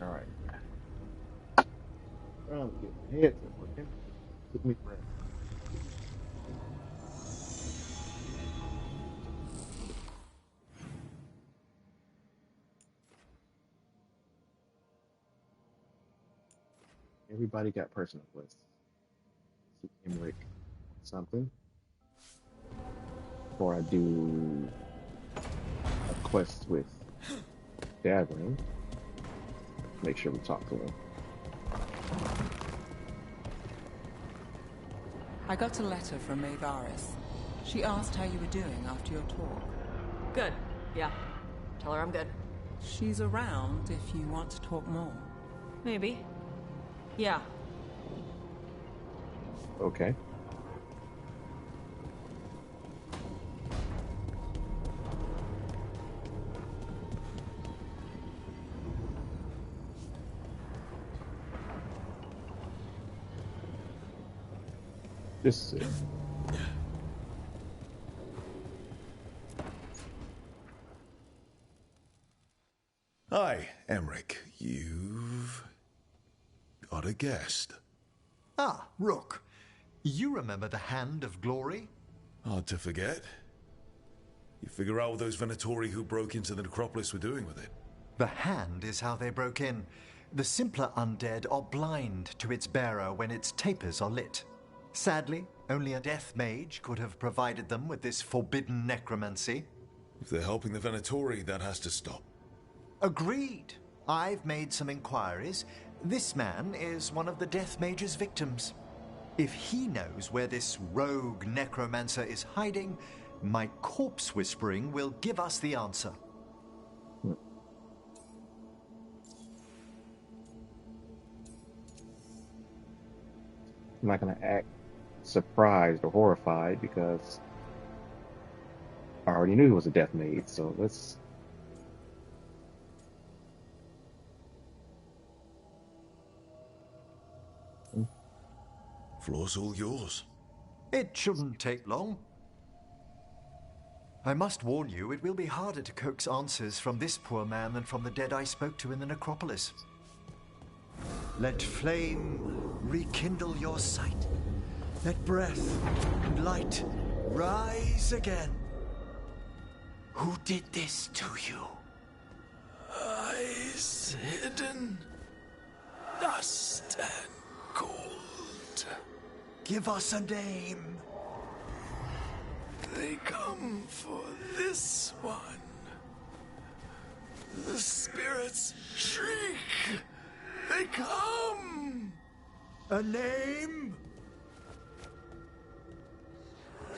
All right. Trying to get my head to working. Took me forever. Everybody got personal quests. See Emmerich on something. Before I do a quest with Davin, make sure we talk to him. I got a letter from Maevaris. She asked how you were doing after your talk. Good. Yeah. Tell her I'm good. She's around if you want to talk more. Maybe. Yeah. Okay. Just sit. Hi, Emmerich. You've got a guest. Ah, Rook. You remember the Hand of Glory? Hard to forget. You figure out what those Venatori who broke into the necropolis were doing with it? The Hand is how they broke in. The simpler undead are blind to its bearer when its tapers are lit. Sadly, only a death mage could have provided them with this forbidden necromancy. If they're helping the Venatori, that has to stop. Agreed. I've made some inquiries. This man is one of the death mage's victims. If he knows where this rogue necromancer is hiding, my corpse whispering will give us the answer. I'm not going to act surprised or horrified because I already knew he was a death mage. So let's. Floor's all yours. It shouldn't take long. I must warn you, it will be harder to coax answers from this poor man than from the dead I spoke to in the necropolis. Let flame rekindle your sight. Let breath and light rise again. Who did this to you? Eyes hidden, dust and gold. Give us a name. They come for this one. The spirits shriek. They come. A name?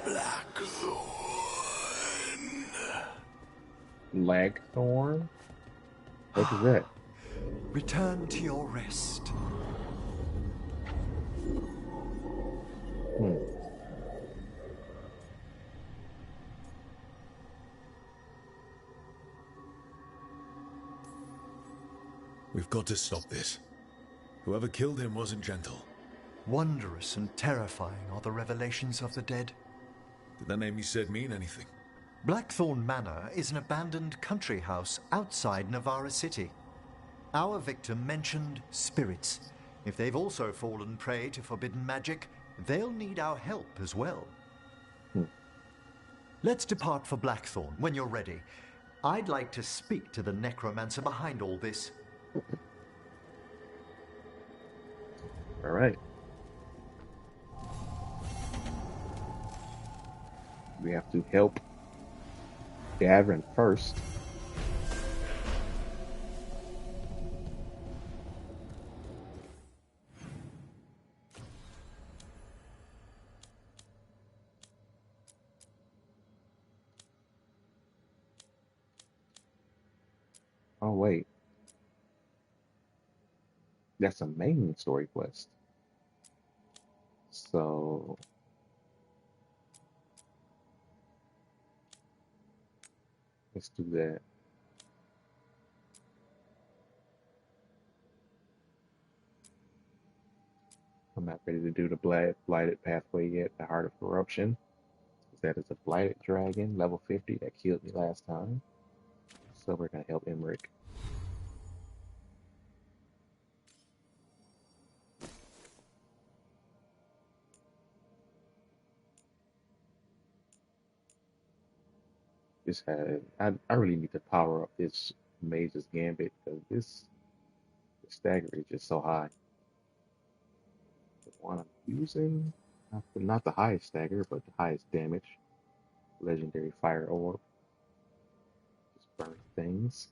Blackthorn. Lagthorn? What is that? Return to your rest. Hmm. We've got to stop this. Whoever killed him wasn't gentle. Wondrous and terrifying are the revelations of the dead. Did that name you said mean anything? Blackthorn Manor is an abandoned country house outside Navarra City. Our victim mentioned spirits. If they've also fallen prey to forbidden magic, they'll need our help as well. Let's depart for Blackthorn when you're ready. I'd like to speak to the necromancer behind all this. All right. We have to help Davin first. Oh, wait. That's a main story quest. So let's do that. I'm not ready to do the blighted pathway yet, the Heart of Corruption. That is a blighted dragon, level 50, that killed me last time. So we're gonna help Emmerich. This had I really need to power up this Mage's Gambit because this the stagger is just so high. The one I'm using, not the highest stagger, but the highest damage. Legendary Fire Orb, just burn things.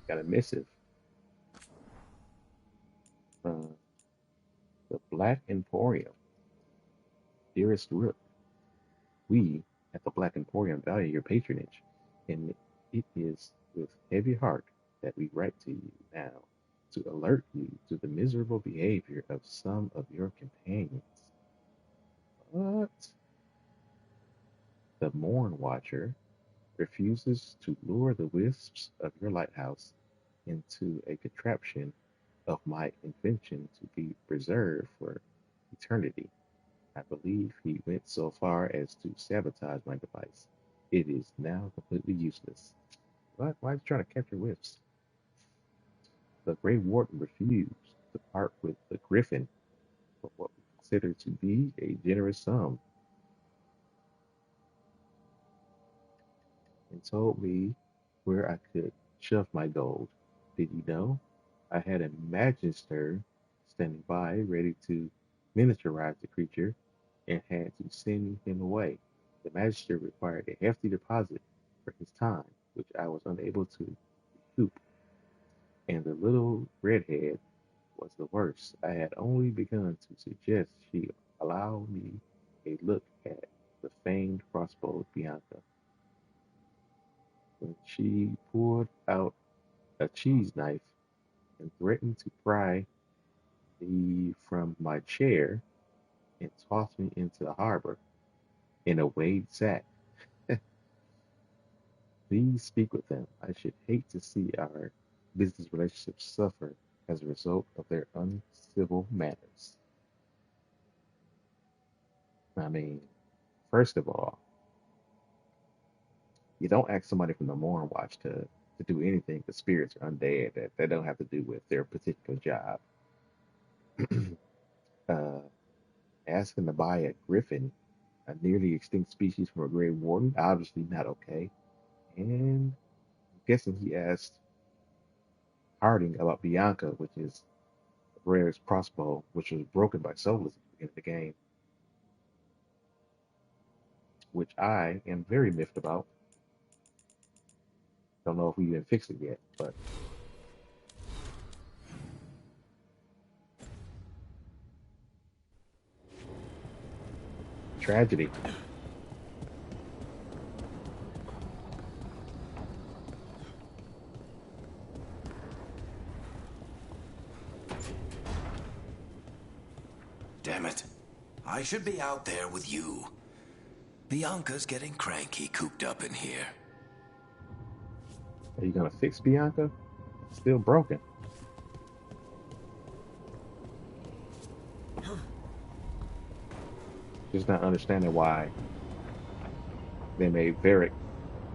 Got a missive. Uh, the Black Emporium. Dearest Rook, we at the Black Emporium value your patronage, and it is with heavy heart that we write to you now to alert you to the miserable behavior of some of your companions. But the Morn Watcher refuses to lure the wisps of your lighthouse into a contraption of my invention to be preserved for eternity. I believe he went so far as to sabotage my device. It is now completely useless. What? Why is he trying to capture wisps? The Grey Warden refused to part with the Griffin for what we consider to be a generous sum, and told me where I could shove my gold. Did you know? I had a Magister standing by, ready to miniaturize the creature, and had to send him away. The Magister required a hefty deposit for his time, which I was unable to recoup, and the little redhead was the worst. I had only begun to suggest she allow me a look at the famed crossbow Bianca when she pulled out a cheese knife and threatened to pry me from my chair and toss me into the harbor in a wade sack. Please speak with them. I should hate to see our business relationships suffer as a result of their uncivil manners. I mean, first of all, you don't ask somebody from the Morn Watch to do anything with spirits or undead that they don't have to do with their particular job. uh, Asking to buy a griffin, a nearly extinct species from a Grey Warden, obviously not okay. And I'm guessing he asked Harding about Bianca, which is Rare's crossbow, which was broken by Solus at the beginning of the game, which I am very miffed about. Don't know if we even fixed it yet, but tragedy. Damn it. I should be out there with you. Bianca's getting cranky cooped up in here. Are you gonna fix Bianca? It's still broken. Just not understanding why they made Varric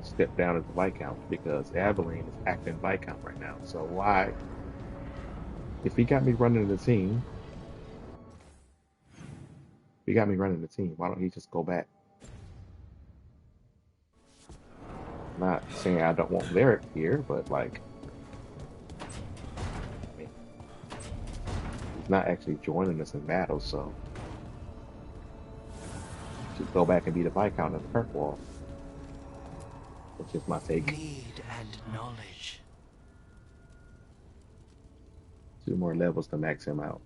step down as Viscount because Abilene is acting Viscount right now. So why, if he got me running the team, why don't he just go back? Not saying I don't want Varric here, but like, I mean, he's not actually joining us in battle, so just go back and be the Viscount of the Kirkwall. Which is my take. Need and knowledge. 2 more levels to max him out.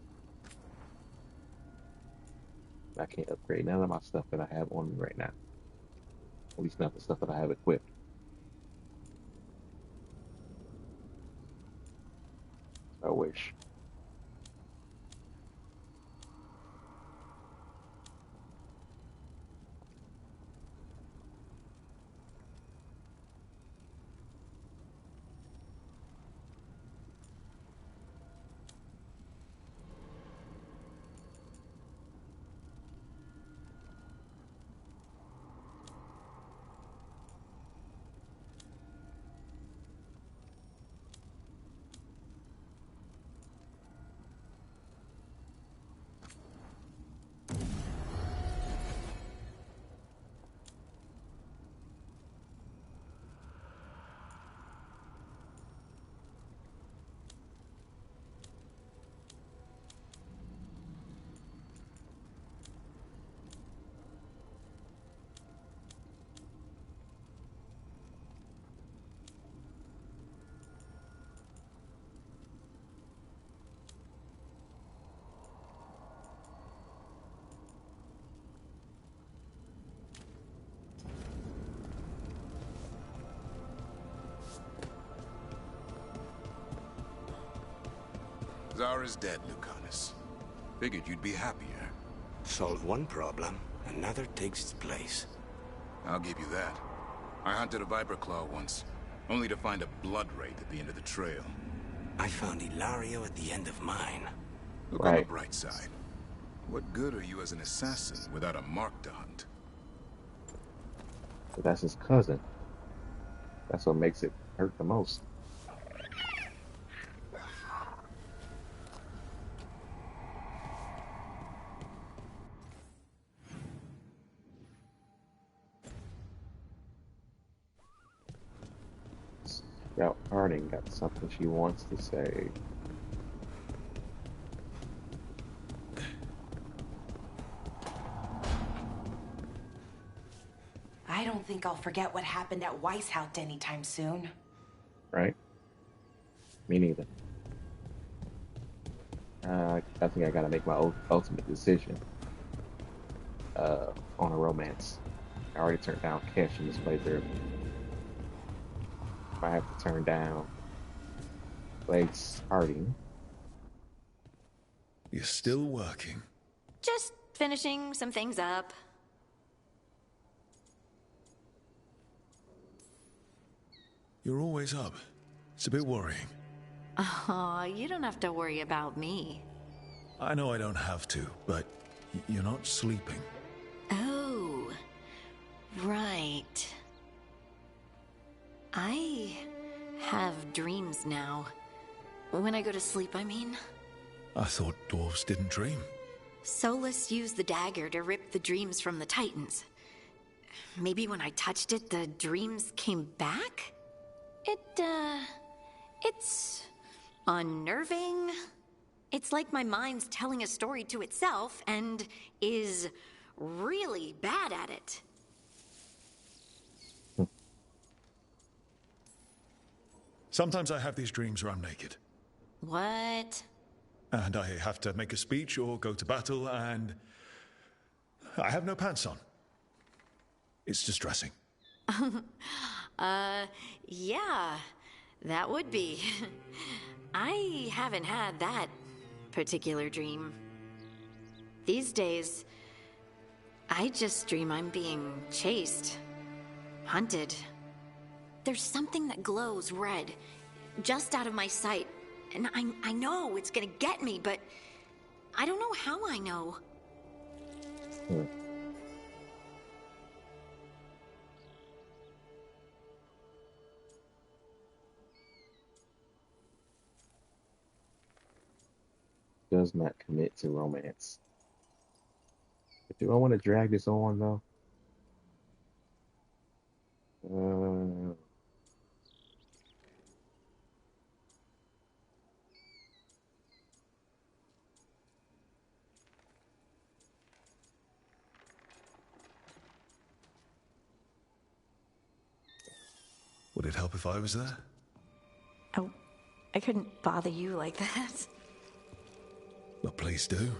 I can't upgrade none of my stuff that I have on me right now. At least not the stuff that I have equipped. I wish. Zara's dead, Lucanus. Figured you'd be happier. Solve one problem, another takes its place. I'll give you that. I hunted a viper claw once, only to find a blood wraith at the end of the trail. I found Ilario at the end of mine. Look on the Right. bright side. What good are you as an assassin without a mark to hunt? But that's his cousin. That's what makes it hurt the most. Scout Harding got something she wants to say. I don't think I'll forget what happened at Weishaupt anytime soon. Right? Me neither. I think I gotta make my ultimate decision on a romance. I already turned down Cash in this playthrough. I have to turn down Blake's Harding. You're still working. Just finishing some things up. You're always up. It's a bit worrying. Aw, you don't have to worry about me. I know I don't have to, but you're not sleeping. Oh, right. I have dreams now. When I go to sleep, I mean. I thought dwarves didn't dream. Solus used the dagger to rip the dreams from the Titans. Maybe when I touched it, the dreams came back? It's unnerving. It's like my mind's telling a story to itself and is really bad at it. Sometimes I have these dreams where I'm naked. What? And I have to make a speech or go to battle, and I have no pants on. It's distressing. Yeah, that would be. I haven't had that particular dream. These days, I just dream I'm being chased, hunted. There's something that glows red, just out of my sight, and I know it's gonna get me, but I don't know how I know. Does not commit to romance. But do I want to drag this on though? Would it help if I was there? Oh, I couldn't bother you like that. Well, please do.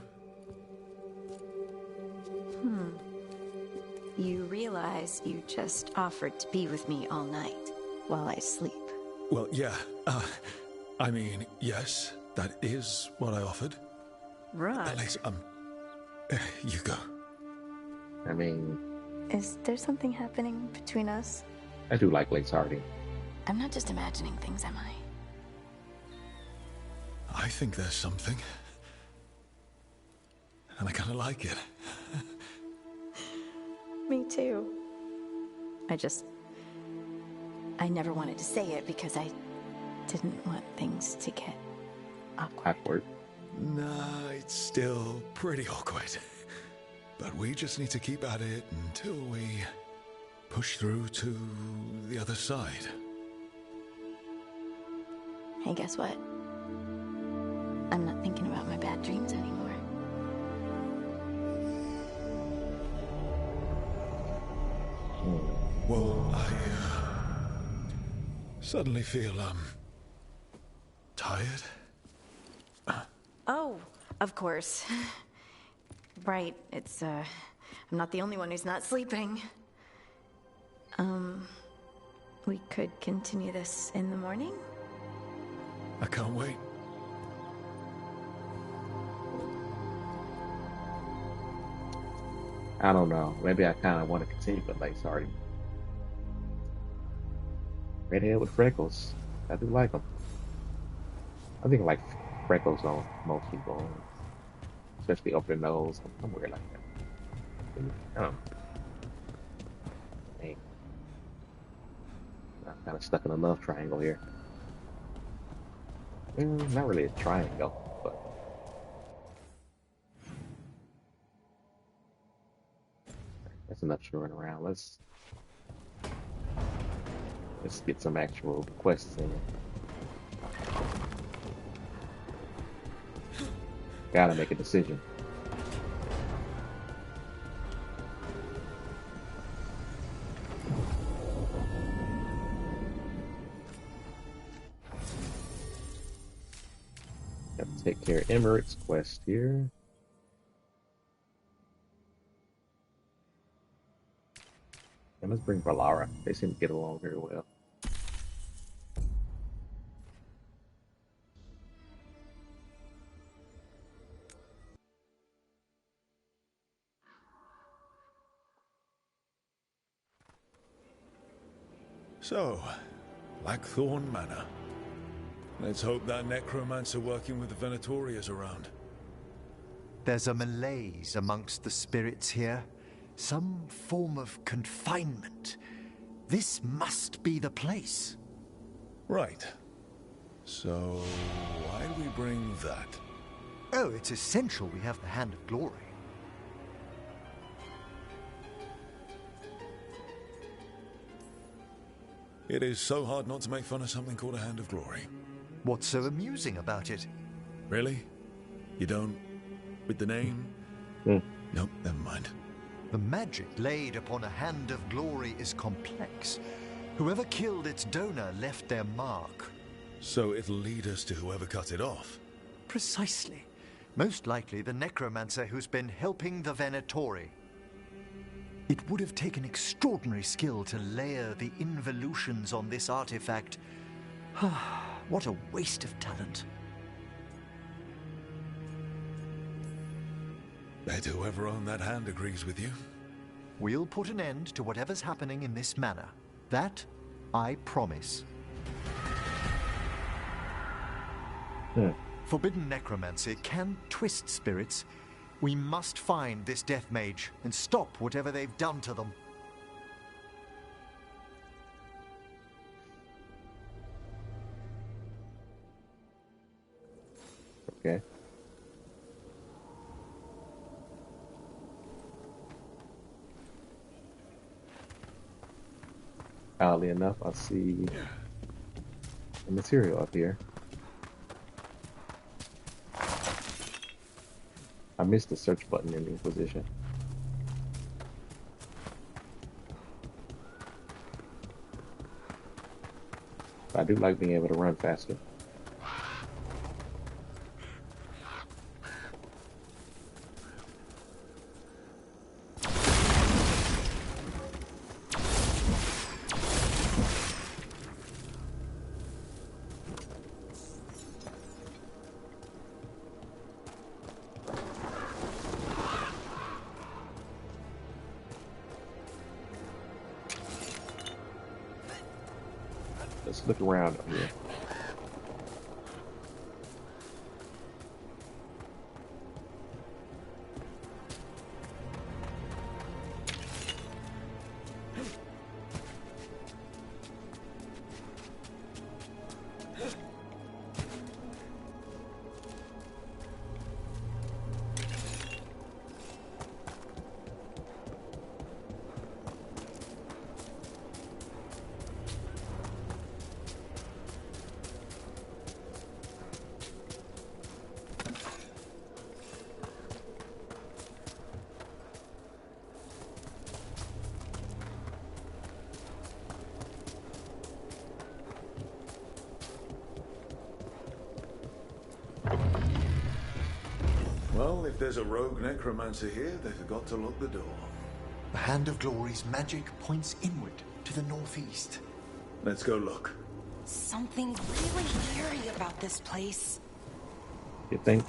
You realize you just offered to be with me all night while I sleep. Well, yeah. I mean, yes, that is what I offered. Right. Alex, you go. I mean, Is there something happening between us? I do like Lace Harding. I'm not just imagining things, am I? I think there's something. And I kind of like it. Me too. I never wanted to say it because I didn't want things to get awkward. Awkward. Nah, it's still pretty awkward. But we just need to keep at it until we push through to the other side. Hey, guess what? I'm not thinking about my bad dreams anymore. Well, I suddenly feel, tired. Oh, of course. Right, it's, I'm not the only one who's not sleeping. We could continue this in the morning? I can't wait. I don't know. Maybe I kind of want to continue with Lace Harding. Redhead with freckles. I do like them. I think I like freckles on most people, especially up their nose. I'm weird like that. Dang. I'm kind of stuck in a love triangle here. Not really a triangle, but that's enough screwing around. Let's get some actual quests in. Gotta make a decision. Got to take care of Emmerich's quest here. And let's bring Valara. They seem to get along very well. So, Blackthorn Manor. Let's hope that necromancer working with the Venatori is around. There's a malaise amongst the spirits here. Some form of confinement. This must be the place. Right. So, why do we bring that? Oh, it's essential we have the Hand of Glory. It is so hard not to make fun of something called a Hand of Glory. What's so amusing about it? Really? You don't... with the name? Nope, never mind. The magic laid upon a Hand of Glory is complex. Whoever killed its donor left their mark. So it'll lead us to whoever cut it off? Precisely. Most likely the necromancer who's been helping the Venatori. It would have taken extraordinary skill to layer the involutions on this artifact. What a waste of talent. Bet whoever owned that hand agrees with you. We'll put an end to whatever's happening in this manor. That, I promise. Forbidden necromancy can twist spirits. We must find this death mage and stop whatever they've done to them. Okay. Oddly enough, I see the material up here. I missed the search button in the Inquisition. I do like being able to run faster. Let's look around up here. Well, if there's a rogue necromancer here, they forgot to lock the door. The Hand of Glory's magic points inward to the northeast. Let's go look. Something really eerie about this place. You think?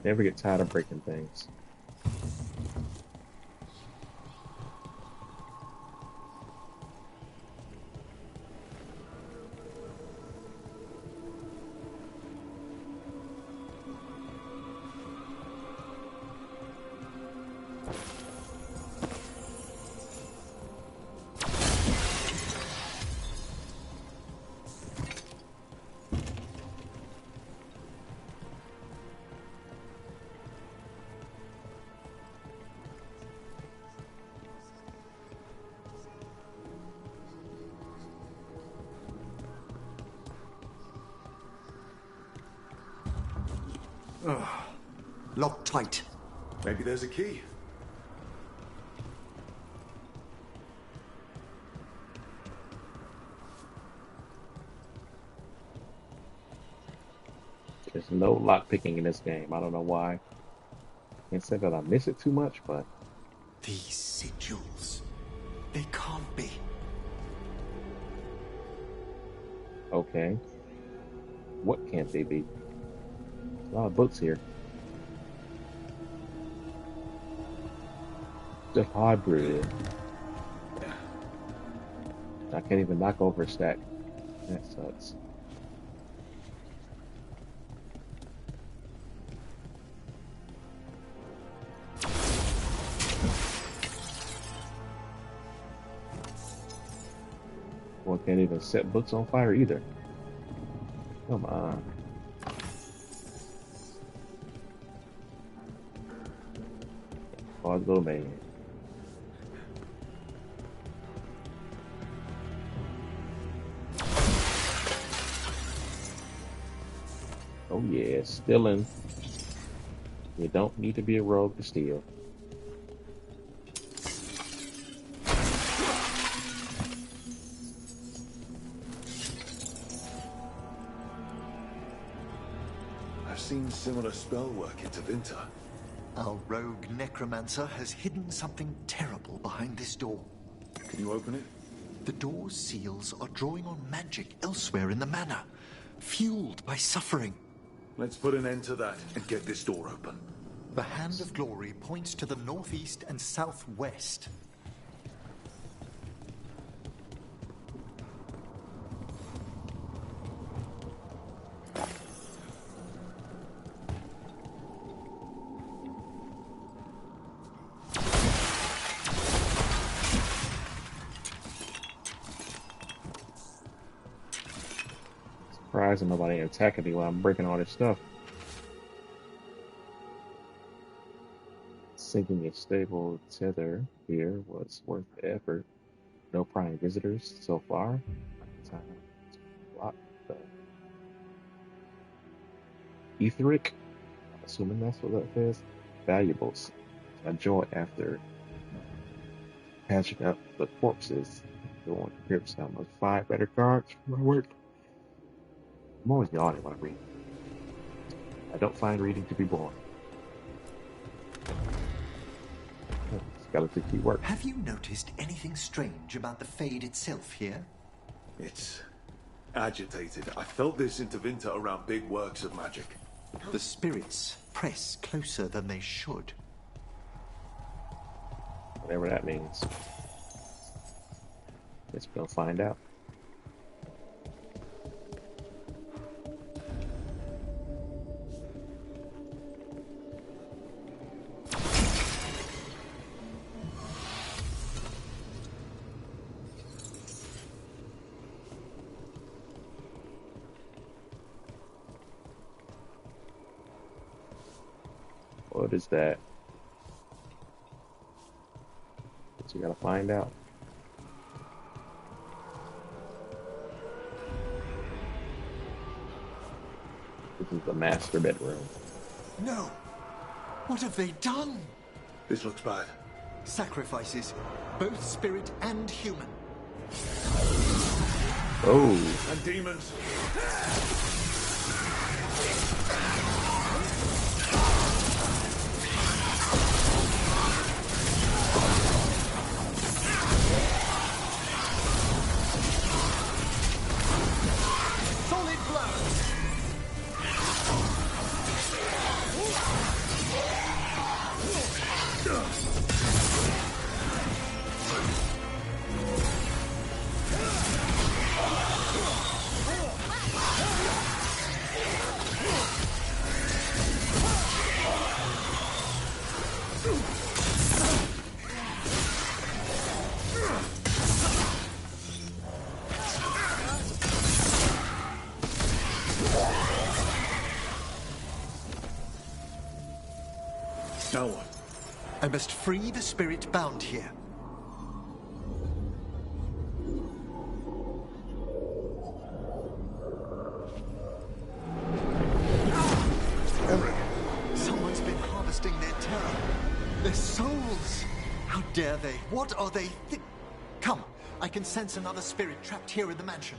Never get tired of breaking things. Locked tight. Maybe there's a key. There's no lock picking in this game. I don't know why. Can't say that I miss it too much, but These sigils. They can't be. okay. What can't they be? A lot of books here. The hybrid. I can't even knock over a stack. That sucks. Well, can't even set books on fire either. Come on. Hard little man. Oh yeah, stealing. You don't need to be a rogue to steal. I've seen similar spell work in Winter. Our rogue necromancer has hidden something terrible behind this door. Can you open it? The door's seals are drawing on magic elsewhere in the manor, fueled by suffering. Let's put an end to that and get this door open. The Hand of Glory points to the northeast and southwest. Surprised nobody attacking me while I'm breaking all this stuff. Sinking a stable tether here was worth the effort. No prying visitors so far. Time to block the etheric. I'm assuming that's what that says. Valuables. A joy after patching up the corpses. Going to grip some of 5 better cards for my work. I'm always yawning when I read. I don't find reading to be boring. Skeleton key work. Have you noticed anything strange about the Fade itself here? It's agitated. I felt this intervinter around big works of magic. The spirits press closer than they should. Whatever that means. Guess we'll find out. What is that? Guess we gotta find out. This is the master bedroom. No! What have they done? This looks bad. Sacrifices, both spirit and human. Oh, And demons. Solid blow! Now what? I must free the spirit bound here. Someone's been harvesting their terror. Their souls. How dare they? What are they? Come, I can sense another spirit trapped here in the mansion.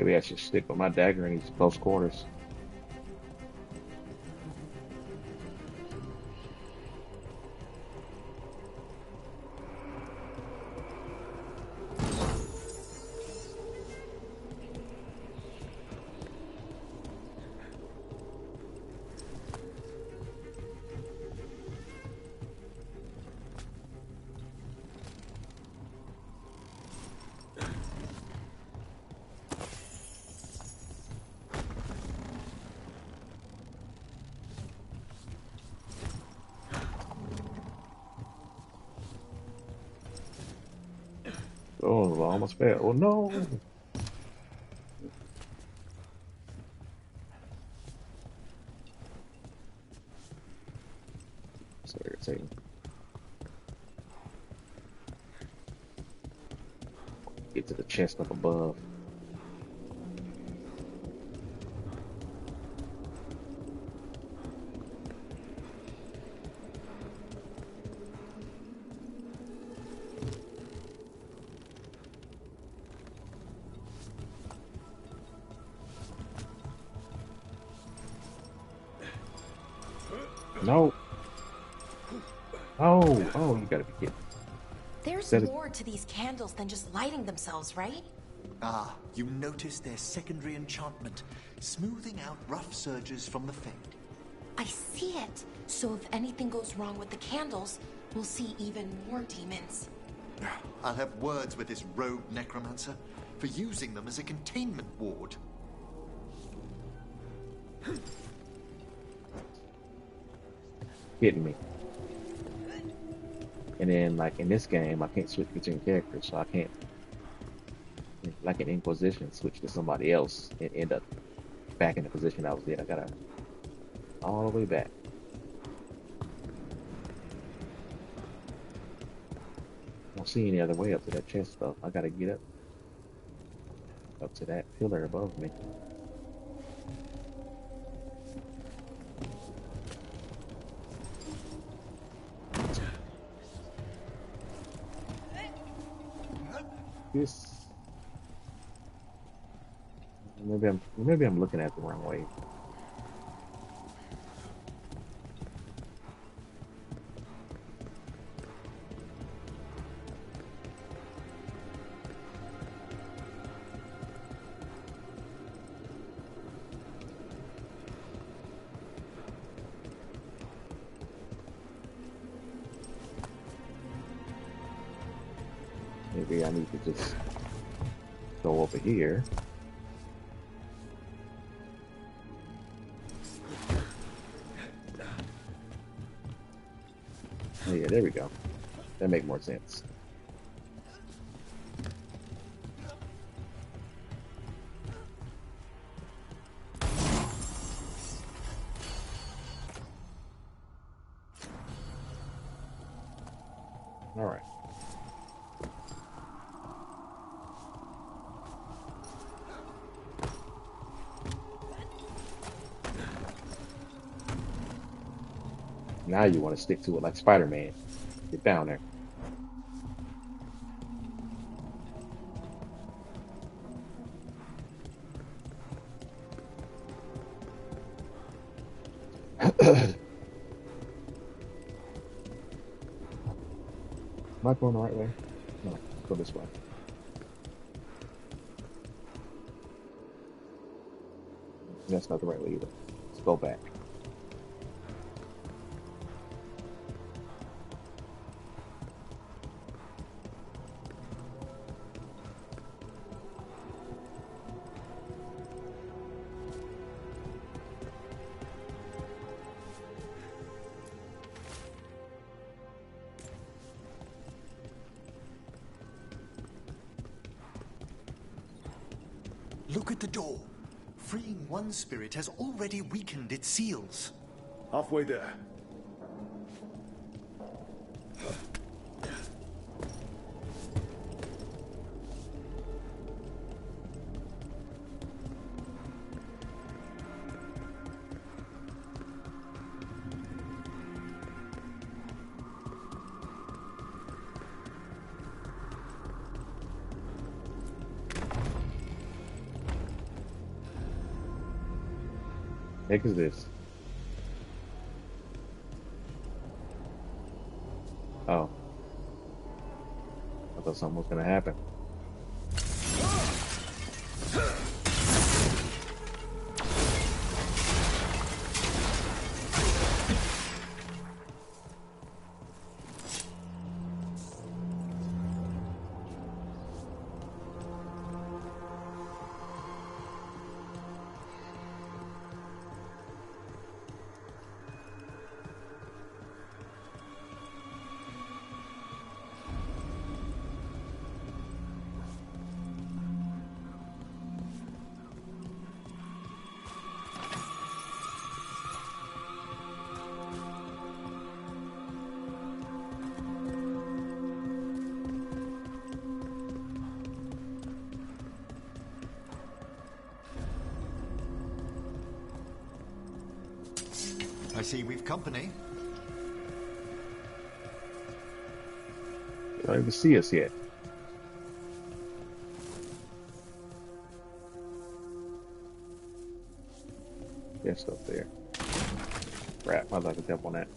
maybe I should stick with my dagger in these close quarters. Oh, I almost failed. Oh no! So irritating. Get to the chest up above. No. Oh, oh, you gotta be kidding. There's That is- more to these candles than just lighting themselves, right? Ah, you notice their secondary enchantment, smoothing out rough surges from the Fade. I see it. So if anything goes wrong with the candles, we'll see even more demons. I'll have words with this rogue necromancer for using them as a containment ward. Kidding me. And then like in this game, I can't switch between characters, so I can't, like in Inquisition, switch to somebody else and end up back in the position I was in. I gotta all the way back. I don't see any other way up to that chest though. I gotta get up to that pillar above me. This maybe I'm looking at the wrong way. Maybe I need to just go over here. Oh yeah, there we go. That makes more sense. All right. Now you want to stick to it like Spider-Man. Get down there. Am I going the right way? No, let's go this way. That's not the right way either. Let's go back. Look at the door. Freeing one spirit has already weakened its seals. Halfway there. Heck is this? Oh. I thought something was gonna happen. I see we've company. They don't even see us yet. There's stuff there. Crap, I'd like to jump on that.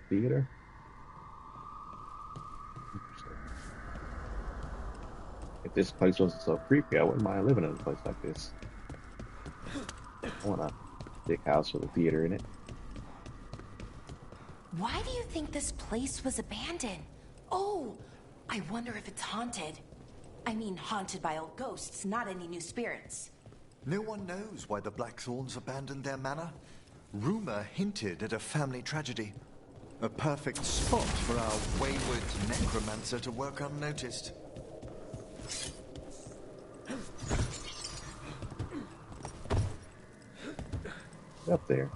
Theater? If this place wasn't so creepy, I wouldn't mind living in a place like this. I want a big house with a theater in it. Why do you think this place was abandoned? Oh, I wonder if it's haunted. I mean haunted by old ghosts, not any new spirits. No one knows why the Blackthorns abandoned their manor. Rumor hinted at a family tragedy. A perfect spot for our wayward necromancer to work unnoticed. Up there.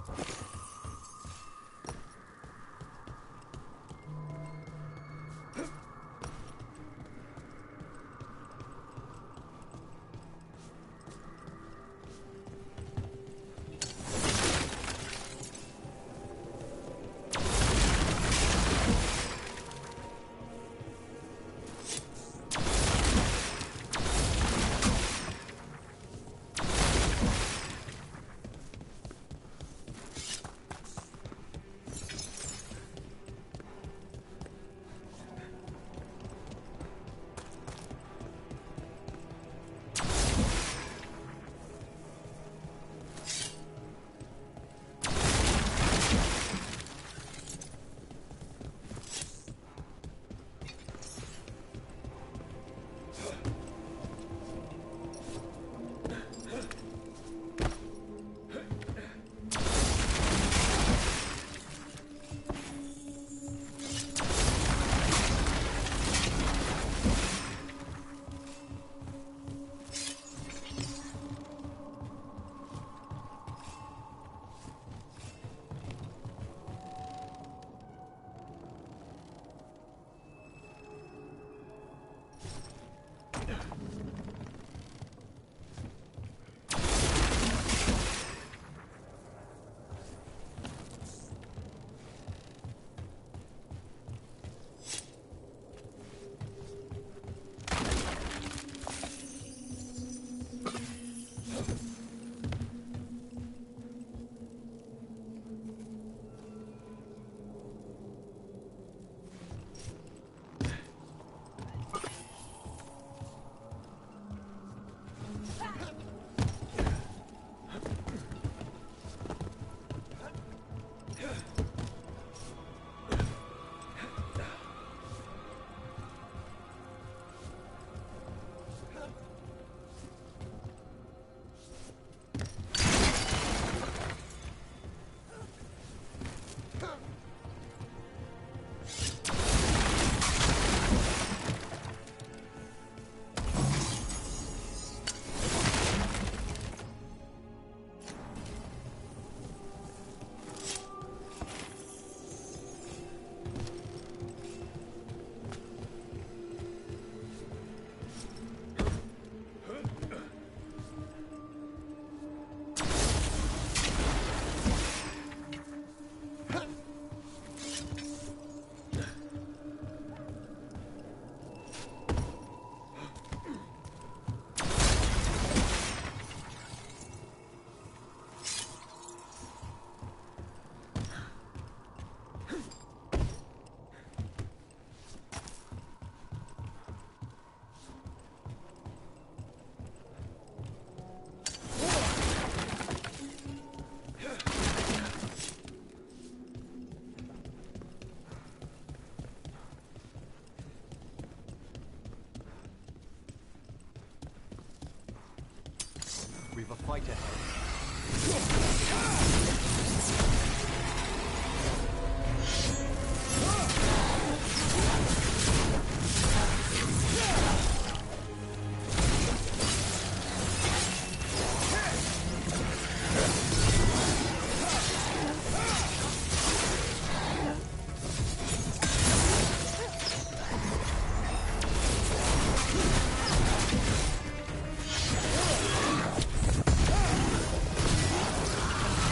We've a fight ahead.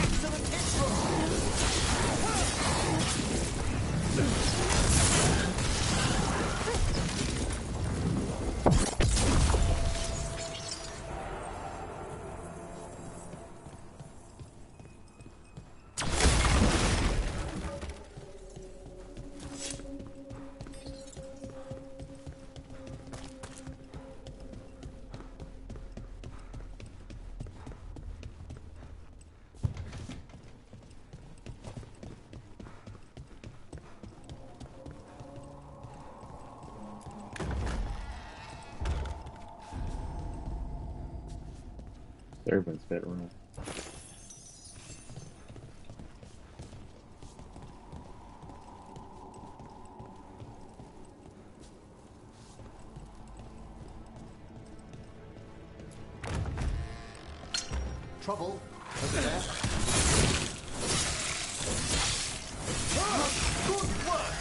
Excellent hit roll! Servants bedroom. Trouble over there. Good work.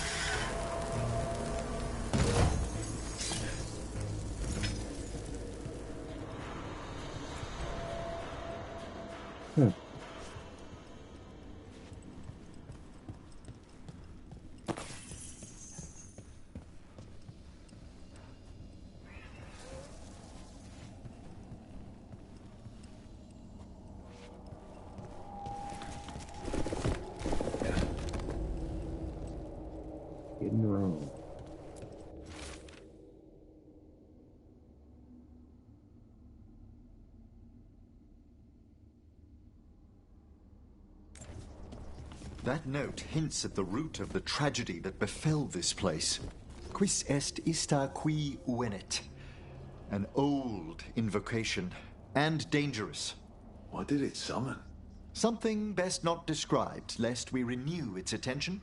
Hidden room. That note hints at the root of the tragedy that befell this place. Quis est ista qui venet? An old invocation, and dangerous. What did it summon? Something best not described, lest we renew its attention.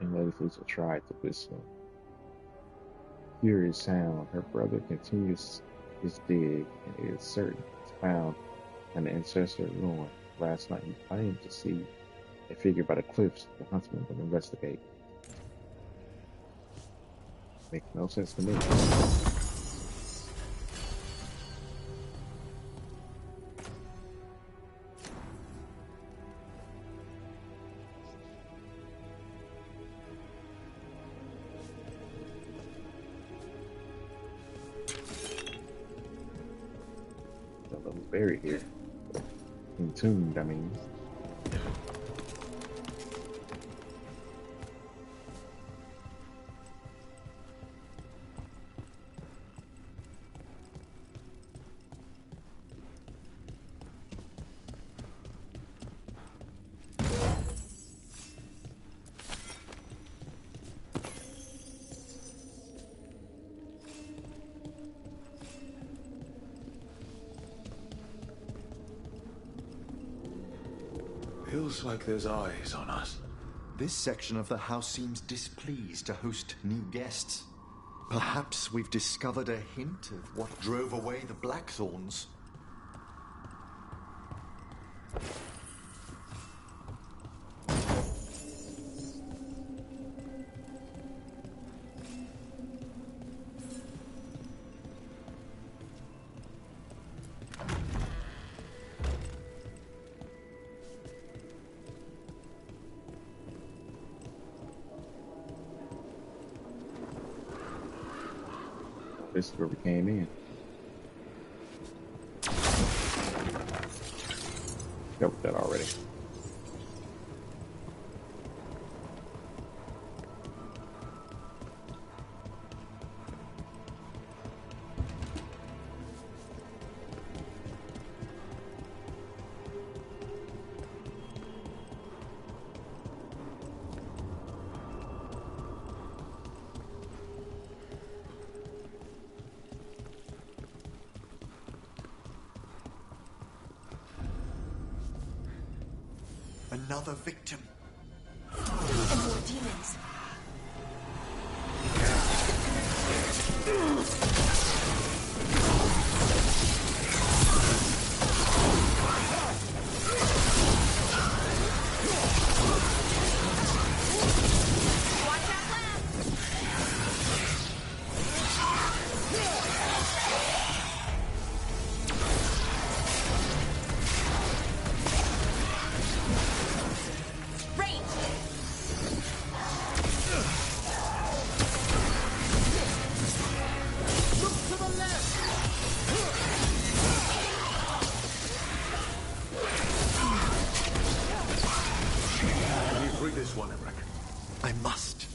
And Lady Lisa tried to whistle. Furious sound. Her brother continues his dig and is certain it's found an ancestral ruin. Last night he claimed to see a figure by the cliffs. The huntsman will investigate. Makes no sense to me. Someone's buried here. Entombed, I mean. Feels like there's eyes on us. This section of the house seems displeased to host new guests. Perhaps we've discovered a hint of what drove away the Blackthorns. This is where we came in. Covered that already. Another victim. And more demons. I must.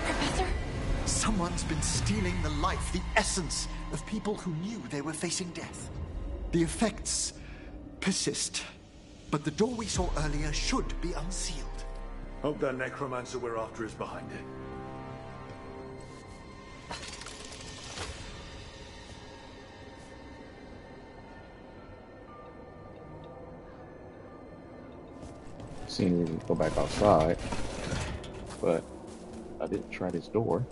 Professor? been stealing the life, the essence of people who knew they were facing death. The effects persist, but the door we saw earlier should be unsealed. Hope that necromancer we're after is behind it. Seen me go back outside, but I didn't try this door.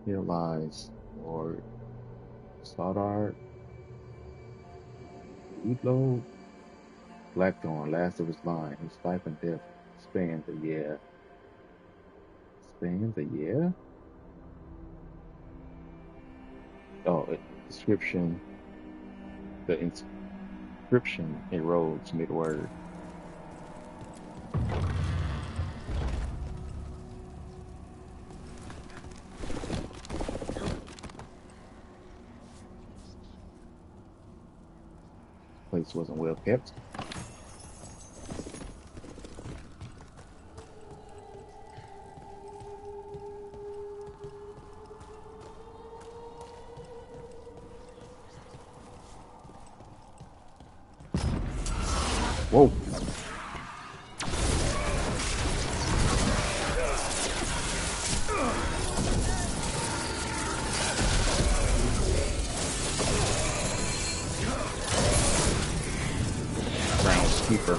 Here lies Lord Stoddard, Udlo, Blackthorn, last of his line, whose life and death spanned the year. Spanned the year? Oh, description. The inscription erodes mid-word. Place wasn't well kept. Whoa. Groundskeeper.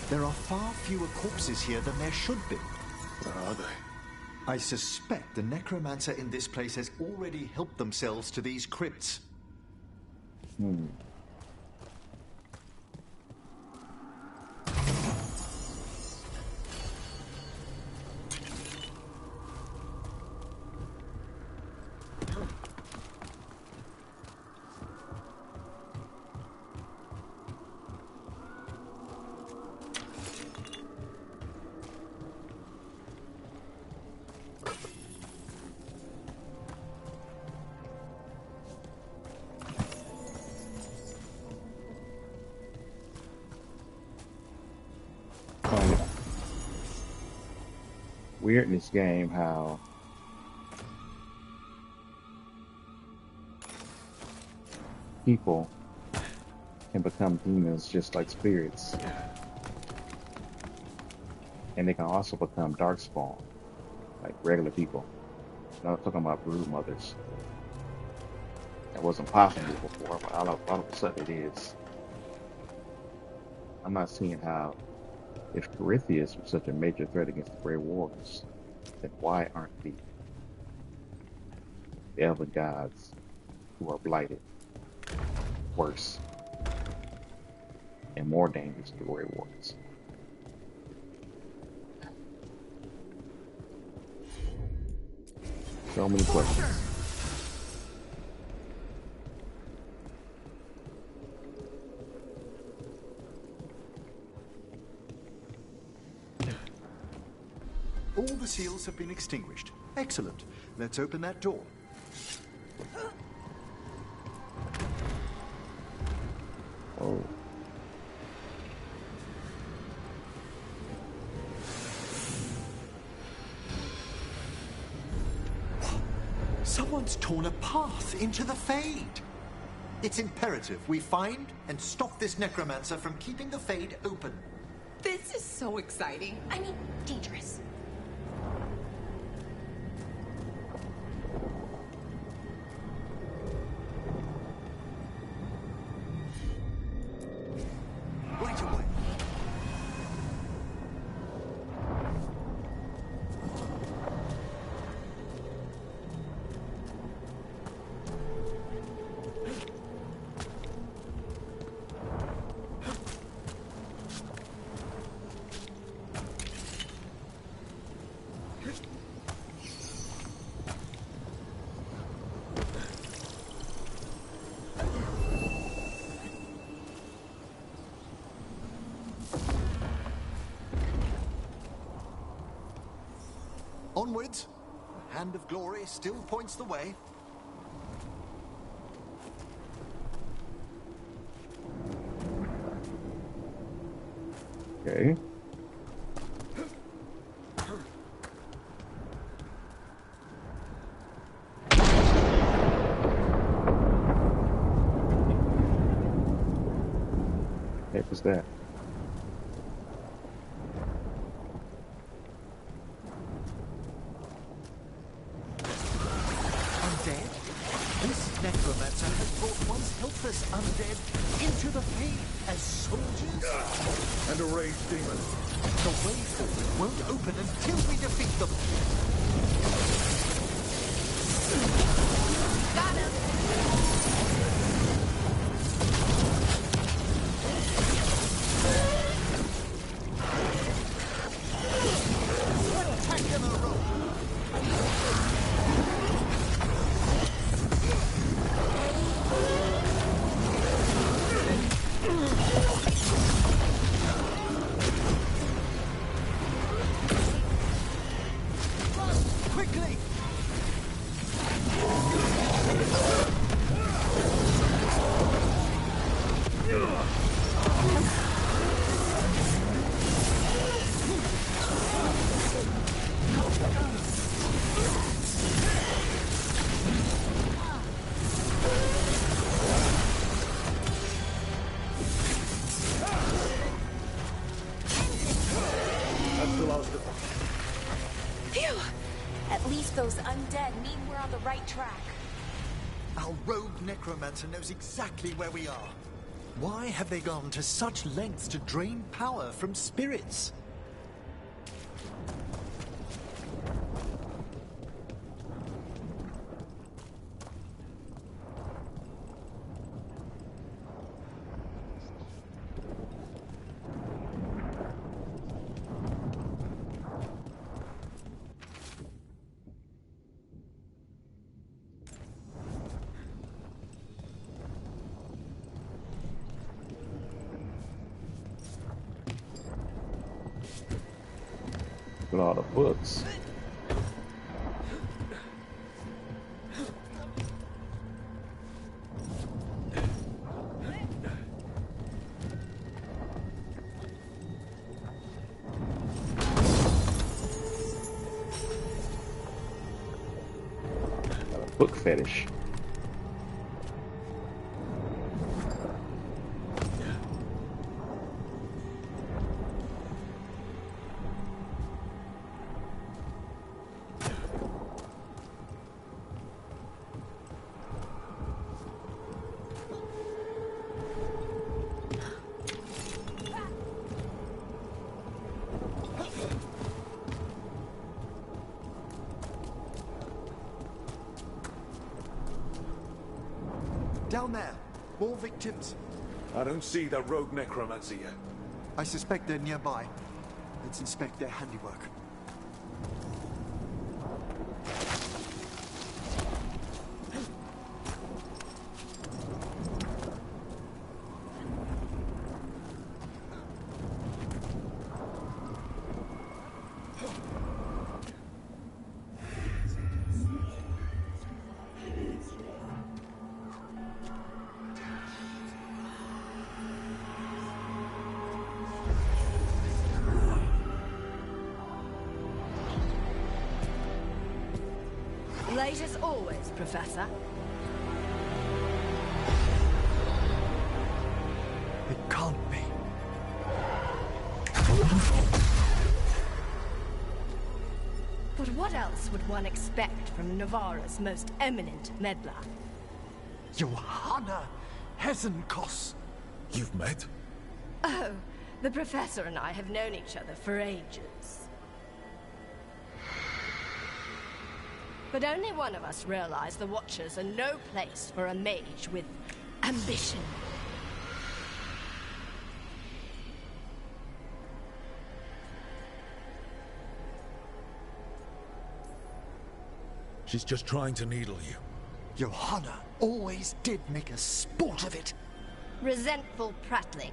There are far fewer corpses here than there should be. Where are they? I suspect the necromancer in this place has already helped themselves to these crypts. Weird in this game how people can become demons just like spirits, and they can also become darkspawn like regular people. I'm not talking about brood mothers. That wasn't possible before, but all of a sudden it is. I'm not seeing how, if Corythius was such a major threat against the Grey Wardens, then why aren't the elven gods who are blighted worse and more dangerous to the Grey Wardens? So many questions. All the seals have been extinguished. Excellent. Let's open that door. Oh. Someone's torn a path into the Fade. It's imperative we find and stop this necromancer from keeping the Fade open. This is so exciting. I mean, dangerous. Onwards! The hand of glory still points the way. Okay. Heck was that? Undead? This necromancer has brought once helpless undead into the faith as soldiers? And a raged demon. The way forward won't open until we defeat them. Got him! Attack them a rope! Quickly! That's the last of them. Phew! At least those undead mean we're on the right track. Our rogue necromancer knows exactly where we are. Why have they gone to such lengths to drain power from spirits? With all the books. Got a book fetish. Down there. More victims. I don't see that rogue necromancer yet. I suspect they're nearby. Let's inspect their handiwork. Late as always, Professor. It can't be. But what else would one expect from Navarra's most eminent meddler? Johanna Hesenkos. You've met? Oh, the Professor and I have known each other for ages. But only one of us realized the Watchers are no place for a mage with ambition. She's just trying to needle you. Johanna always did make a sport of it. Resentful prattling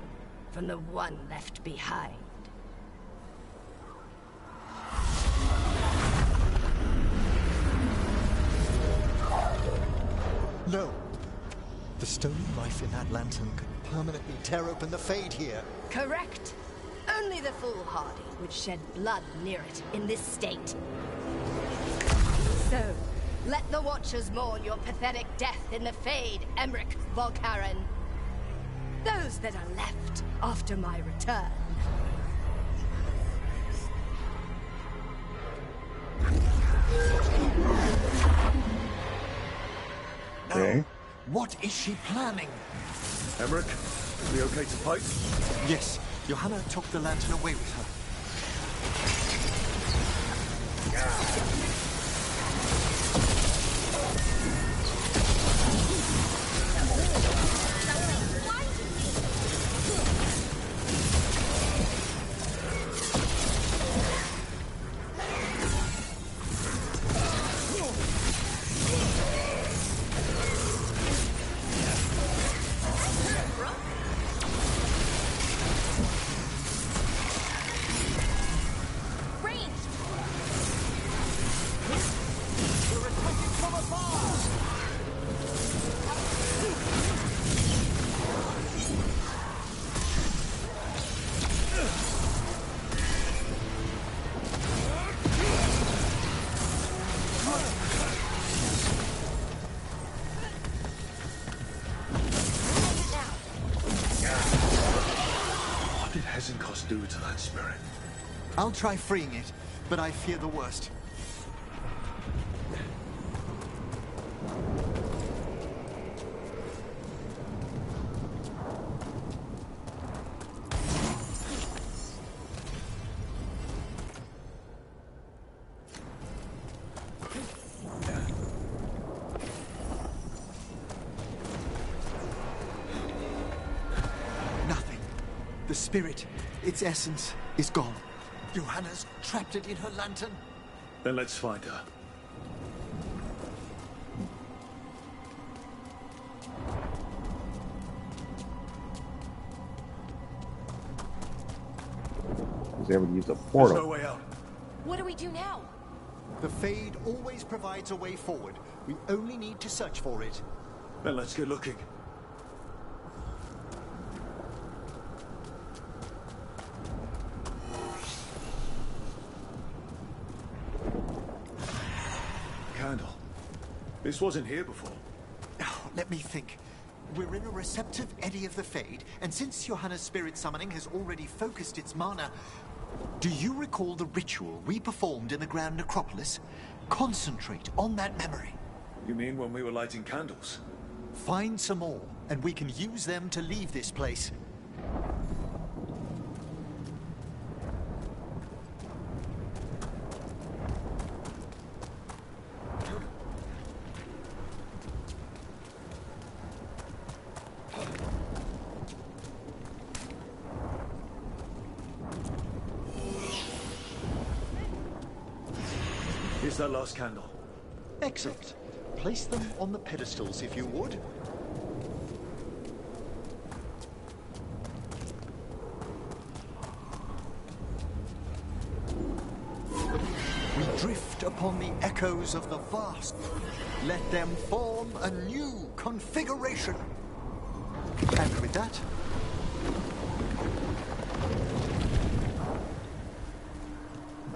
from the one left behind. No. The stolen knife in that lantern could permanently tear open the Fade here. Correct. Only the foolhardy would shed blood near it in this state. So, let the Watchers mourn your pathetic death in the Fade, Emmerich Volkaren. Those that are left after my return. Okay. What is she planning? Emmerich, we okay to fight? Yes, Johanna took the lantern away with her. Do to that spirit. I'll try freeing it, but I fear the worst. Nothing. The spirit, its essence, is gone. Johanna's trapped it in her lantern. Then let's find her. Who's ever used a There's portal? no way out. What do we do now? The Fade always provides a way forward. We only need to search for it. Then let's get looking. Candle. This wasn't here before. Oh, let me think. We're in a receptive eddy of the Fade, and since Johanna's spirit summoning has already focused its mana, do you recall the ritual we performed in the Grand Necropolis? Concentrate on that memory. You mean when we were lighting candles? Find some more, and we can use them to leave this place. Here's that last candle. Excellent. Place them on the pedestals, if you would. We drift upon the echoes of the vast. Let them form a new configuration. And with that,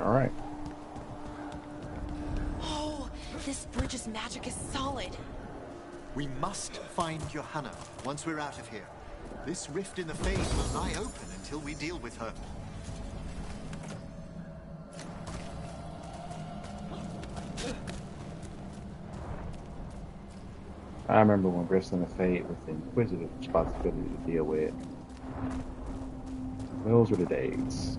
All right. Oh, this bridge's magic is solid. we must find Johanna once we're out of here. This rift in the Fade will lie open until we deal with her. I remember when wrestling the Fate with the Inquisitive responsibility to deal with. Those were the days.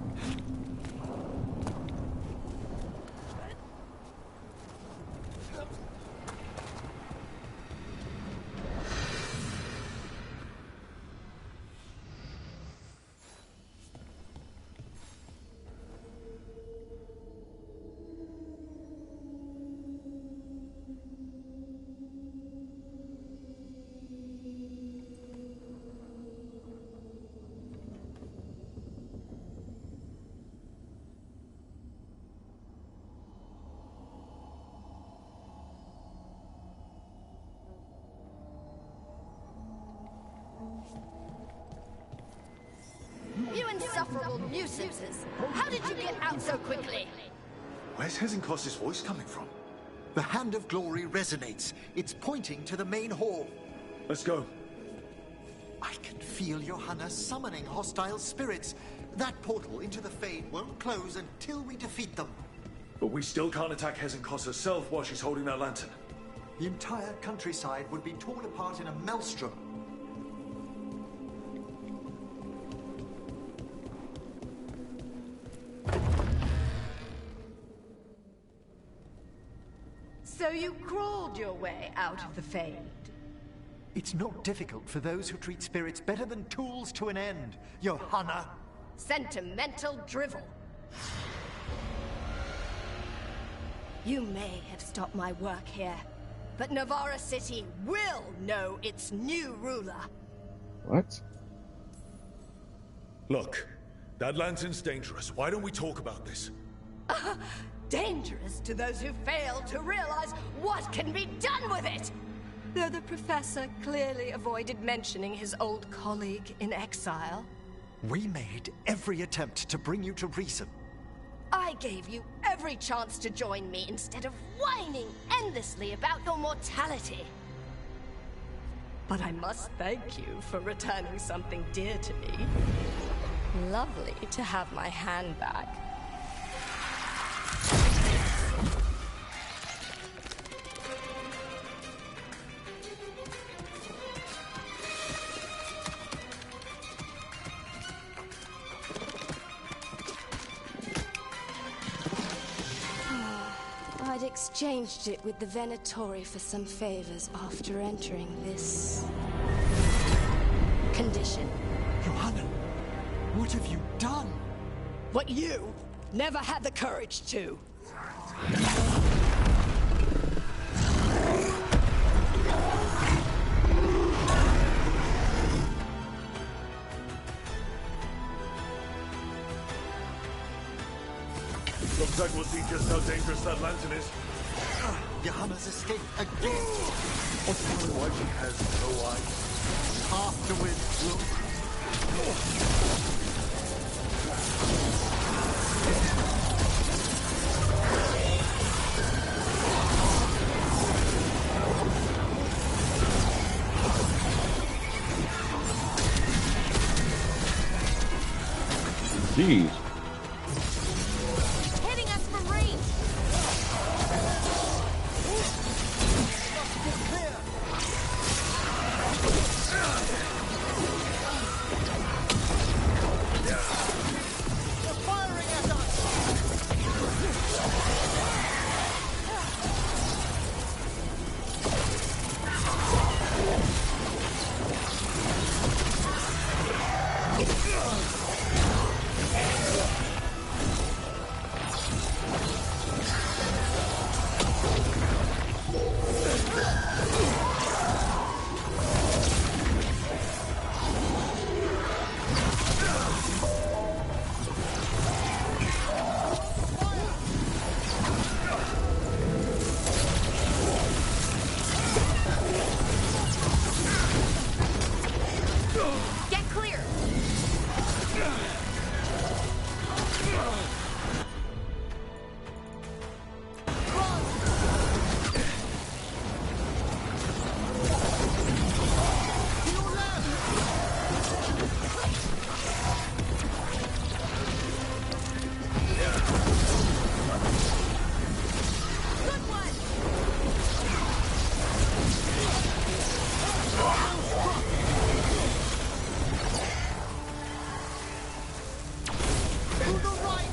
insufferable nuisances. How did you get out so quickly? Where's Hezekiah's voice coming from? The Hand of Glory resonates. It's pointing to the main hall. Let's go. I can feel Johanna summoning hostile spirits. That portal into the Fade won't close until we defeat them. But we still can't attack Hezekiah herself while she's holding that lantern. The entire countryside would be torn apart in a maelstrom. So you crawled your way out of the Fade? It's not difficult for those who treat spirits better than tools to an end, Johanna. Sentimental drivel. You may have stopped my work here, but Navarra City will know its new ruler. What? Look, that lantern's dangerous. Why don't we talk about this? Dangerous to those who fail to realize what can be done with it! Though the professor clearly avoided mentioning his old colleague in exile. We made every attempt to bring you to reason. I gave you every chance to join me instead of whining endlessly about your mortality. But I must thank you for returning something dear to me. Lovely to have my hand back. I'd exchanged it with the Venatori for some favors after entering this condition. Johanna, what have you done? What you never had the courage to. Looks like we'll see just how dangerous that lantern is. Johanna's escaped again. What's why she has no eyes? Afterwards, Jeez. Hitting us from range. They're firing at us! Get clear. Good one. To the right!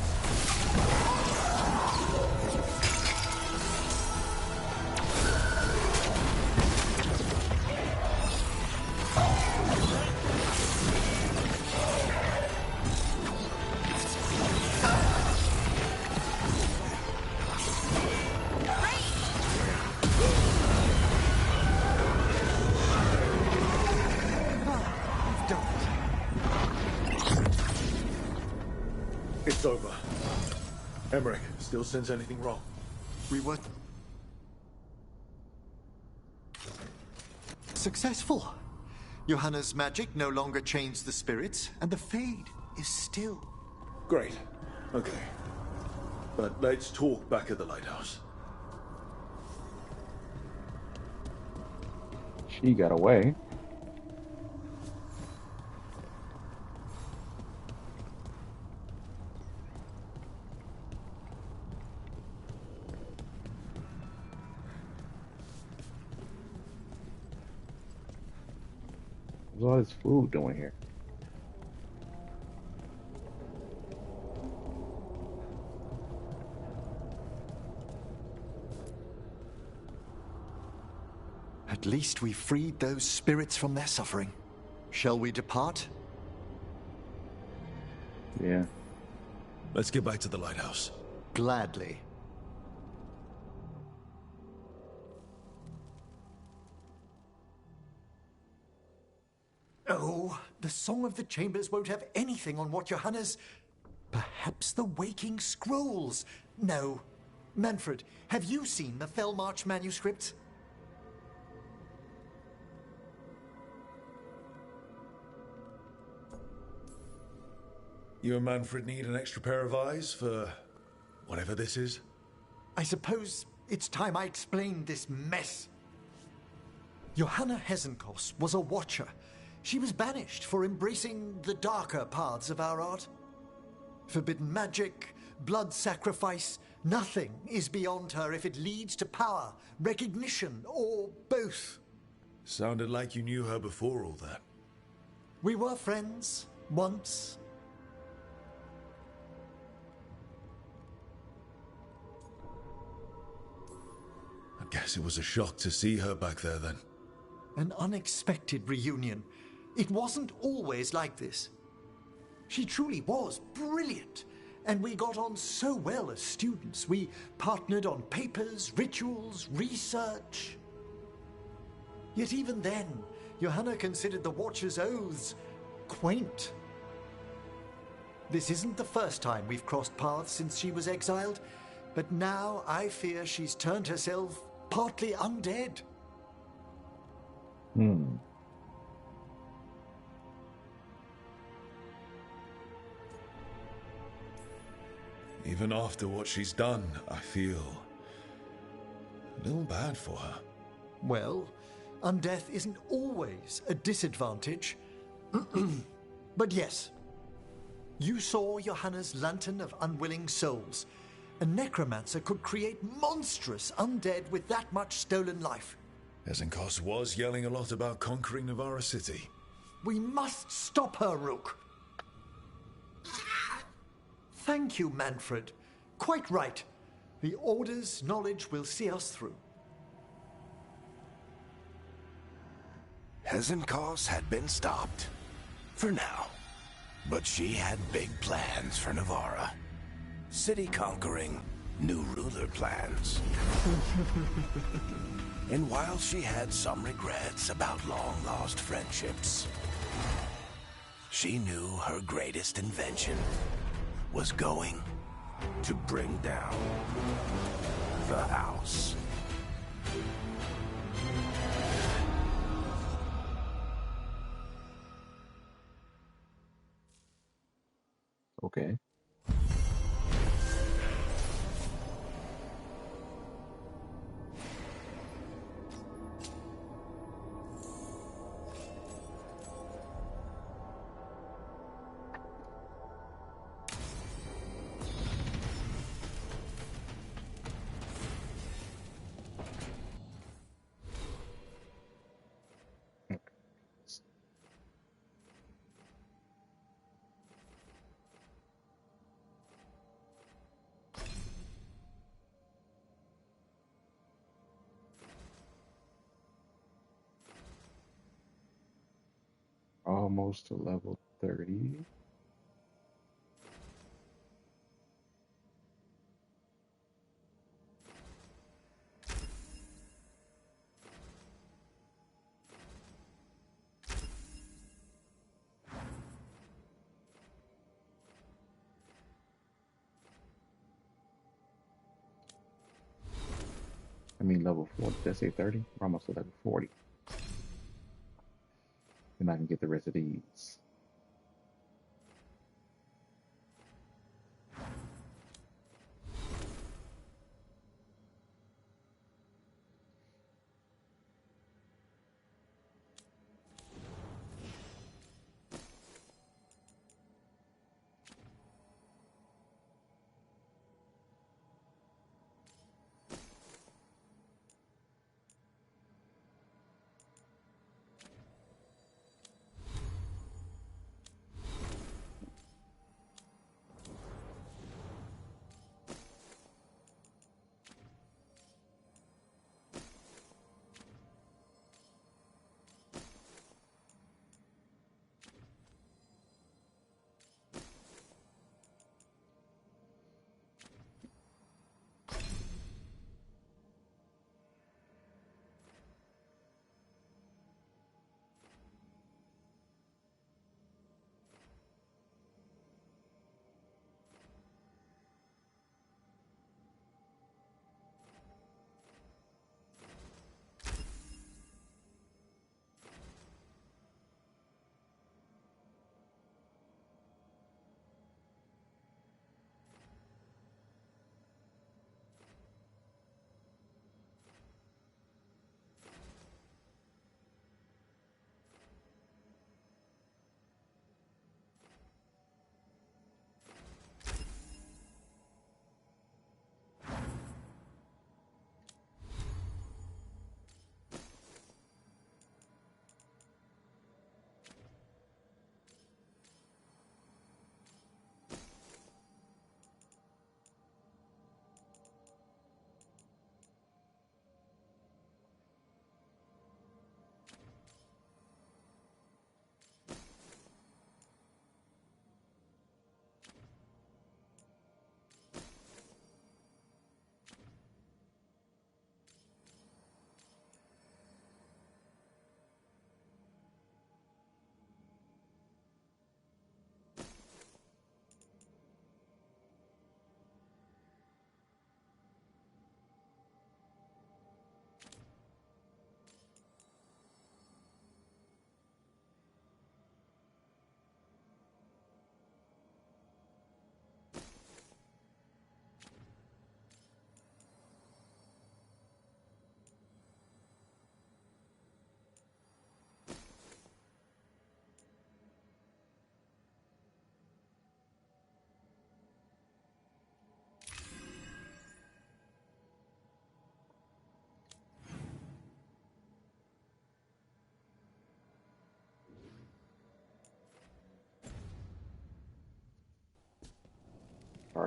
We've done it. It's over. Emmerich, still sense anything wrong? We were successful. Johanna's magic no longer chains the spirits, and the Fade is still. Great. Okay. But let's talk back at the lighthouse. She got away. What's all this food doing here? At least we freed those spirits from their suffering. Shall we depart? Yeah. Let's get back to the lighthouse. Gladly. Oh, the Song of the Chambers won't have anything on what Johanna's... Perhaps the Waking Scrolls? No. Manfred, have you seen the Fellmarch manuscripts? You and Manfred need an extra pair of eyes for whatever this is? I suppose it's time I explained this mess. Johanna Hesenkos was a watcher. She was banished for embracing the darker paths of our art. Forbidden magic, blood sacrifice, nothing is beyond her if it leads to power, recognition, or both. Sounded like you knew her before all that. We were friends, once. I guess it was a shock to see her back there then. An unexpected reunion. It wasn't always like this. She truly was brilliant, and we got on so well as students. We partnered on papers, rituals, research. Yet even then, Johanna considered the Watcher's oaths quaint. This isn't the first time we've crossed paths since she was exiled, but now I fear she's turned herself partly undead. Even after what she's done, I feel a little bad for her. Well, undeath isn't always a disadvantage. But yes, you saw Johanna's Lantern of Unwilling Souls. A necromancer could create monstrous undead with that much stolen life. Hesenkos was yelling a lot about conquering Navarra City. We must stop her, Rook. Thank you, Manfred. Quite right. The Order's knowledge will see us through. Hesenkos had been stopped. For now. But she had big plans for Navarra. City conquering, new ruler plans. And while she had some regrets about long-lost friendships, she knew her greatest invention was going to bring down the house. Okay. Almost to level 30. I mean level 40. Did I say 30? We're almost to level 40. And I can get the rest of these.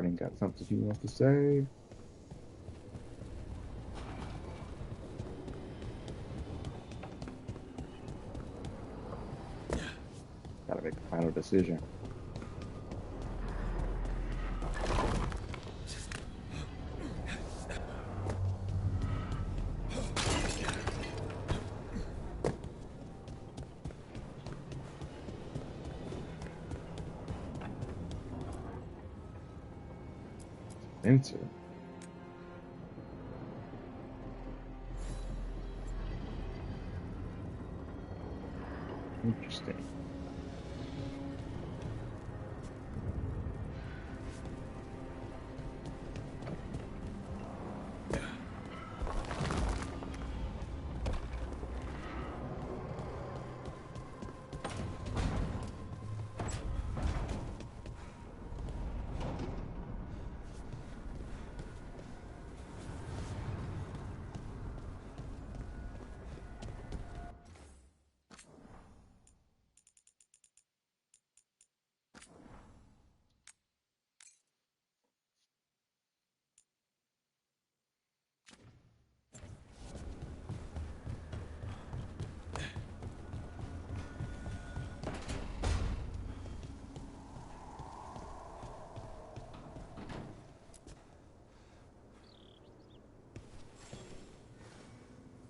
Arden got something he wants to say. Gotta make a final decision. Spencer. Interesting.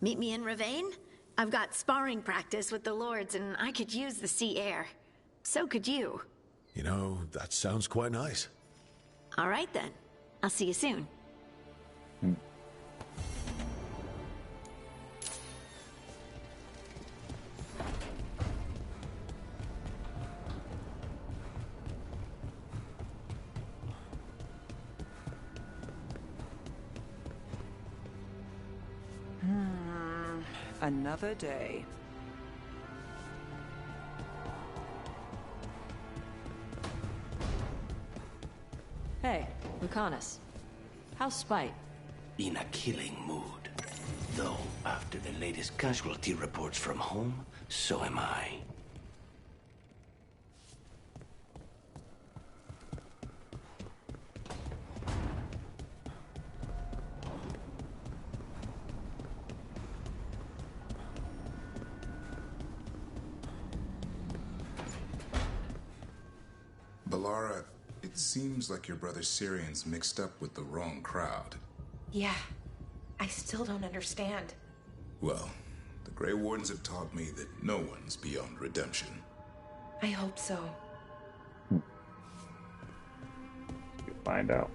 Meet me in Ravane? I've got sparring practice with the lords, and I could use the sea air. So could you. You know, that sounds quite nice. All right, then. I'll see you soon. Another day. Hey, Lucanus. How's Spite? In a killing mood. Though, after the latest casualty reports from home, so am I. Balara, it seems like your brother Syrian's mixed up with the wrong crowd. Yeah, I still don't understand. Well, the Grey Wardens have taught me that no one's beyond redemption. I hope so. You'll find out.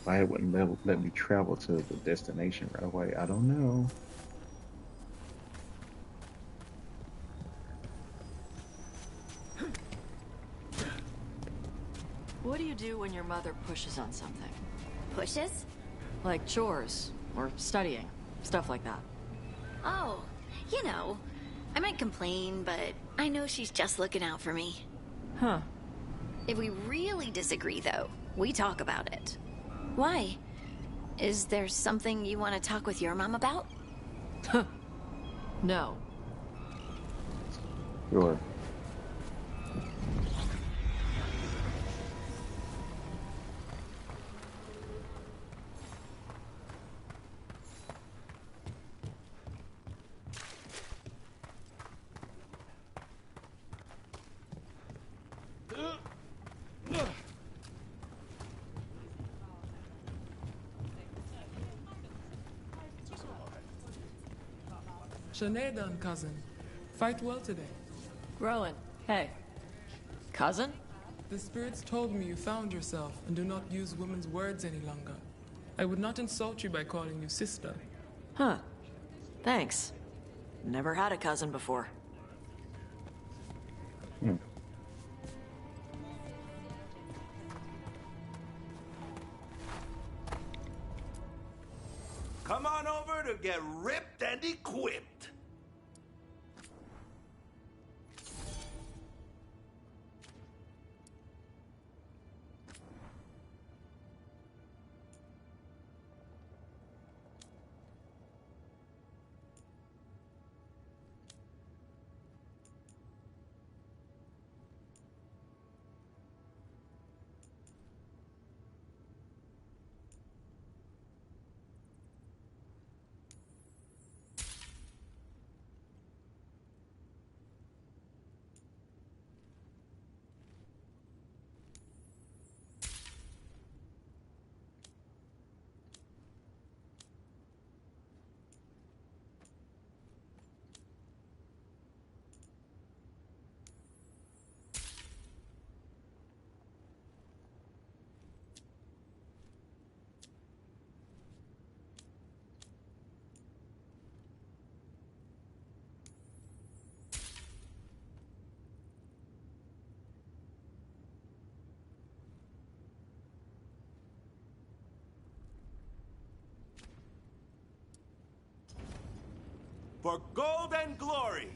Why it wouldn't let me travel to the destination right away? I don't know. What do you do when your mother pushes on something? Pushes? Like chores, or studying, stuff like that. Oh, you know, I might complain, but I know she's just looking out for me. Huh. If we really disagree, though, we talk about it. Why? Is there something you want to talk with your mom about? No. Sure. Sinead, cousin. Fight well today. Rowan, hey. Cousin? The spirits told me you found yourself and do not use women's words any longer. I would not insult you by calling you sister. Huh. Thanks. Never had a cousin before. Come on over to get ripped and equipped. For gold and glory!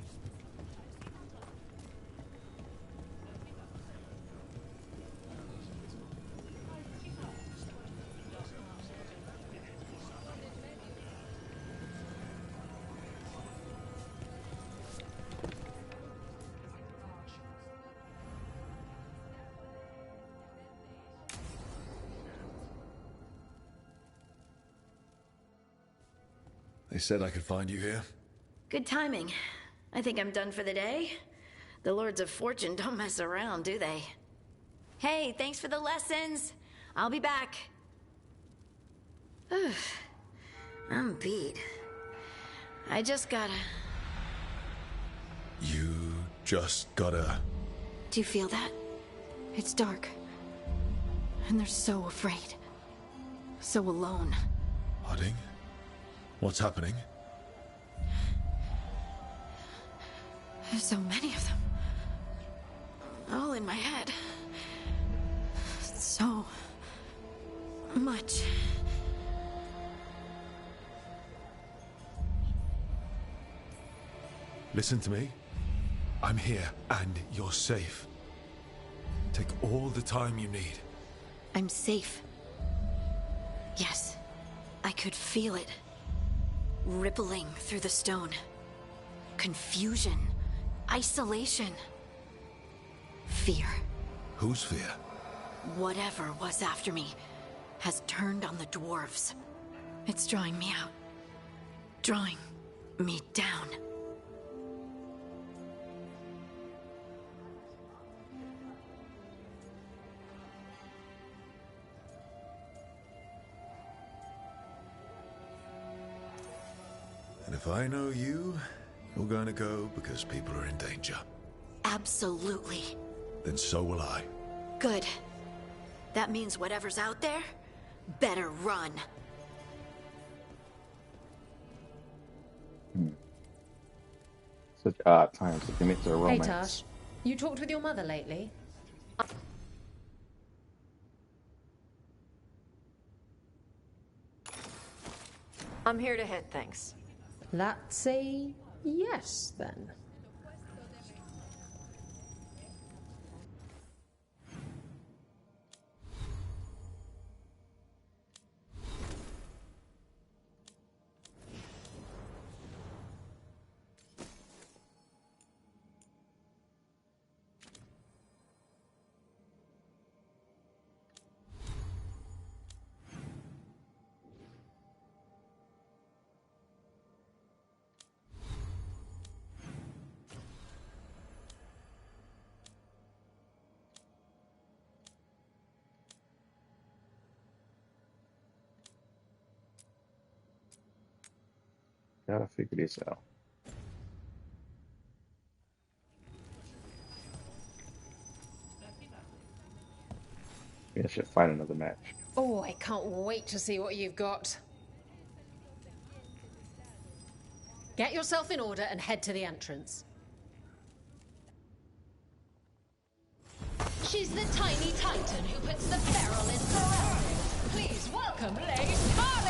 They said I could find you here. Good timing. I think I'm done for the day. The Lords of Fortune don't mess around, do they? Hey, thanks for the lessons. I'll be back. I'm beat. I just gotta... You just gotta... Do you feel that? It's dark. And they're so afraid. So alone. Harding? What's happening? There's so many of them. All in my head. So... much. Listen to me. I'm here, and you're safe. Take all the time you need. I'm safe. Yes. I could feel it. Rippling through the stone. Confusion. Isolation. Fear. Whose fear? Whatever was after me has turned on the dwarves. It's drawing me out. Drawing me down. And if I know you, you're going to go because people are in danger. Absolutely. Then so will I. Good. That means whatever's out there better run. Such odd times to commit to a Hey romance. Tash, you talked with your mother lately? I'm here to hit things. That's a yes, then. Gotta figure this out. Maybe I should fight another match. Oh, I can't wait to see what you've got. Get yourself in order and head to the entrance. She's the tiny titan who puts the feral in surroundings. Please welcome Lady Starling!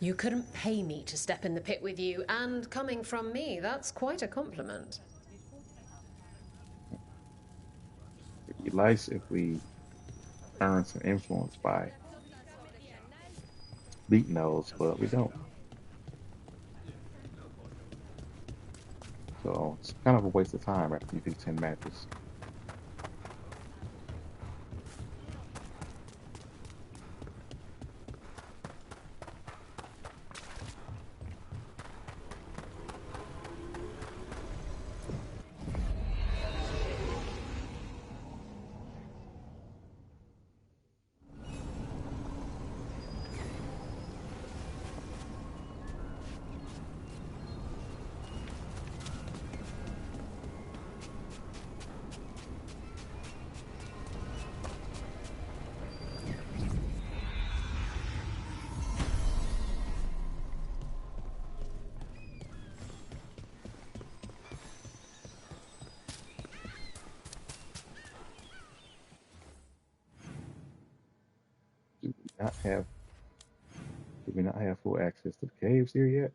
You couldn't pay me to step in the pit with you, and coming from me, that's quite a compliment. It'd be nice if we earn some influence by beating those, but we don't. So it's kind of a waste of time after you do 10 matches. Not have Do we not have full access to the caves here yet?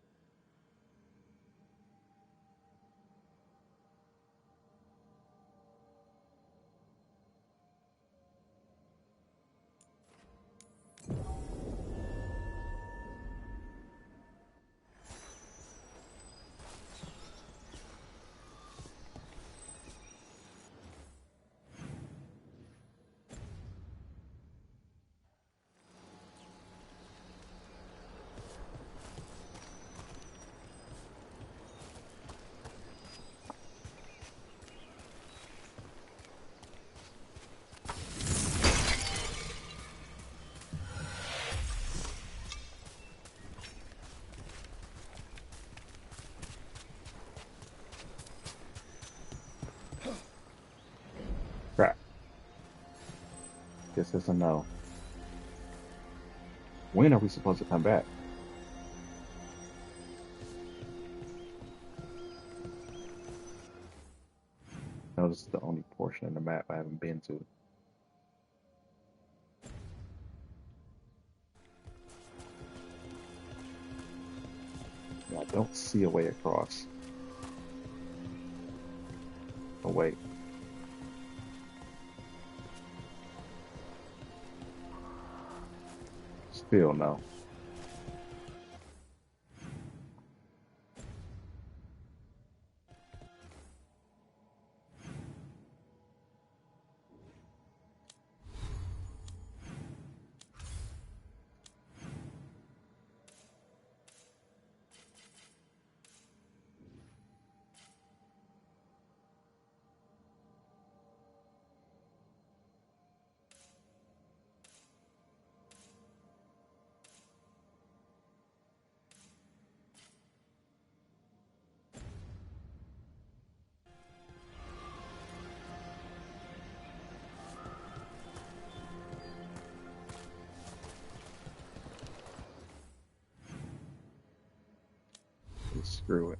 Crap. Guess it's a no. When are we supposed to come back? No, this is the only portion of the map I haven't been to. I don't see a way across. Oh, wait. Still no. Screw it.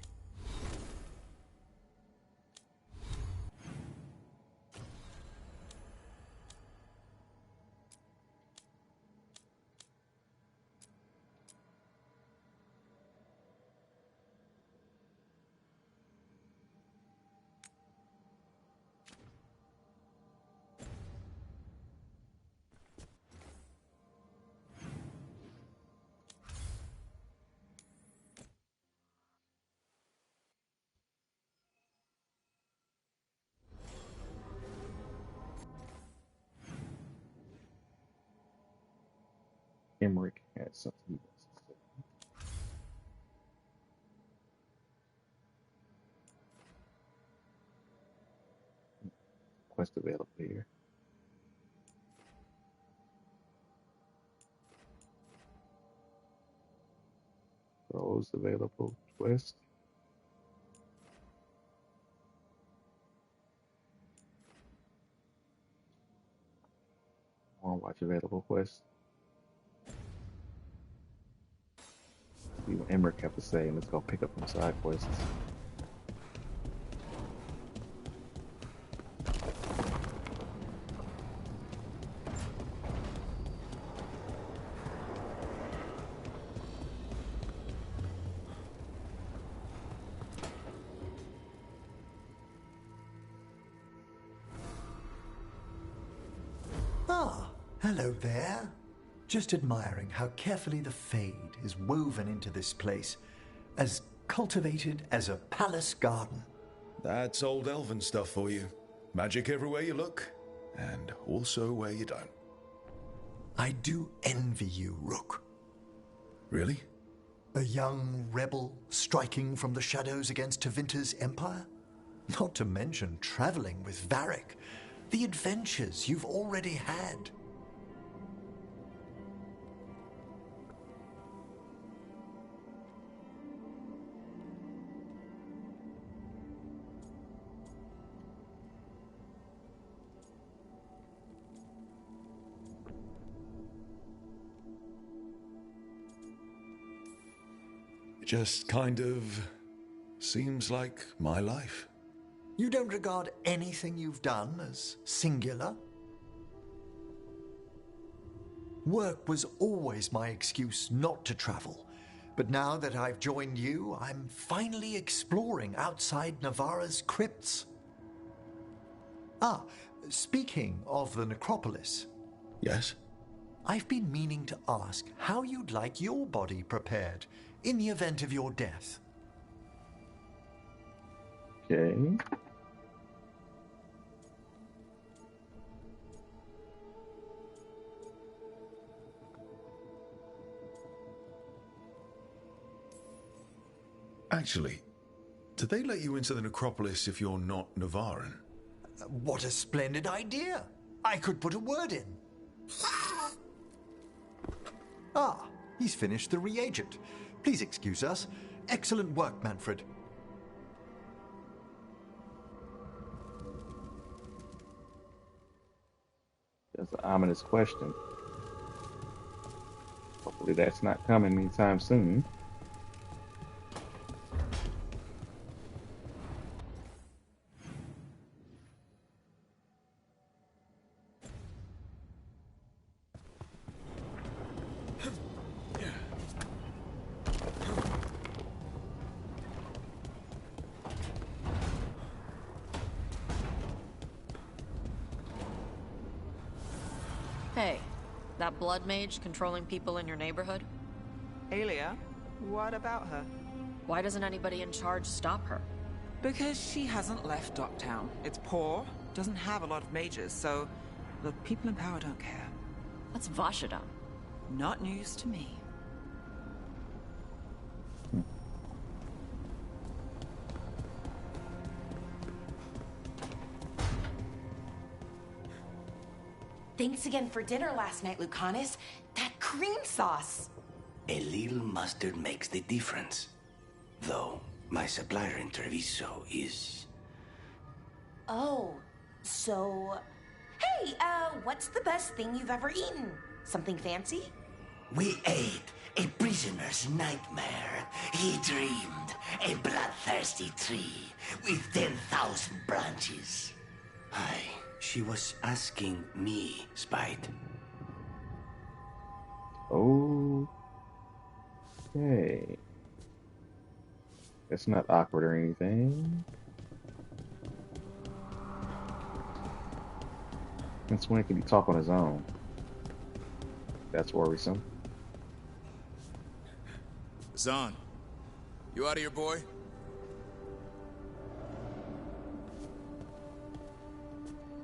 Emmerich has something he wants to say. Quest available here. Throws available. Quest. On watch available quest. See what Emmerich have to say, and let's go pick up some side quests. Ah, hello there. Just admiring how carefully the Fade is woven into this place, as cultivated as a palace garden. That's old elven stuff for you. Magic everywhere you look, and also where you don't. I do envy you, Rook. Really? A young rebel striking from the shadows against Tevinter's empire? Not to mention traveling with Varric. The adventures you've already had. It just kind of seems like my life. You don't regard anything you've done as singular? Work was always my excuse not to travel, but now that I've joined you, I'm finally exploring outside Navarra's crypts. Ah, speaking of the necropolis. Yes? I've been meaning to ask how you'd like your body prepared in the event of your death. Okay. Actually, do they let you into the necropolis if you're not Navaran? What a splendid idea! I could put a word in. Ah, he's finished the reagent. Please excuse us. Excellent work, Manfred. That's an ominous question. Hopefully that's not coming anytime soon. Hey, that blood mage controlling people in your neighborhood? Alia, what about her? Why doesn't anybody in charge stop her? Because she hasn't left Docktown. It's poor, doesn't have a lot of mages, so the people in power don't care. That's Vashadam. Not news to me. Thanks again for dinner last night, Lucanus. That cream sauce. A little mustard makes the difference. Though, my supplier in Treviso is... Oh, so... Hey, what's the best thing you've ever eaten? Something fancy? We ate A prisoner's nightmare. He dreamed a bloodthirsty tree with 10,000 branches. She was asking me, Spite. Okay. It's not awkward or anything. Since when can he talk on his own? That's worrisome. Zahn, you out of here, boy?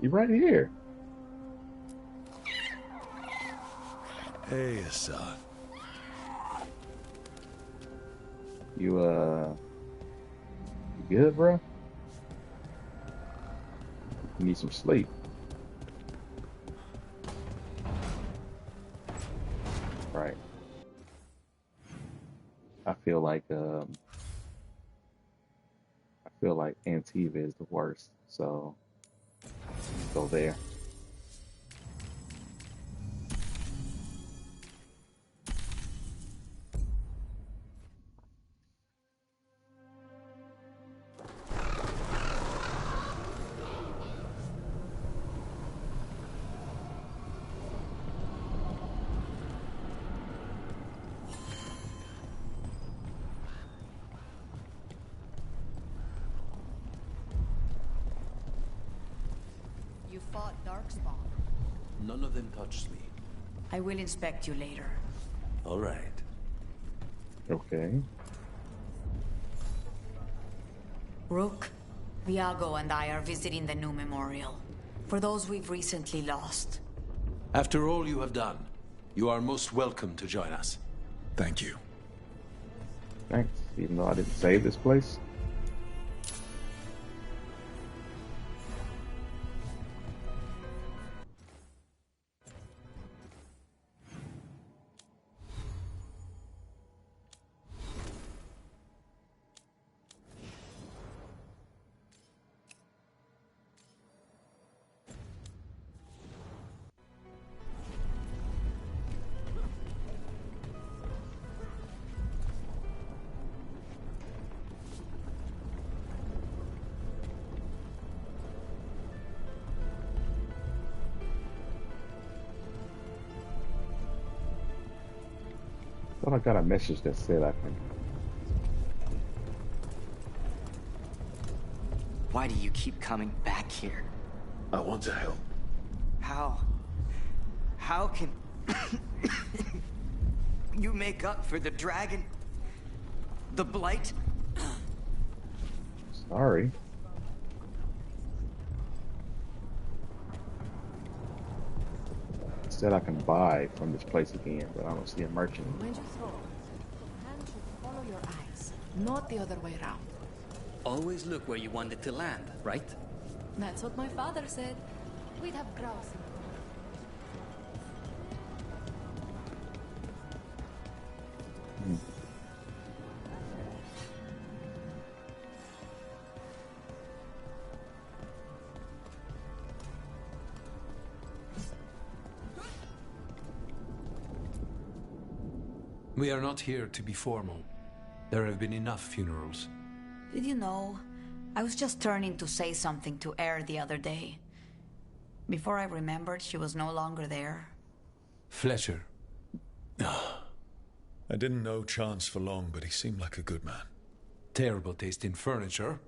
You're right here. Hey, Assad. You good, bro? You need some sleep. Right. I feel like Antiva is the worst, so go there. You fought Darkspawn. None of them touched me. I will inspect you later. All right. Okay. Rook, Viago and I are visiting the new memorial. For those we've recently lost. After all you have done, you are most welcome to join us. Thank you. Thanks. Even though I didn't save this place. Thought I got a message that said I can. Why do you keep coming back here? I want to help. How? How can you make up for the dragon? The blight? Sorry. Said I can buy from this place again, but I don't see a merchant. When you throw, the hand should follow your eyes, not the other way around. Always look where you want it to land, right? That's what my father said. We'd have grouse. We are not here to be formal. There have been enough funerals. Did you know? I was just turning to say something to Air the other day. Before I remembered, she was no longer there. Fletcher. I didn't know Chance for long, but he seemed like a good man. Terrible taste in furniture.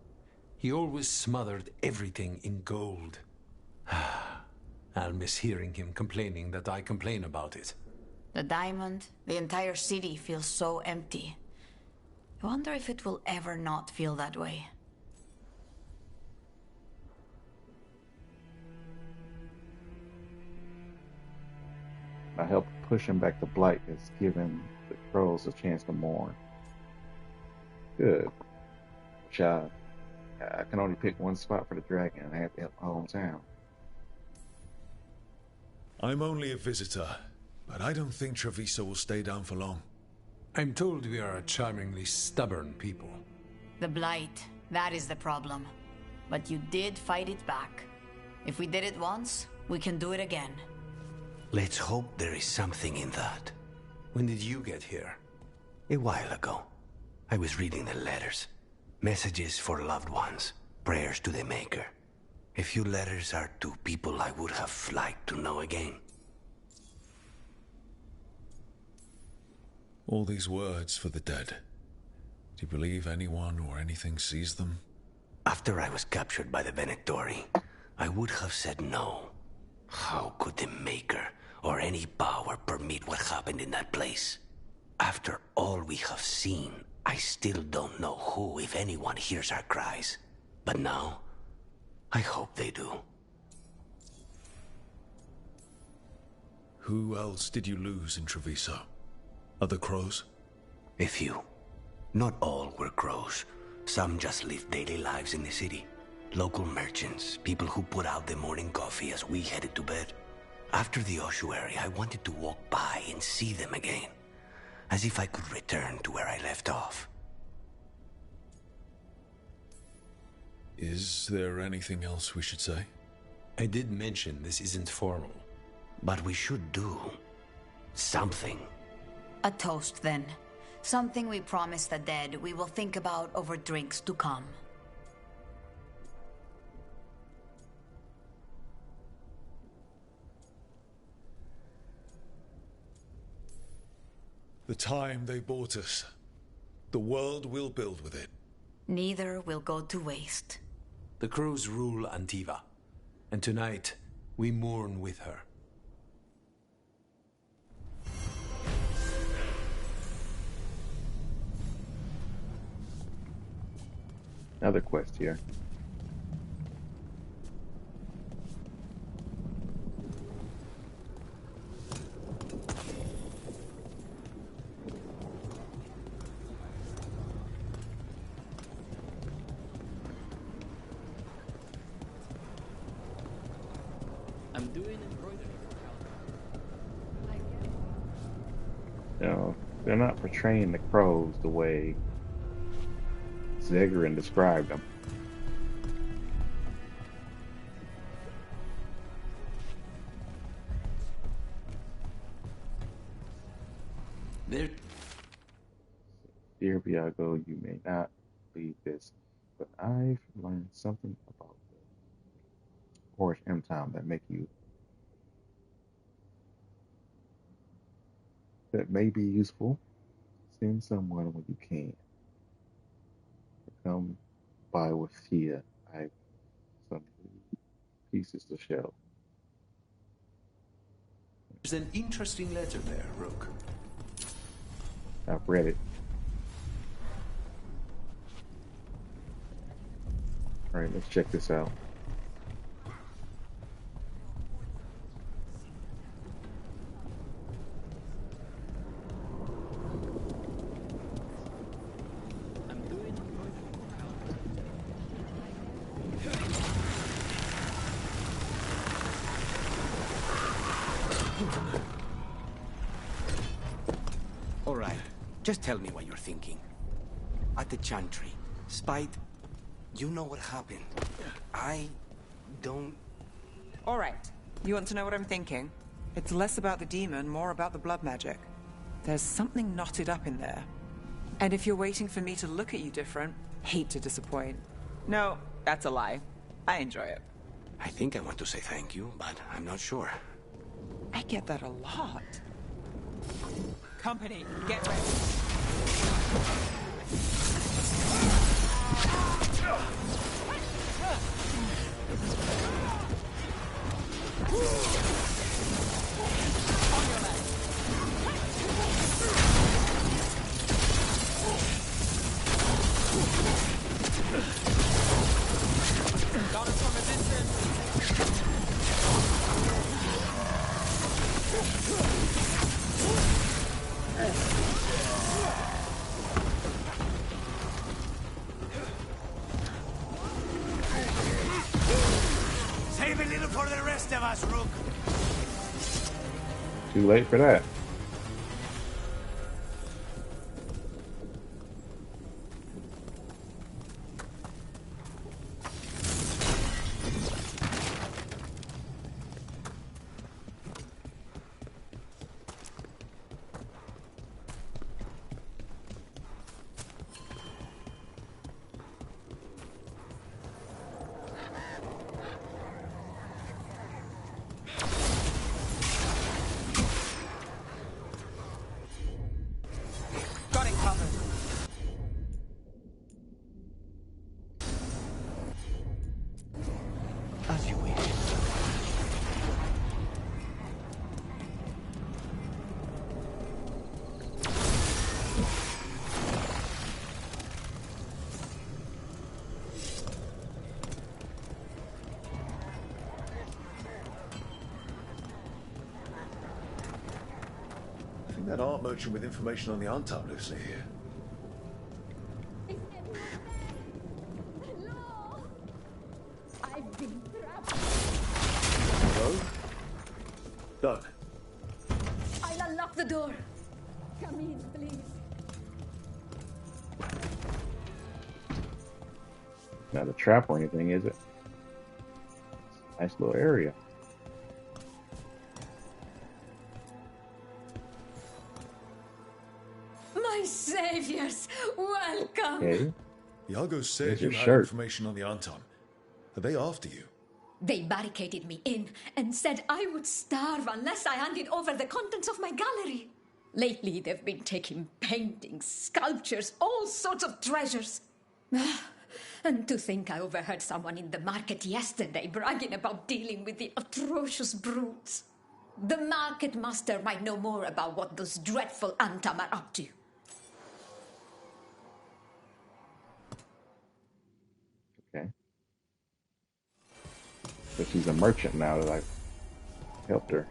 He always smothered everything in gold. I'll miss hearing him complaining that I complain about it. The diamond, the entire city feels so empty. I wonder if it will ever not feel that way. I helped push him back to Blight has given the crows a chance to mourn. Good. Which I can only pick one spot for the dragon. I have to help my hometown. I'm only a visitor, but I don't think Treviso will stay down for long. I'm told we are a charmingly stubborn people. The Blight, that is the problem. But you did fight it back. If we did it once, we can do it again. Let's hope there is something in that. When did you get here? A while ago. I was reading the letters. Messages for loved ones. Prayers to the Maker. A few letters are to people I would have liked to know again. All these words for the dead. Do you believe anyone or anything sees them? After I was captured by the Venatori, I would have said no. How could the Maker or any power permit what happened in that place? After all we have seen, I still don't know who, if anyone, hears our cries. But now, I hope they do. Who else did you lose in Treviso? Other crows? A few. Not all were crows. Some just lived daily lives in the city. Local merchants, people who put out the morning coffee as we headed to bed. After the ossuary, I wanted to walk by and see them again. As if I could return to where I left off. Is there anything else we should say? I did mention this isn't formal. But we should do something. A toast, then. Something we promise the dead we will think about over drinks to come. The time they bought us. The world will build with it. Neither will go to waste. The crows rule Antiva, and tonight we mourn with her. Another quest here. I'm doing embroidery. You know, they're not portraying the crows the way Zegerin described them. There. Dear Viago, you may not believe this, but I've learned something about the Orish M-Town that may be useful. Send someone when you can. Come by with Tia. I've some pieces to show. There's an interesting letter there, Rook. I've read it. Alright, let's check this out. All right, just tell me what you're thinking. At the Chantry, Spite, you know what happened. I don't... All right. You want to know what I'm thinking? It's less about the demon, more about the blood magic. There's something knotted up in there. And if you're waiting for me to look at you different, hate to disappoint. No, that's a lie. I enjoy it. I think I want to say thank you, but I'm not sure. I get that a lot. Company, get ready. Got us from a distance. Save a little for the rest of us, Rook. Too late for that. that art merchant with information on the Antam lives near here. I've been trapped. Hello? Done. I'll unlock the door. Come in, please. Not a trap or anything, is it? Nice little area. My saviors, welcome. Okay. Iago said Here's you your had shirt. information on the Antam. Are they after you? They barricaded me in and said I would starve unless I handed over the contents of my gallery. Lately, they've been taking paintings, sculptures, all sorts of treasures. And to think I overheard someone in the market yesterday bragging about dealing with the atrocious brutes. The market master might know more about what those dreadful Antam are up to. Okay. But she's a merchant now that I helped her.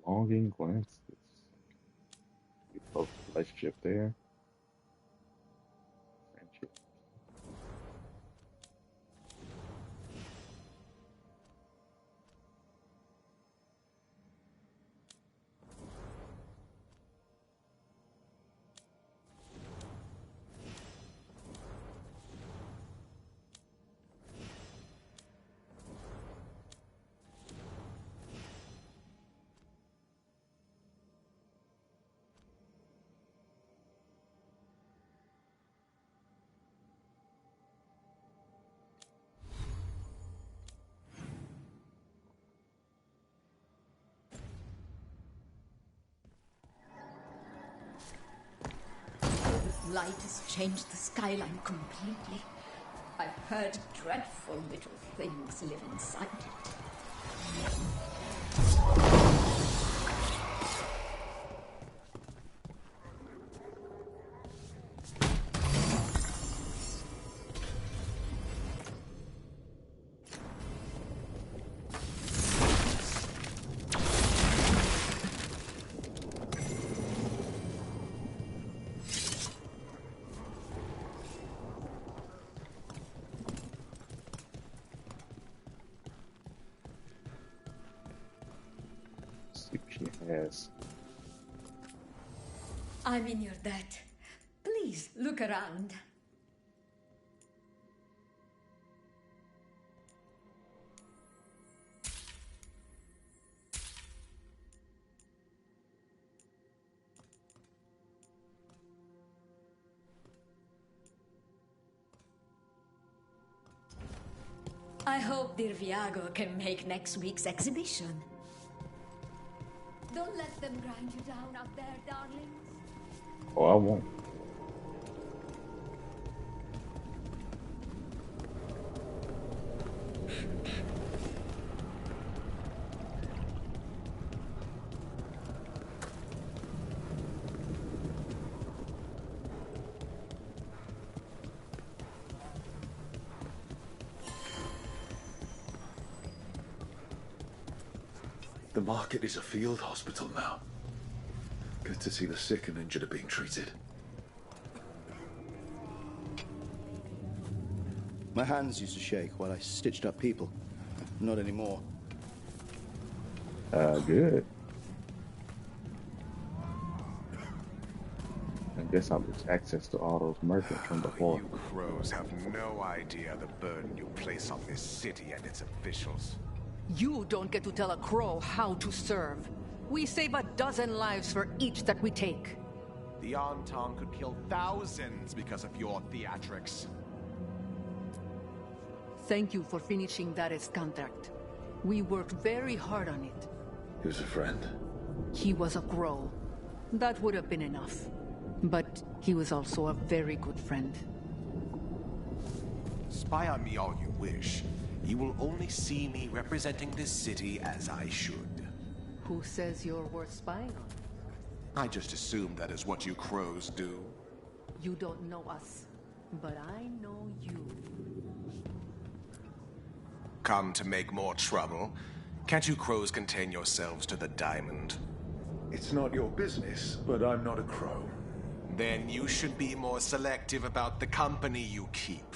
Longing glances. You post a relationship there. Friendship. Light has changed the skyline completely. I've heard dreadful little things live inside it. See what she has. I'm in your debt. Please look around. I hope dear Viago can make next week's exhibition. Don't let them grind you down out there, darlings. Oh, I won't. The market is a field hospital now. Good to see the sick and injured are being treated. My hands used to shake while I stitched up people. Not anymore. Good. I guess I'll lose access to all those merchants from before. You crows have no idea the burden you place on this city and its officials. You don't get to tell a crow how to serve. We save a dozen lives for each that we take. The Antam could kill thousands because of your theatrics. Thank you for finishing Dare's contract. We worked very hard on it. He was a friend. He was a crow. That would have been enough. But he was also a very good friend. Spy on me all you wish. You will only see me representing this city as I should. Who says you're worth spying on? I just assumed that is what you crows do. You don't know us, but I know you. Come to make more trouble? Can't you crows contain yourselves to the diamond? It's not your business, but I'm not a crow. Then you should be more selective about the company you keep.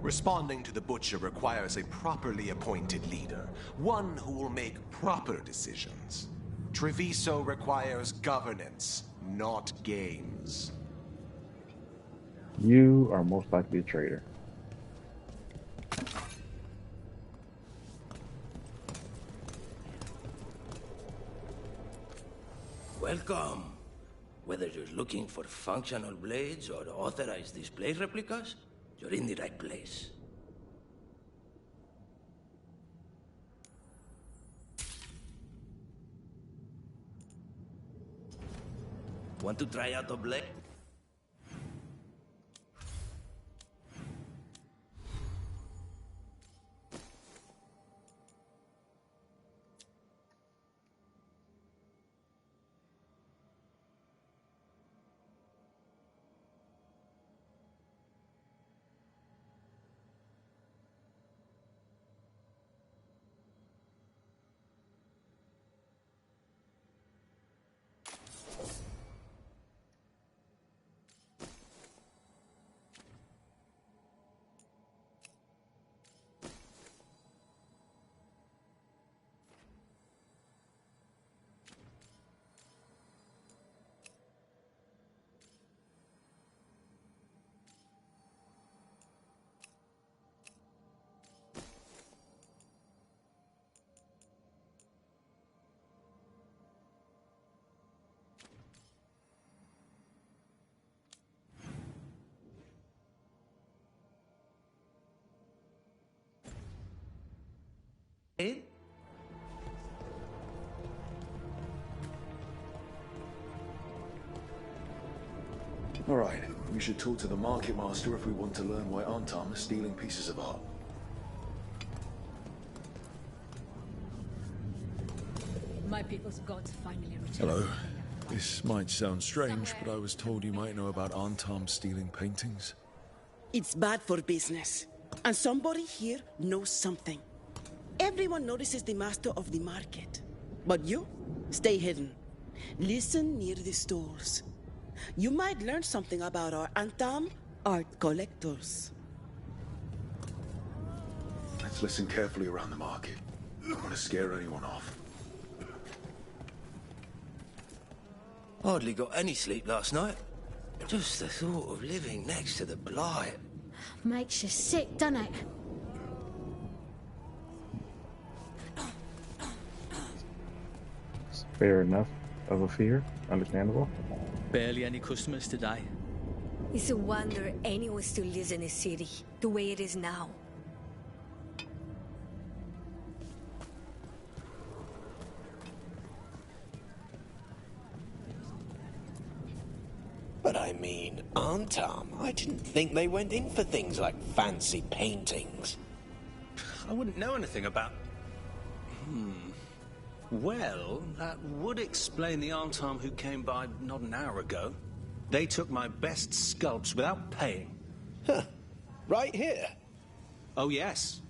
Responding to the Butcher requires a properly appointed leader, one who will make proper decisions. Treviso requires governance, not games. You are most likely a traitor. Welcome. Whether you're looking for functional blades or authorized display replicas, you're in the right place. Want to try out a blade? All right, we should talk to the Market Master if we want to learn why Antam is stealing pieces of art. My people's gods finally returned. Hello. This might sound strange, but I was told you might know about Antam stealing paintings. It's bad for business. And somebody here knows something. Everyone notices the master of the market. But you, stay hidden. Listen near the stores. You might learn something about our Antam art collectors. Let's listen carefully around the market. I don't want to scare anyone off. Hardly got any sleep last night. Just the thought of living next to the Blight. Makes you sick, doesn't it? Fair enough of a fear. Understandable. Barely any customers today. It's a wonder anyone still lives in the city, the way it is now. But I mean, Antam, I didn't think they went in for things like fancy paintings. I wouldn't know anything about... Well, that would explain the Antam who came by not an hour ago. They took my best sculpts without paying. Huh. Right here? Oh, yes.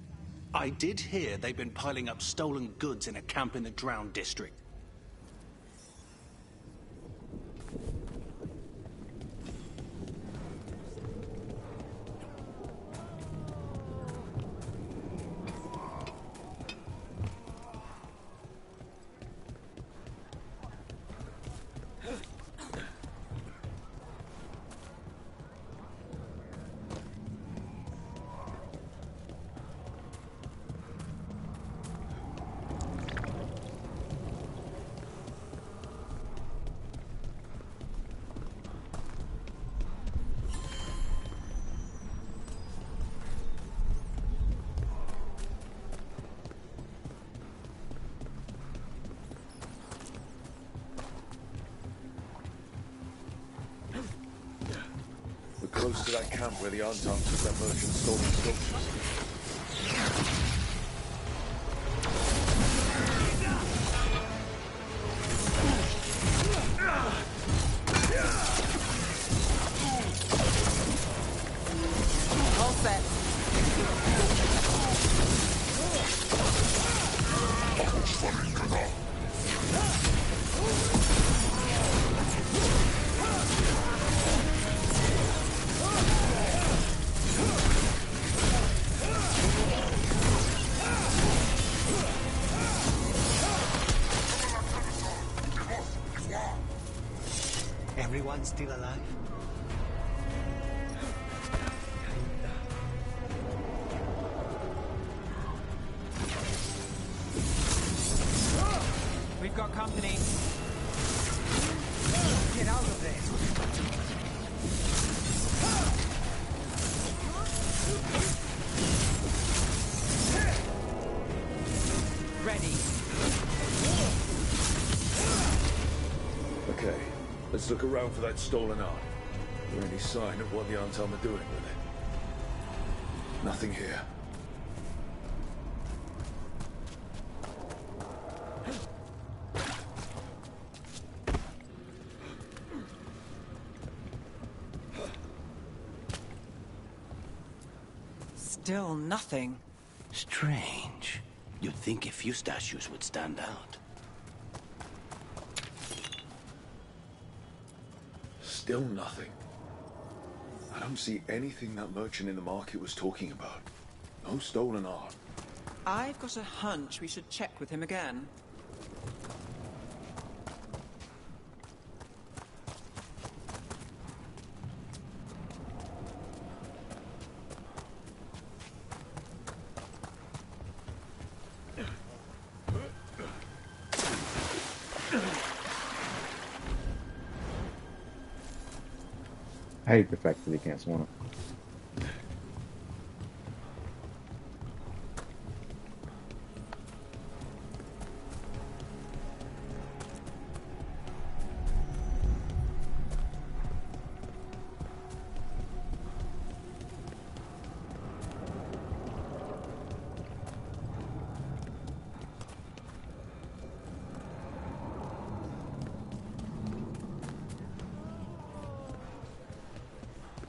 I did hear they've been piling up stolen goods in a camp in the Drowned district. close to that camp where the Arntam took that merchant's stolen sculptures. All set. Everyone still alive? We've got company. Get out of there! Ready. Okay, let's look around for that stolen art. Is there any sign of what the Arntam are doing with it? Nothing here. Still nothing. Strange. You'd think a few statues would stand out. Still nothing. I don't see anything that merchant in the market was talking about. No stolen art. I've got a hunch we should check with him again. I hate the fact that he can't swim.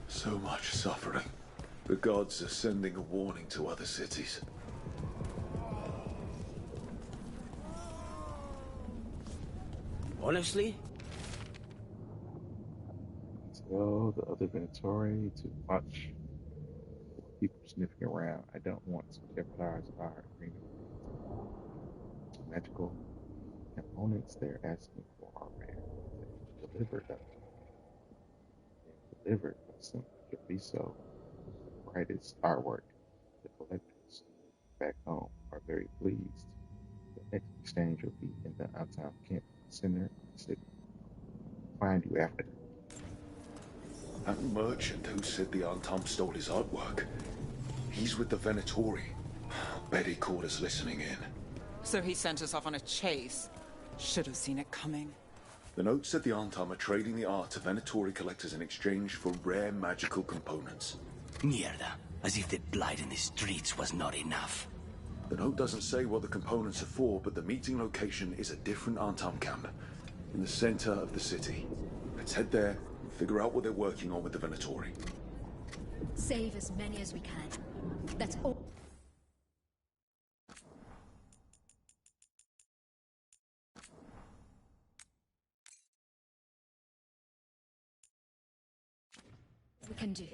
So much suffering. The gods are sending a warning to other cities. Honestly? Tell the other Venatori to watch people sniffing around. I don't want to jeopardize our agreement. The magical components they're asking for are rare. They delivered them. Delivered some chorizo, the brightest artwork. The collectors back home are very pleased. The next exchange will be in the Uptown Camp Center of the city. Find you after. That merchant who said the Arntam stole his artwork. He's with the Venatori. Bet he caught us listening in. So he sent us off on a chase. Should have seen it coming. The note said the Arntam are trading the art to Venatori collectors in exchange for rare magical components. Mierda. As if the blight in the streets was not enough. The note doesn't say what the components are for, but the meeting location is a different Arntam camp. In the center of the city. Let's head there and figure out what they're working on with the Venatori. Save as many as we can. That's all. We can do.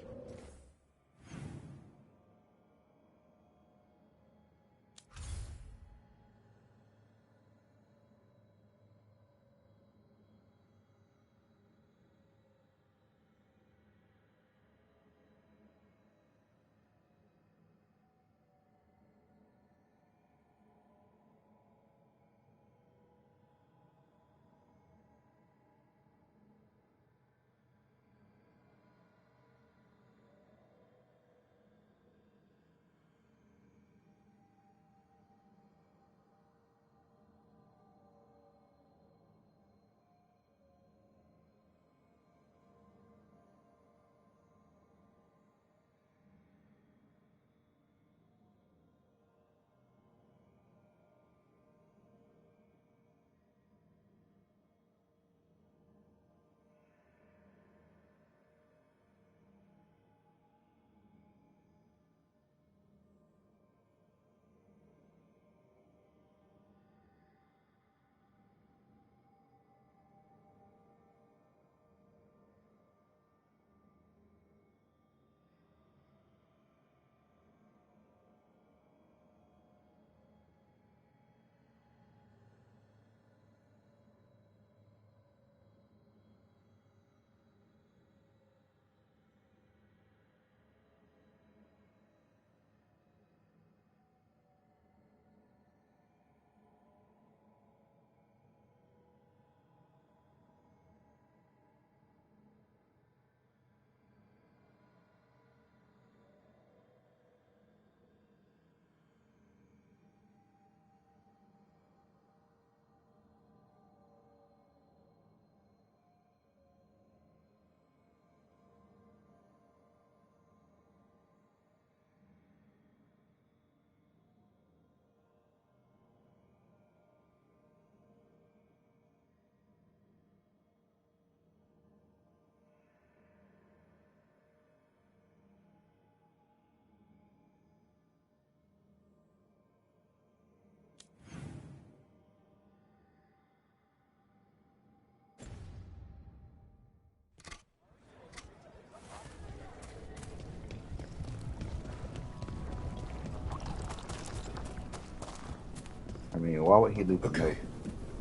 mean, why would he leave a note?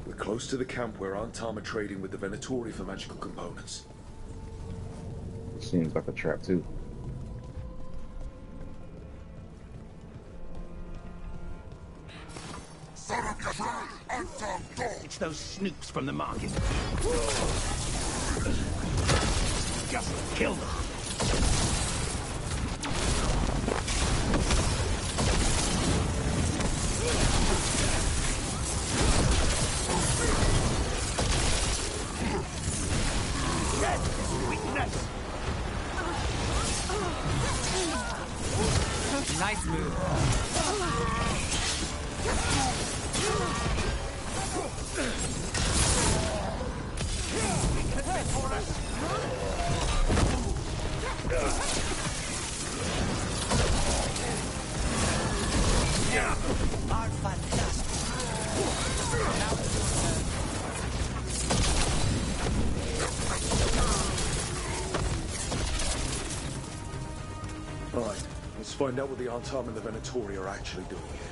We're close to the camp where Antam are trading with the Venatori for magical components. It seems like a trap too. It's those snoops from the market. Just kill them. Nice move. Are fantastic. Alright, let's find out what the Antam and the Venatori are actually doing here.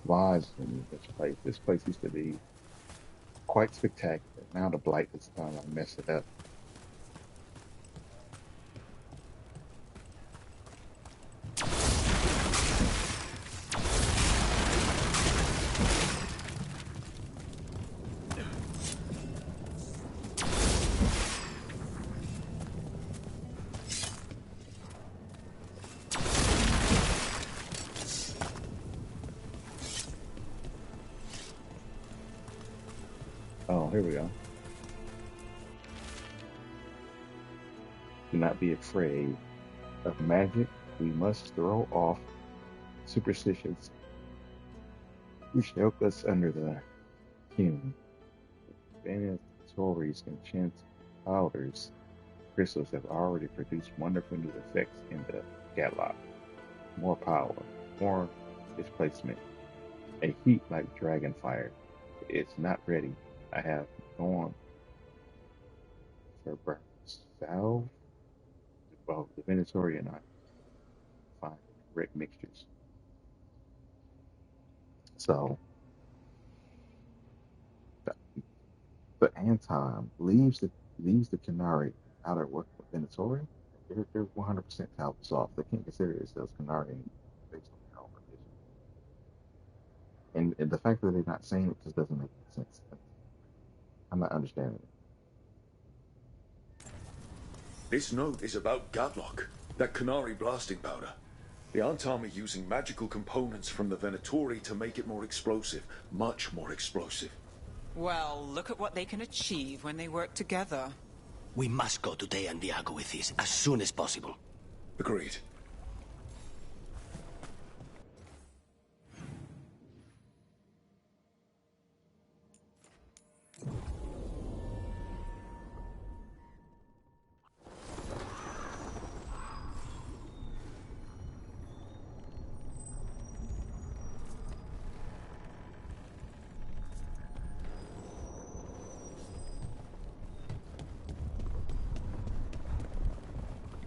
Lies in this place. This place used to be quite spectacular. Now the blight has kind of messed it up. Oh, here we go. Do not be afraid of magic. We must throw off superstitions which help us under the human. Venatori's enchant powders crystals have already produced wonderful new effects in the Gatlock. More power, more displacement, a heat like dragon fire. It's not ready. I have gone for burn salve. Well, the Venatori and I find the correct mixtures. So the, the Anton leaves the Canary out at work with Venatori. They're 100% Talbot's off. They can't consider themselves Canary based on their own religion. And the fact that they're not saying it just doesn't make any sense. I'm not understanding it. This note is about Gatlock, that Canary blasting powder. The Antam are using magical components from the Venatori to make it more explosive, much more explosive. Well, look at what they can achieve when they work together. We must go to De Andiago with this as soon as possible. Agreed.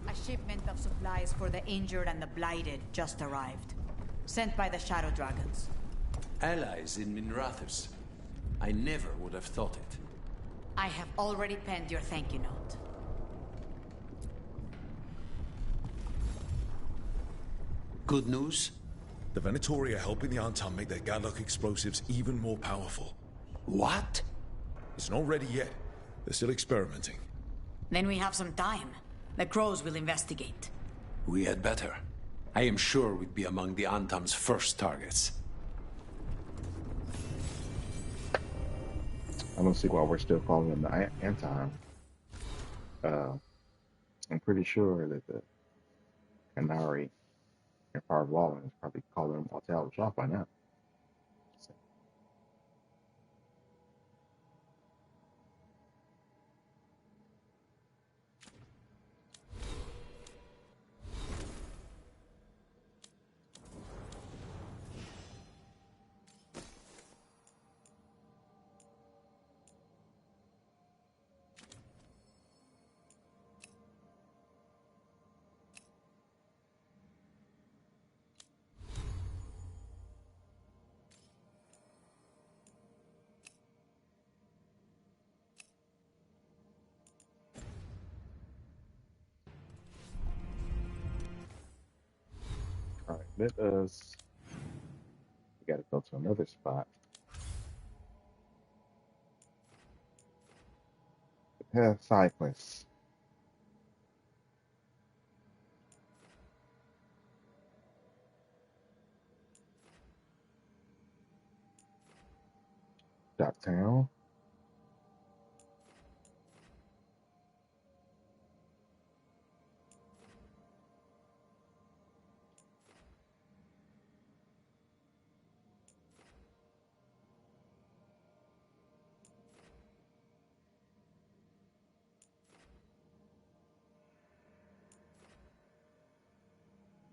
A shipment of supplies for the injured and the blighted just arrived. Sent by the Shadow Dragons. Allies in Minrathous. I never would have thought it. I have already penned your thank you note. Good news? The Venatori are helping the Antam make their Gatlock explosives even more powerful. What? It's not ready yet. They're still experimenting. Then we have some time. The Crows will investigate. We had better. I am sure we'd be among the Antam's first targets. I don't see why we're still calling them the Anton. I'm pretty sure that the Canary and Fire Wallen is probably calling them Altal Shop by now. let us. We got to go to another spot. The path cyclist. Docktown.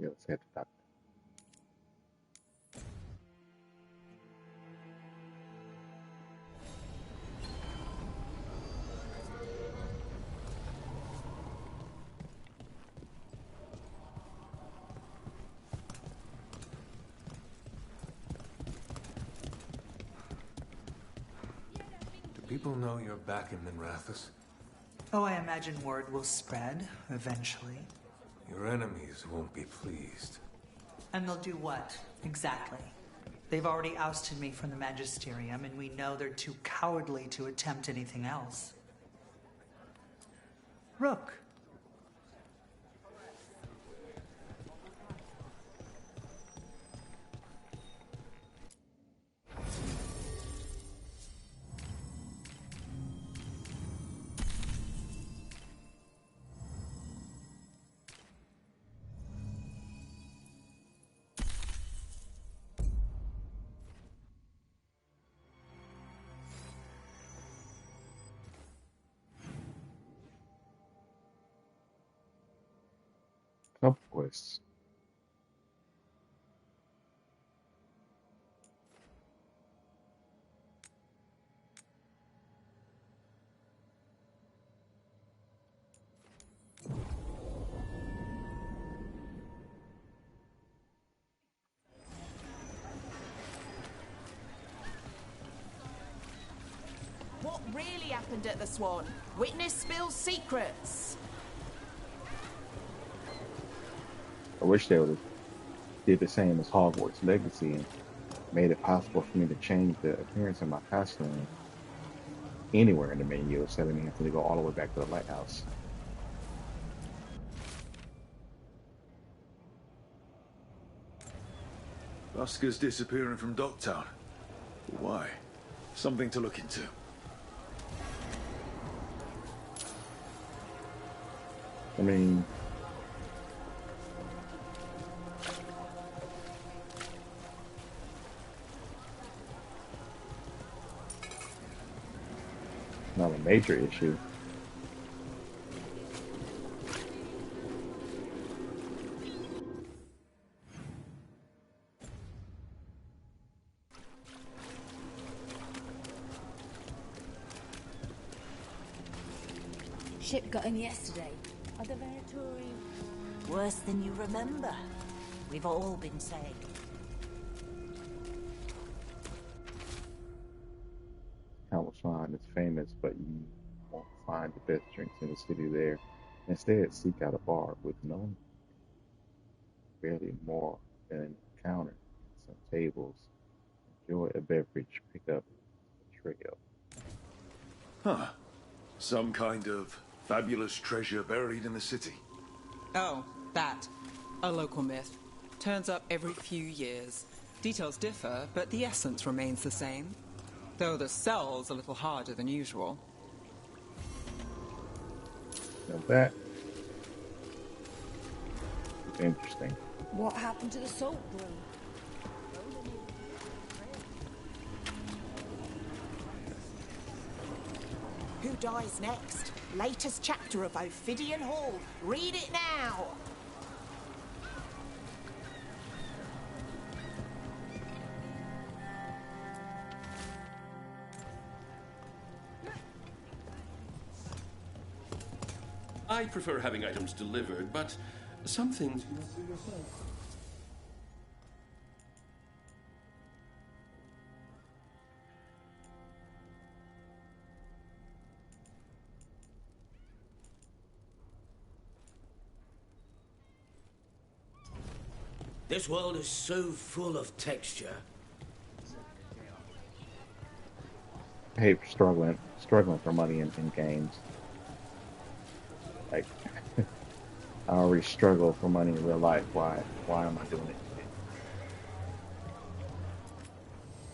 Yeah, let's head to Docktown. Do people know you're back in Minrathous? Oh, I imagine word will spread eventually. Your enemies won't be pleased. And they'll do what, exactly? They've already ousted me from the Magisterium, and we know they're too cowardly to attempt anything else. Rook. Couple quests. What really happened at the Swan? Witness spills secrets. I wish they would have did the same as Hogwarts Legacy and made it possible for me to change the appearance of my costume anywhere in the menu instead of me having to go all the way back to the lighthouse. Busker's disappearing from Docktown. Why? Something to look into. I mean, not a major issue. Ship got in yesterday. Are the Venatori... Worse than you remember. We've all been saying. Califon is famous, but you won't find the best drinks in the city there. Instead, seek out a bar with no barely more than a counter and some tables. Enjoy a beverage, pick up a trail. Huh. Some kind of fabulous treasure buried in the city. Oh, that. A local myth. Turns up every few years. Details differ, but the essence remains the same. Though the sell's a little harder than usual. Now that is interesting. What happened to the salt brew? Who dies next? Latest chapter of Ophidian Hall. Read it now. I prefer having items delivered, but some things you must do yourself. This world is so full of texture. I hate struggling for money in games. Like, I already struggle for money in real life. Why am I doing it?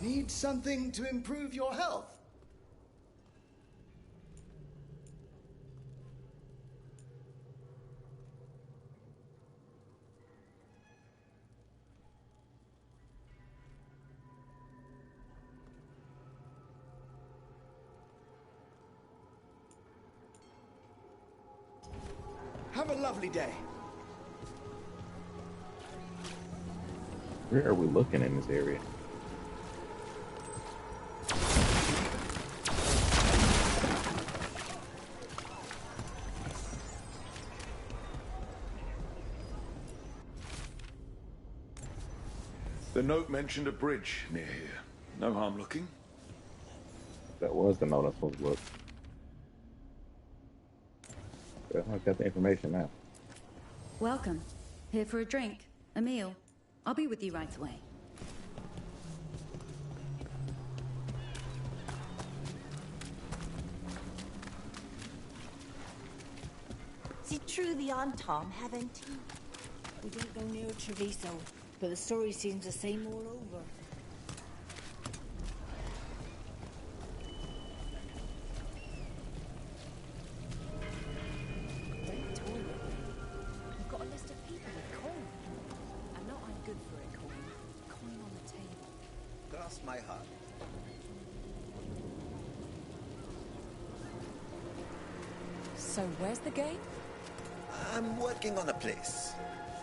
Need something to improve your health? Have a lovely day. Where are we looking in this area? The note mentioned a bridge near here. No harm looking. That was the note I was supposed to look. Well, I've got the information now. Welcome. Here for a drink, a meal. I'll be with you right away. Is it true the Antom have NT? We don't go near Treviso, but the story seems the same all over. Don't toy with me. We've got a list of people with coin. I know I'm good for a coin. Coin on the table. Cross my heart. So where's the game? I'm working on a place.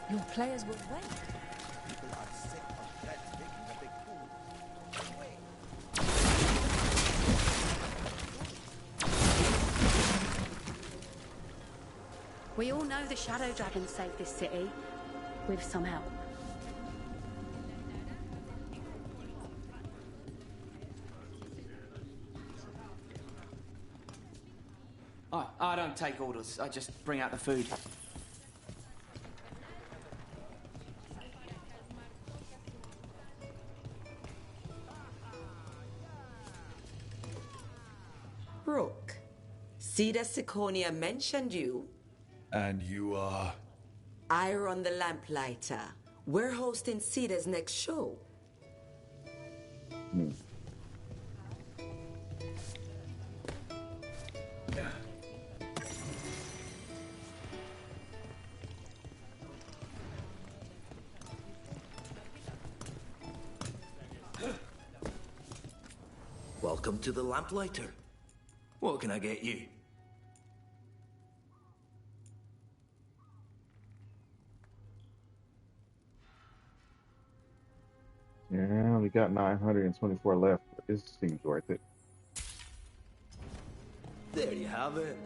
Your players will wait. People are sick of Fred making a big fool. Wait. We all know the Shadow Dragon saved this city, with some help. I don't take orders. I just bring out the food. Brooke, Cedar Siconia mentioned you. And you are? I run the Lamplighter. We're hosting Cedar's next show. Welcome to the Lamplighter. What can I get you? Yeah, we got 924 left. But this seems worth it. There you have it.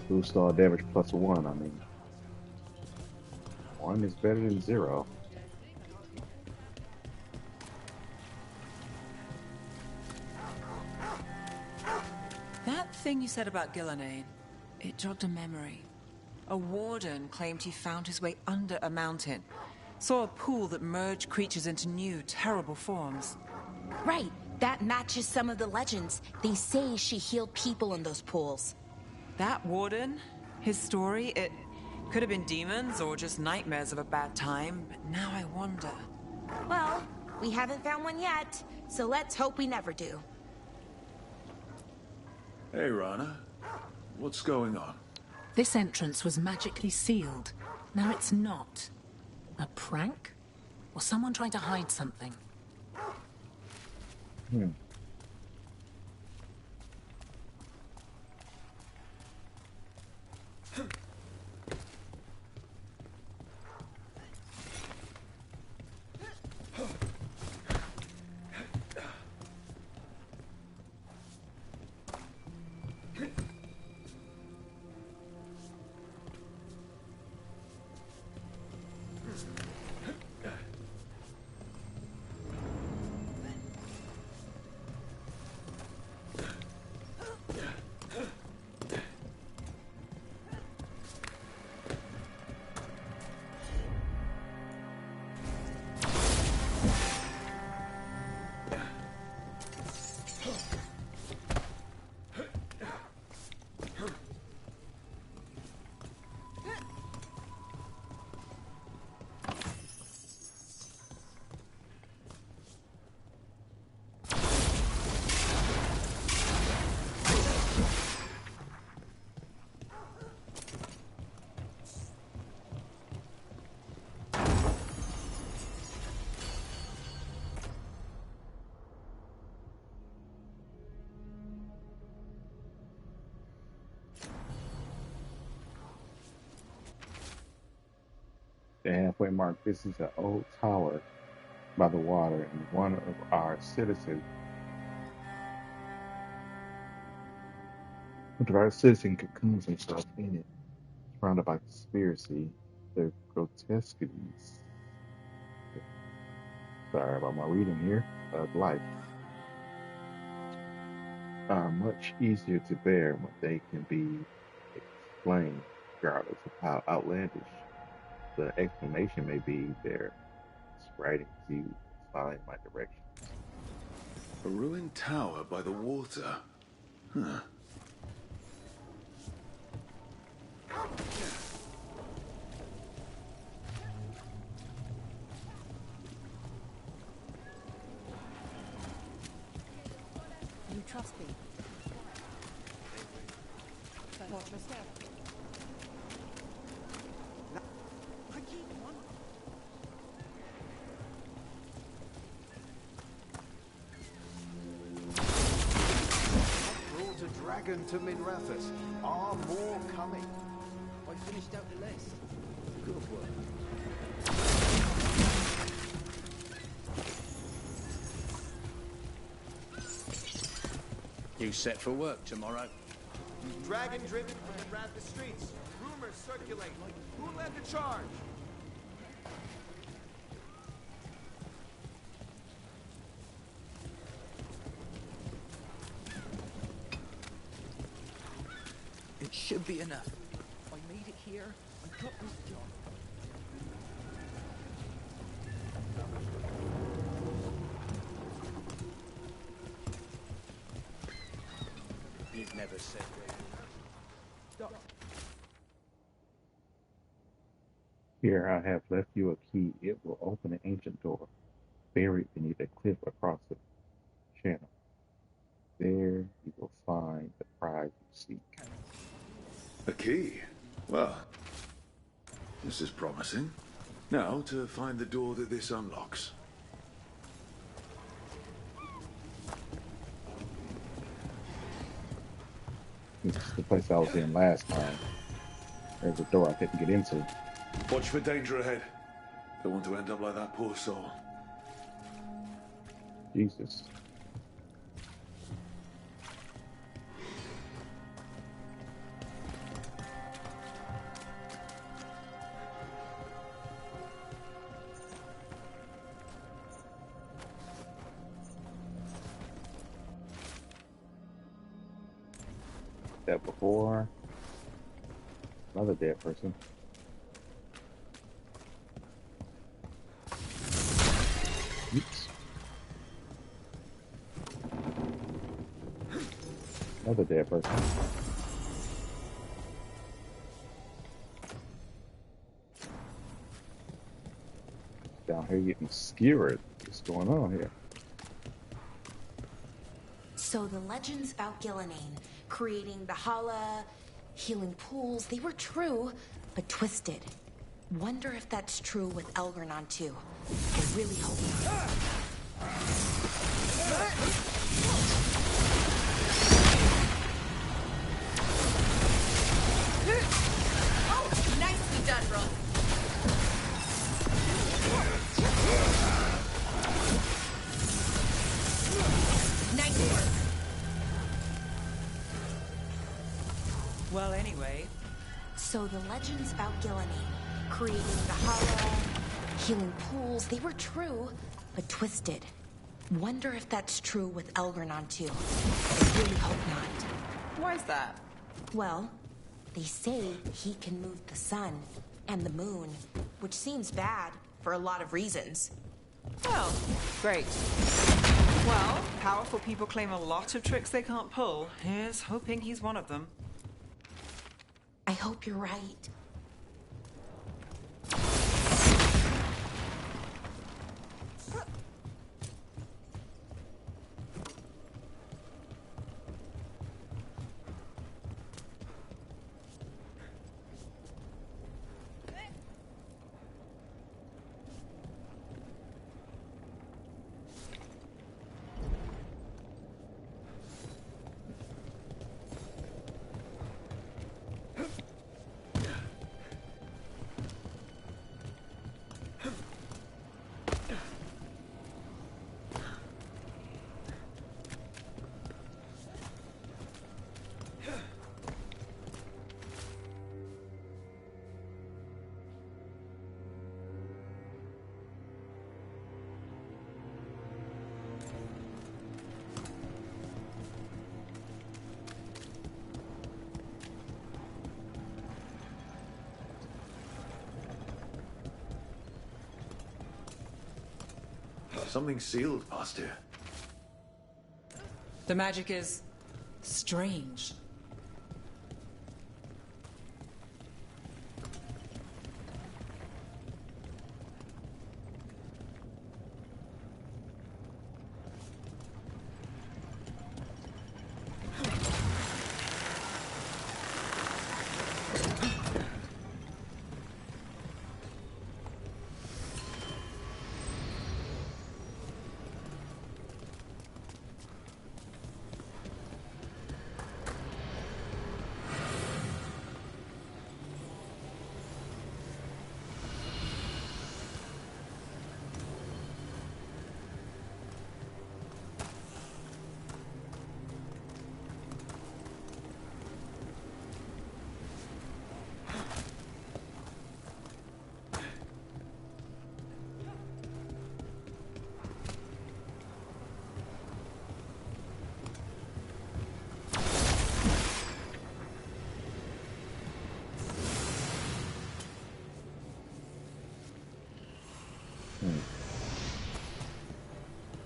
Boost all damage plus 1. I mean, 1 is better than 0. That thing you said about Gillenane, it jogged a memory. A warden claimed he found his way under a mountain. Saw a pool that merged creatures into new, terrible forms. Right. That matches some of the legends. They say she healed people in those pools. That warden, his story, it could have been demons or just nightmares of a bad time, but now I wonder. Well, we haven't found one yet, so let's hope we never do. Hey, Rana. What's going on? This entrance was magically sealed. Now it's not. A prank? Or someone trying to hide something? The halfway mark. This is an old tower by the water, and one of our citizens cocoons himself in it, surrounded by conspiracy. The grotesquities, sorry about my reading here, of life are much easier to bear when they can be explained, regardless of how outlandish the explanation may be. Their writing view, following my directions. A ruined tower by the water. Huh. You trust me? Watch my step. I keep one. Brought a dragon to Minrathus. Are more coming? I finished out the list. Good work. You set for work tomorrow? Dragon driven from the Minrathus streets. Rumors circulate. Who led the charge? It should be enough. I made it here. I got this job. You've never said that. Stop. Here I have left you a key. It will open an ancient door buried beneath a cliff across the channel. There you will find the prize you seek. A key? Well, this is promising. Now to find the door that this unlocks. This is the place I was in last time. There's a door I couldn't get into. Watch for danger ahead. Don't want to end up like that poor soul. Jesus. That before. Another dead person. Oops. Another dead person. Down here getting skewered. What's going on here? So the legends about Gillenane, creating the Hala, healing pools, they were true, but twisted. Wonder if that's true with Elgernon too. I really hope not. Oh, nicely done, bro. Nice work. Well, anyway. So the legends about Gillenane, creating the Hala, healing pools, they were true, but twisted. Wonder if that's true with Elgernon too. I really hope not. Why is that? Well, they say he can move the sun and the moon, which seems bad for a lot of reasons. Oh, great. Well, powerful people claim a lot of tricks they can't pull. Here's hoping he's one of them. I hope you're right. Something sealed past here. The magic is strange.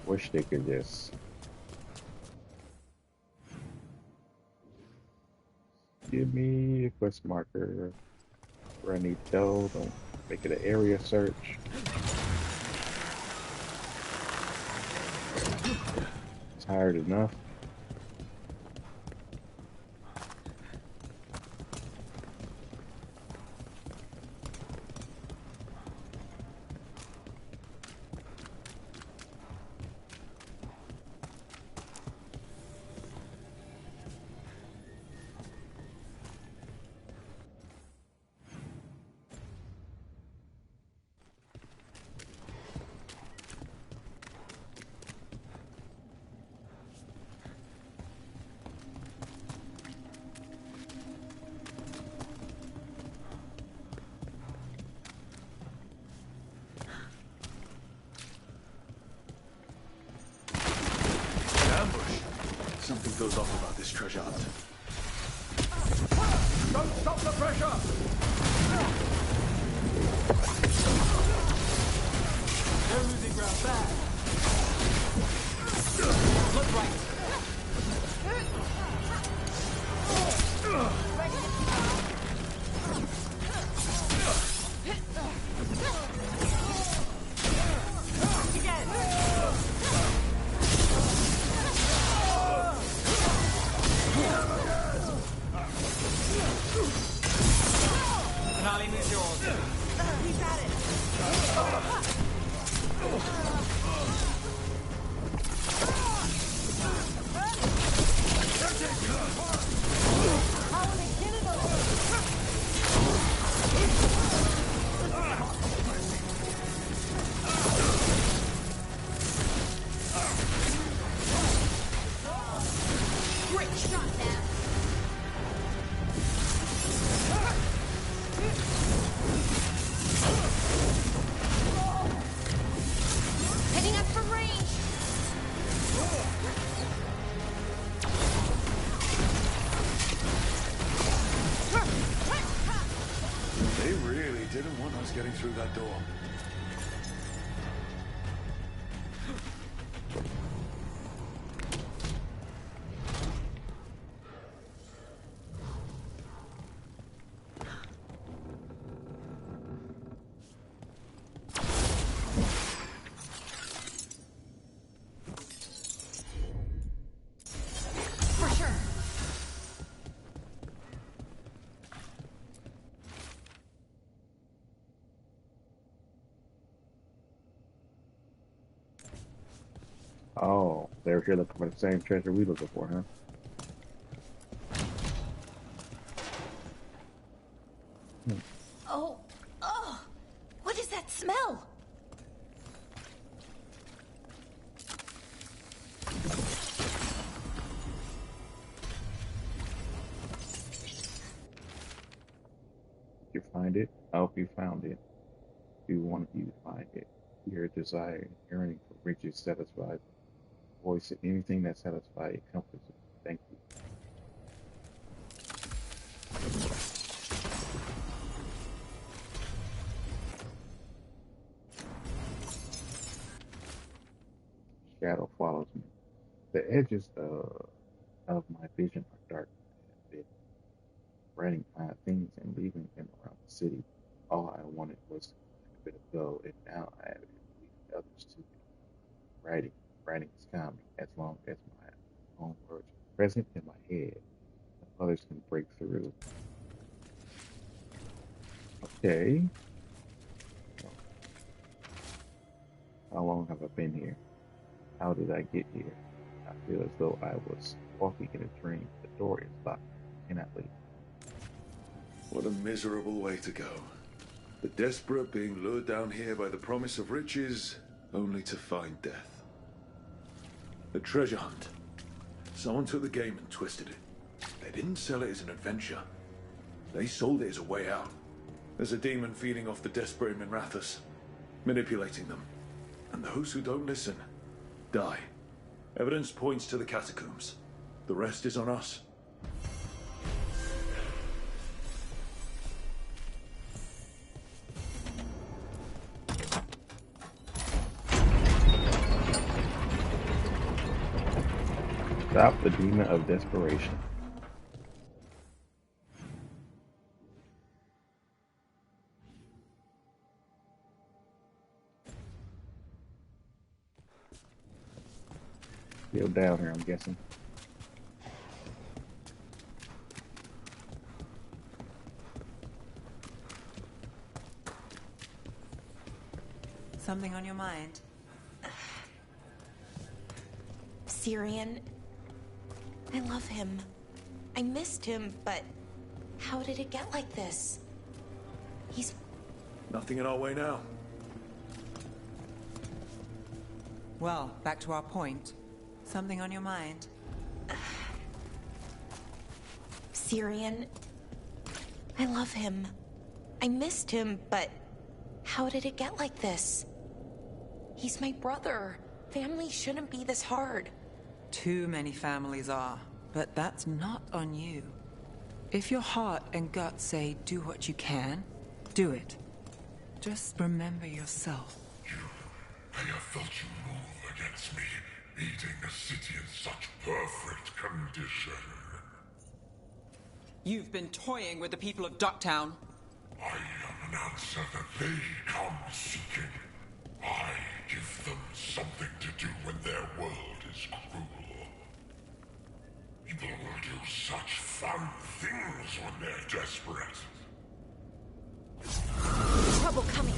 Wish they could just give me a quest marker where I need to go. Don't make it an area search. Tired enough. Something goes off about this treasure hunt. Don't stop the pressure! They're losing ground fast. Look right. Finale is yours. He's at it. How are they killing Great shot there. Heading up for range. They really didn't want us getting through that door. Oh, they're here looking for the same treasure we looking for, huh? Oh, oh, what is that smell? Did you find it? I hope you found it. Do one of you find it? Your desire and yearning for riches satisfies. Voice it. Anything that satisfies it comforts you. Thank you. Shadow follows me. The edges of my vision are dark. I have been writing odd things and leaving them around the city. All I wanted was to let a bit of go, and now I have it leading others to it. Writing, writing is calming as long as my own words are present in my head. Others can break through. Okay. How long have I been here? How did I get here? I feel as though I was walking in a dream. The door is locked. I cannot leave. What a miserable way to go. The desperate being lured down here by the promise of riches, only to find death. The treasure hunt. Someone took the game and twisted it. They didn't sell it as an adventure. They sold it as a way out. There's a demon feeding off the desperate in Minrathous, manipulating them. And those who don't listen, die. Evidence points to the catacombs. The rest is on us. Stop the demon of desperation. Still down here, I'm guessing. Something on your mind? Syrian. I love him. I missed him, but how did it get like this? He's... Nothing in our way now. Well, back to our point. Something on your mind? Syrian. I love him. I missed him, but how did it get like this? He's my brother. Family shouldn't be this hard. Too many families are, but that's not on you. If your heart and gut say do what you can, do it. Just remember yourself. I have felt you move against me, leading a city in such perfect condition. You've been toying with the people of Ducktown. I am an answer that they come seeking. I give them something to do when their world is cruel. People will do such fun things when they're desperate. Trouble coming.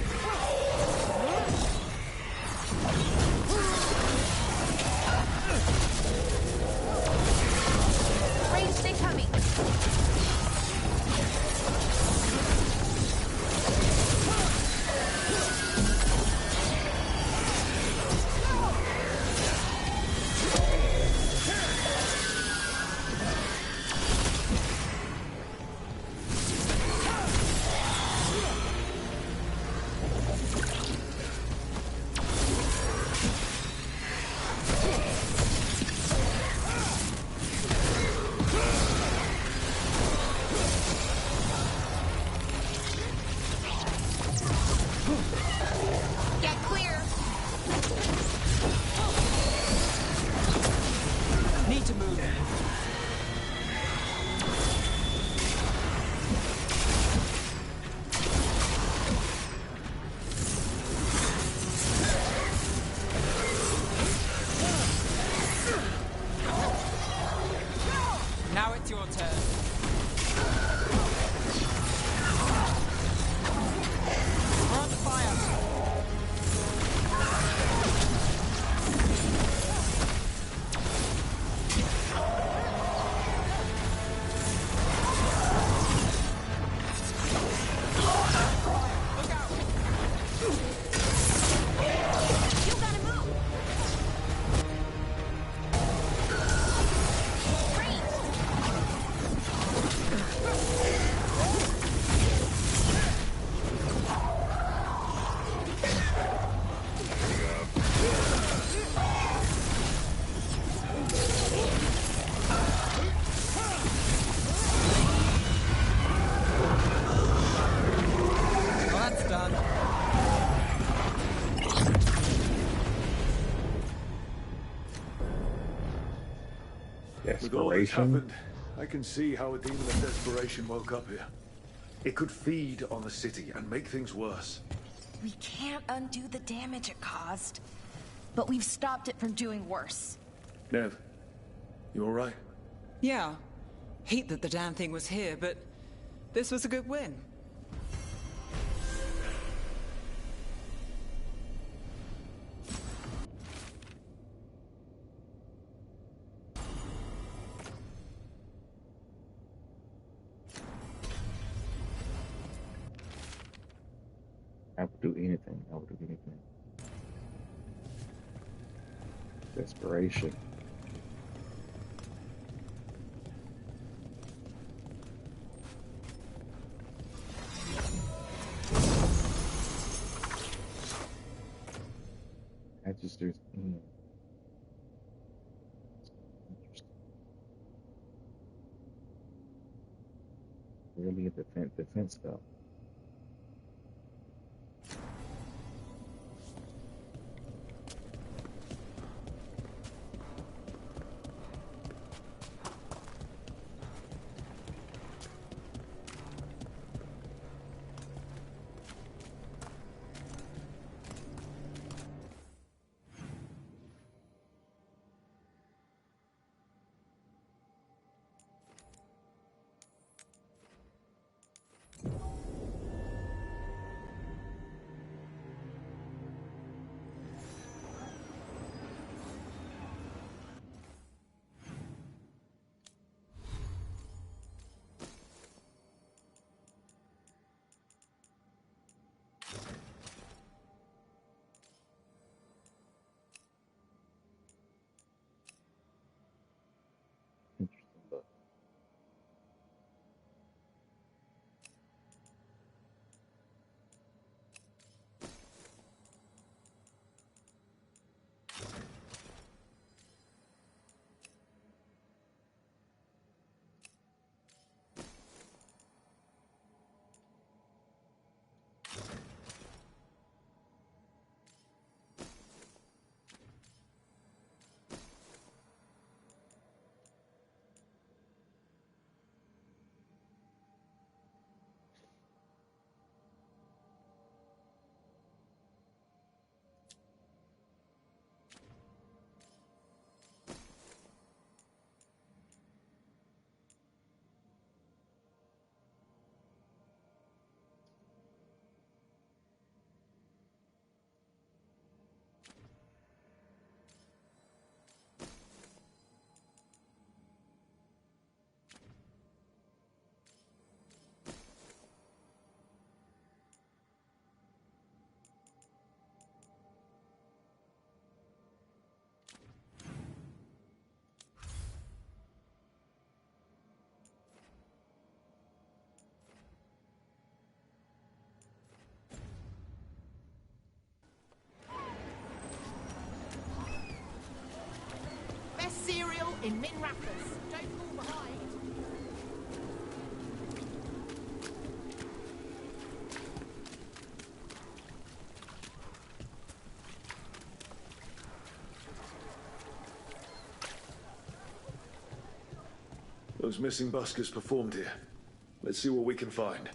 Ranged incoming. With all that's Desperation. happened, I can see how a demon of desperation woke up here. It could feed on the city and make things worse. We can't undo the damage it caused, but we've stopped it from doing worse. Nev, you alright? Yeah. Hate that the damn thing was here, but this was a good win. I would do anything. I would do anything. Desperation. Register's in. Really a defense stuff. Interesting look. Best cereal in Min Rapids. Don't fall behind. Those missing buskers performed here. Let's see what we can find.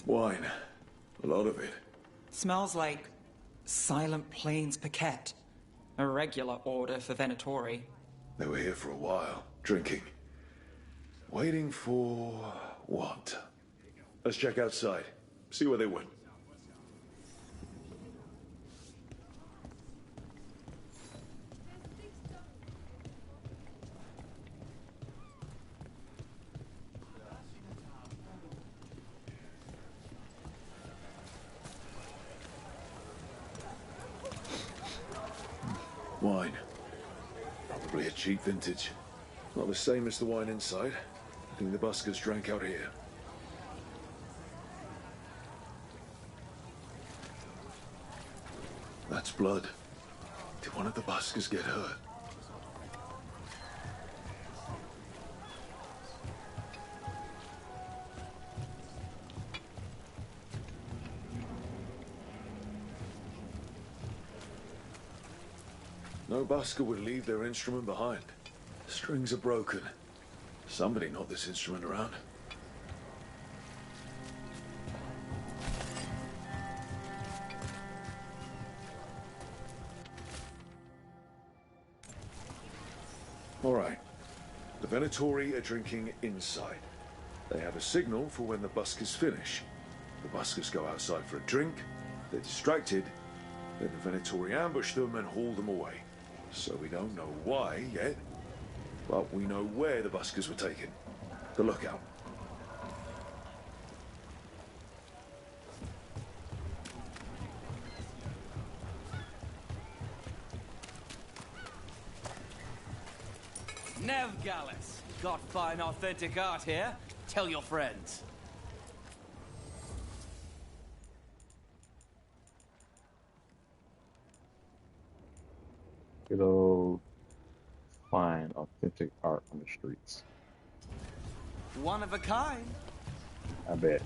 Wine. A lot of it. Smells like Silent Plains Paquette. A regular order for Venatori. They were here for a while, drinking. Waiting for what? Let's check outside. See where they went. Wine. Probably a cheap vintage. Not the same as the wine inside. I think the buskers drank out here. That That's blood. Did one of the buskers get hurt? No busker would leave their instrument behind. Strings are broken. Somebody knocked this instrument around. All right. The Venatori are drinking inside. They have a signal for when the buskers finish. The buskers go outside for a drink, they're distracted, then the Venatori ambush them and haul them away. So we don't know why yet, but we know where the buskers were taken. The lookout. Nevgalis, got fine authentic art here. Tell your friends. Good old fine, authentic art on the streets. One of a kind. I bet.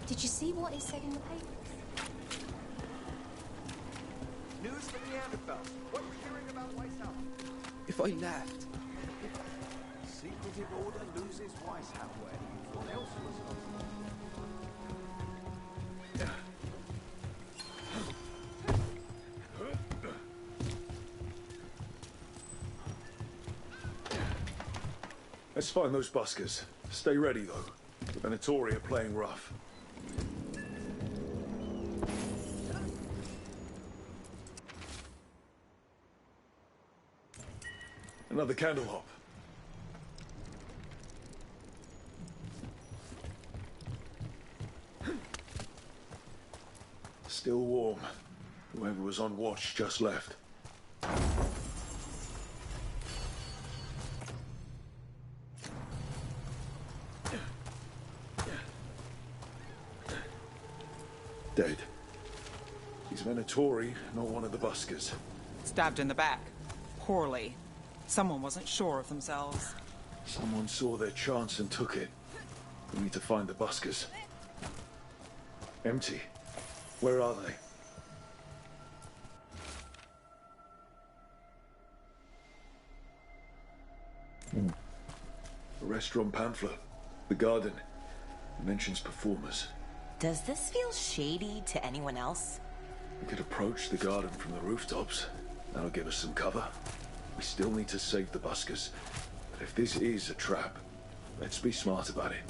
Did you see what it said in the papers? News from Neanderthal. What are you hearing about Weishaupt? If I left, Secretive order loses Weishaupt where everyone else was lost. Let's find those buskers. Stay ready, though. The Venatori are playing rough. Another candle hop. Still warm. Whoever was on watch just left. Dead. He's Venatori, not one of the buskers. Stabbed in the back. Poorly. Someone wasn't sure of themselves. Someone saw their chance and took it. We need to find the buskers. Empty. Where are they? A restaurant pamphlet. The garden. It mentions performers. Does this feel shady to anyone else? We could approach the garden from the rooftops. That'll give us some cover. We still need to save the buskers. But if this is a trap, let's be smart about it.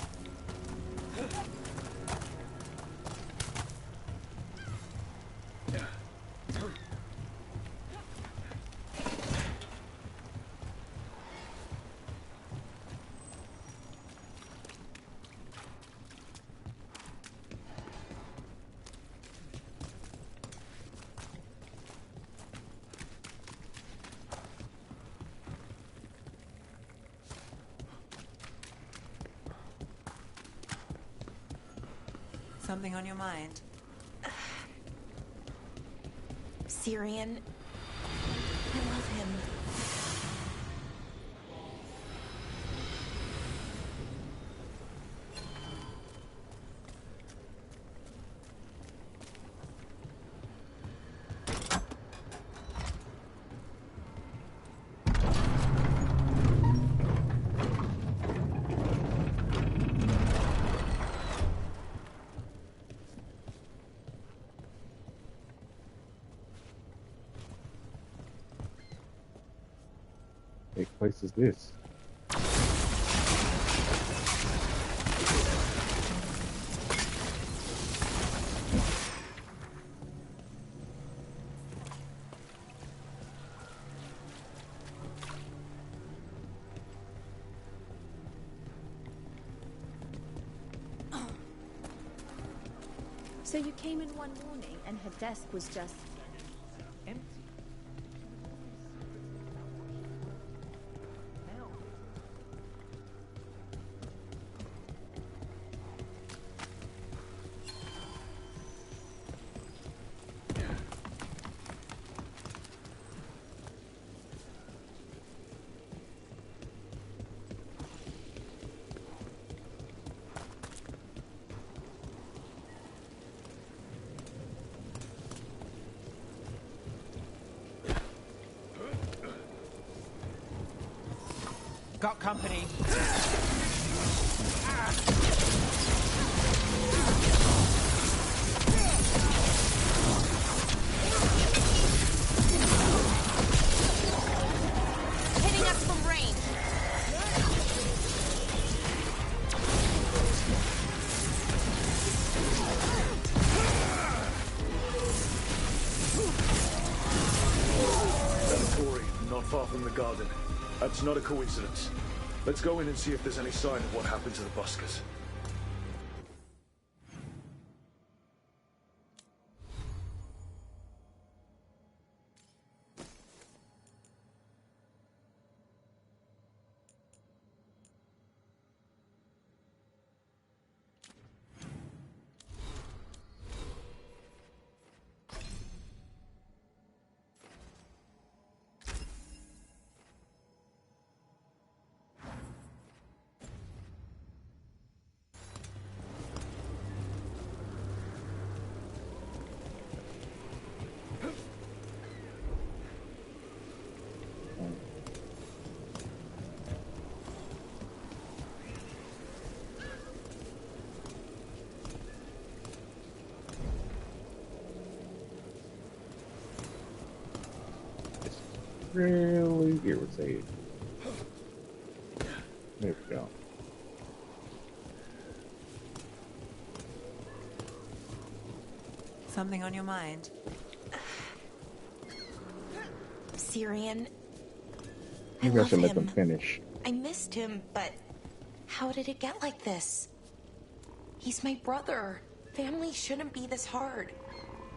Something on your mind? Syrian. I love him. What place is this? So you came in one morning and her desk was just empty. Got company. Hitting us from range. Venatori, not far from the garden. That's not a coincidence. Let's go in and see if there's any sign of what happened to the buskers. Really irritated. There we go. Something on your mind? Syrian. Maybe I love should let him. them finish. I missed him, but how did it get like this? He's my brother. Family shouldn't be this hard.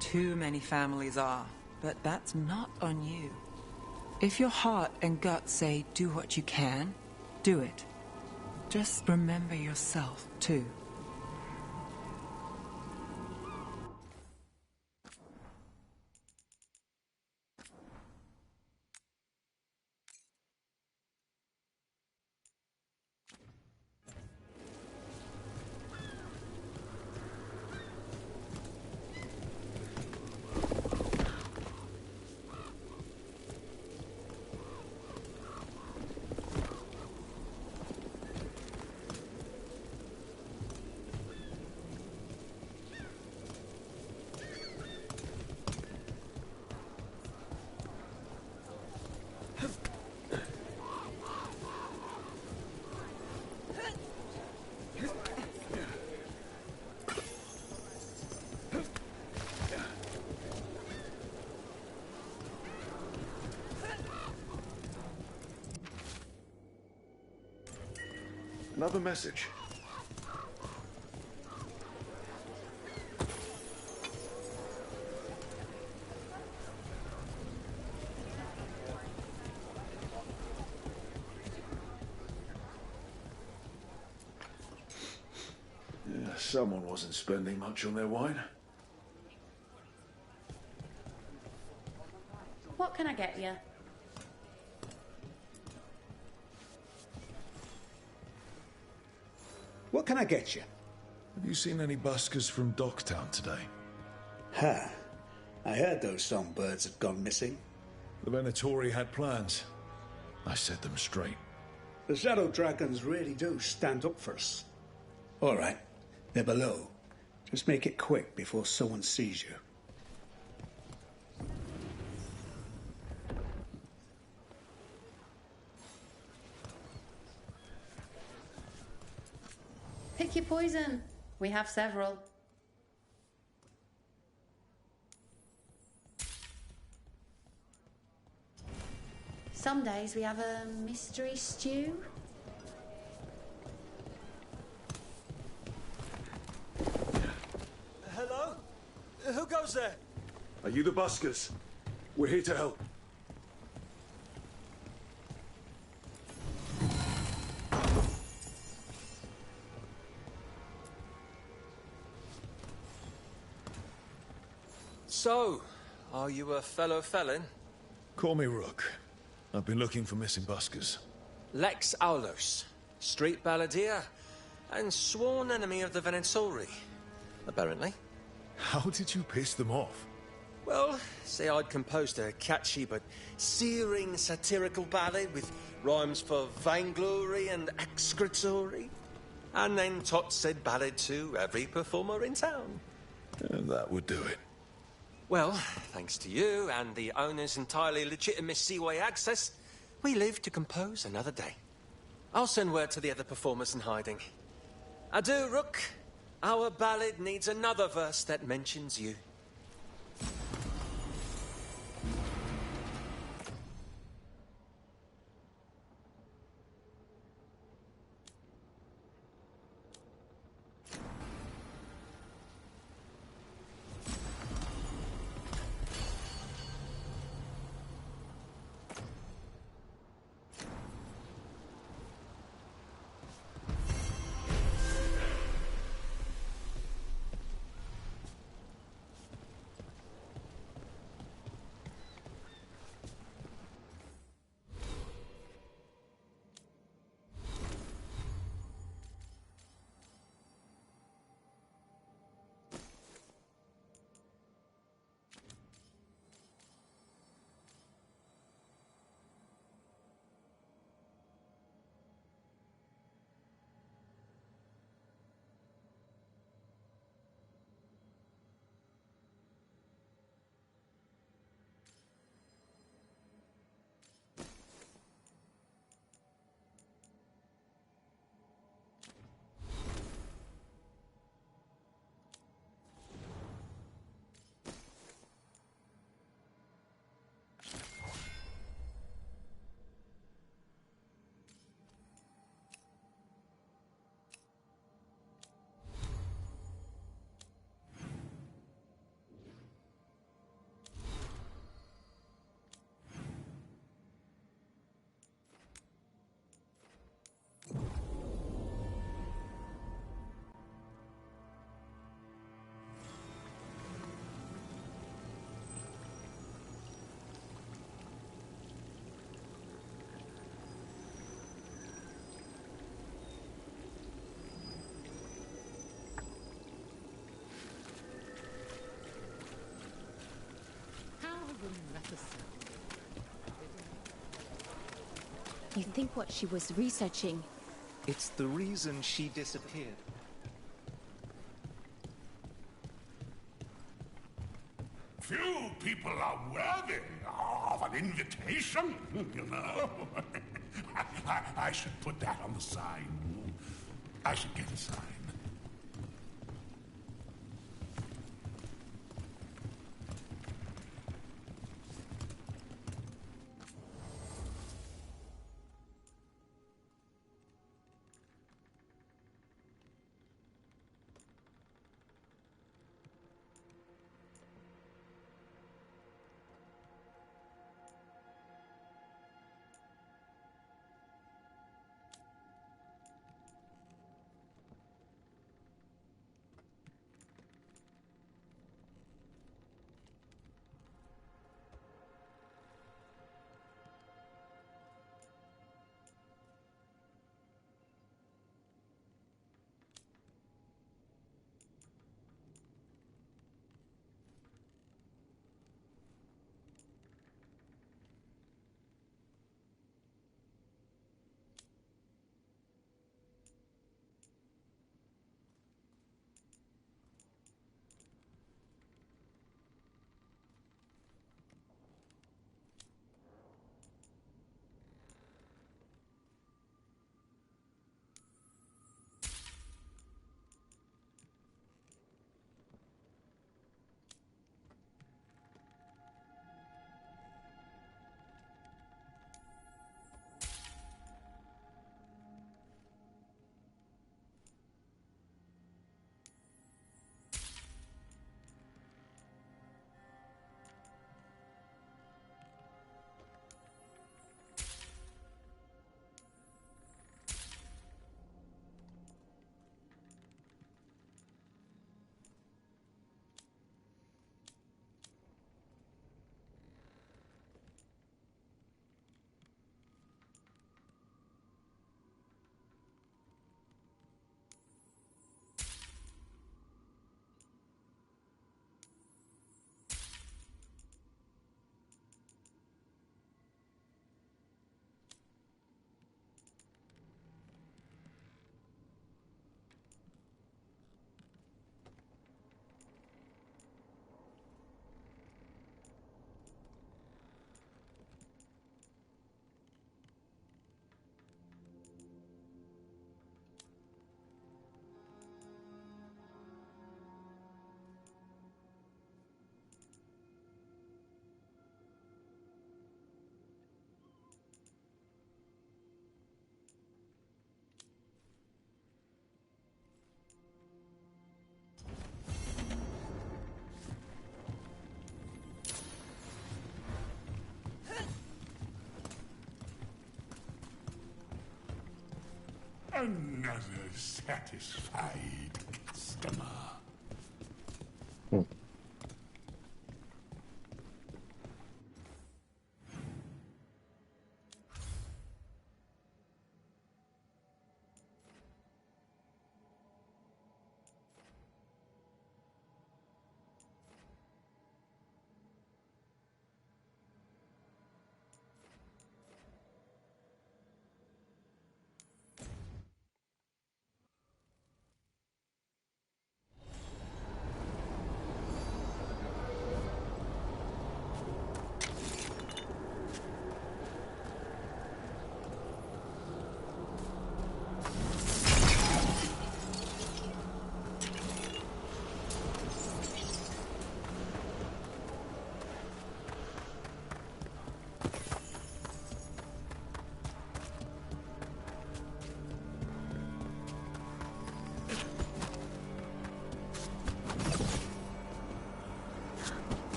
Too many families are, but that's not on you. If your heart and gut say do what you can, do it. Just remember yourself, too. Another message. Yeah, someone wasn't spending much on their wine. What can I get you? What can I get you? Have you seen any buskers from Docktown today? Ha! I heard those songbirds had gone missing. The Venatori had plans. I set them straight. The Shadow Dragons really do stand up for us. All right, they're below. Just make it quick before someone sees you. Pick your poison. We have several. Some days we have a mystery stew. Hello? goes there? Are you the buskers? We're here to help. So, are you a fellow felon? Call me Rook. I've been looking for missing buskers. Lex Aulos, street balladeer, and sworn enemy of the Venetori, apparently. How did you piss them off? Well, say I'd composed a catchy but searing satirical ballad with rhymes for vainglory and excretory. And then Tot said ballad to every performer in town. That would do it. Well, thanks to you and the owner's entirely legitimate seaway access, we live to compose another day. I'll send word to the other performers in hiding. Adieu, Rook. Our ballad needs another verse that mentions you. You think what she was researching? It's the reason she disappeared. Few people are worthy of an invitation, you know. I should put that on the sign. I should get a sign. Another satisfied customer.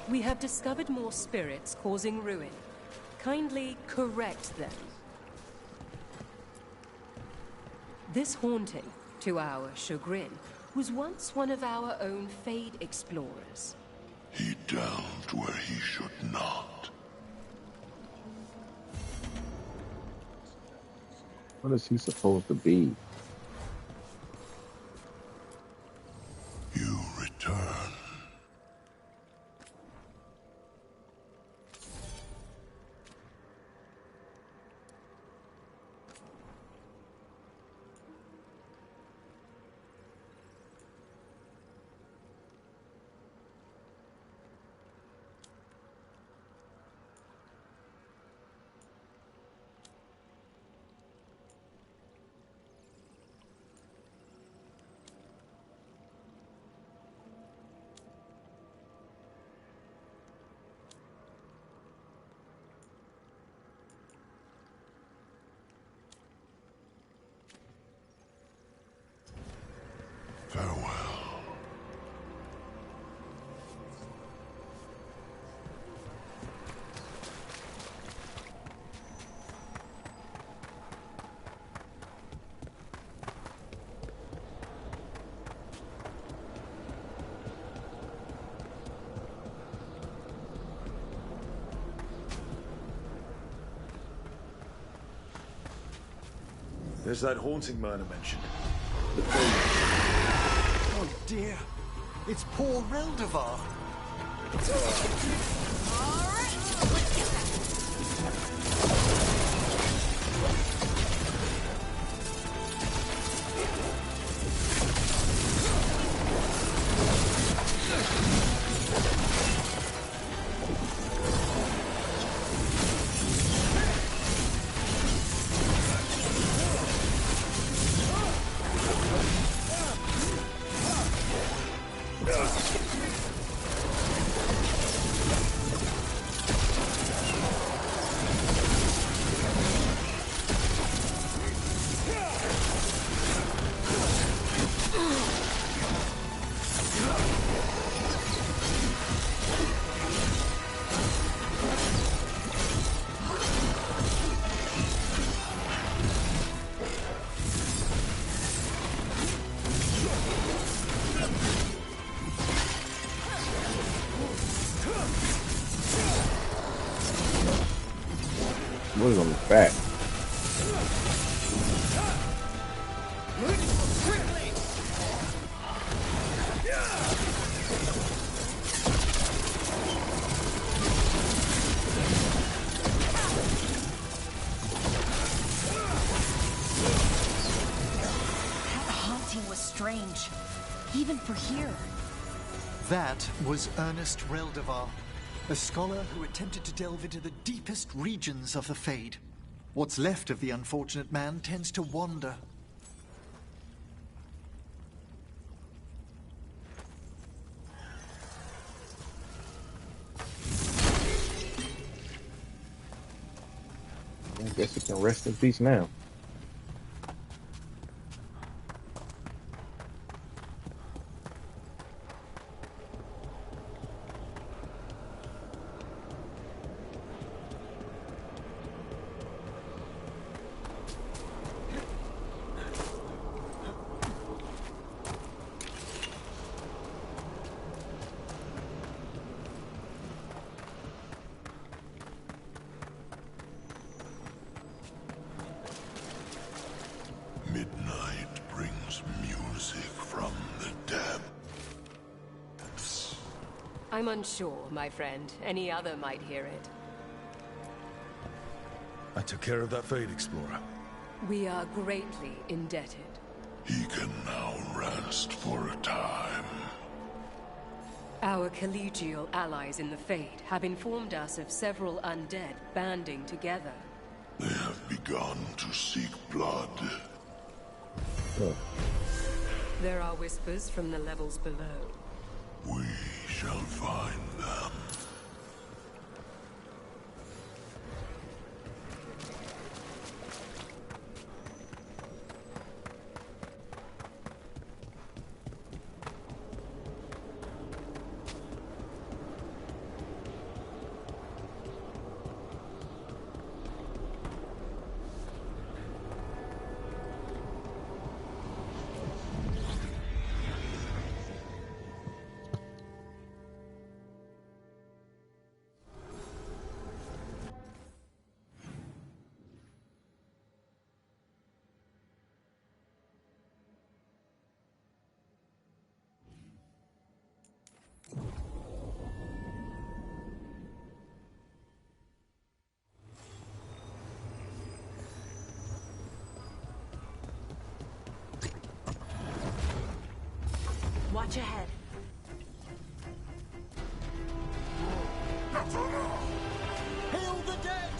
We have discovered more spirits causing ruin. Kindly correct them. This haunting, to our chagrin, was once one of our own Fade explorers. He delved where he should not. What is he supposed to be? You return. Farewell. There's that haunting man I mentioned. Oh dear, it's poor Reldevar. What is on his back? That haunting was strange, even for here. That was Ernest Reldevar, a scholar who attempted to delve into the deepest regions of the Fade. What's left of the unfortunate man tends to wander. I guess we can rest in peace now. Midnight brings music from the depths. I'm unsure, my friend. Any other might hear it. I took care of that Fade Explorer. We are greatly indebted. He can now rest for a time. Our collegial allies in the Fade have informed us of several undead banding together. They have begun to seek blood. There are whispers from the levels below. We shall find them. Watch ahead. Heal the dead!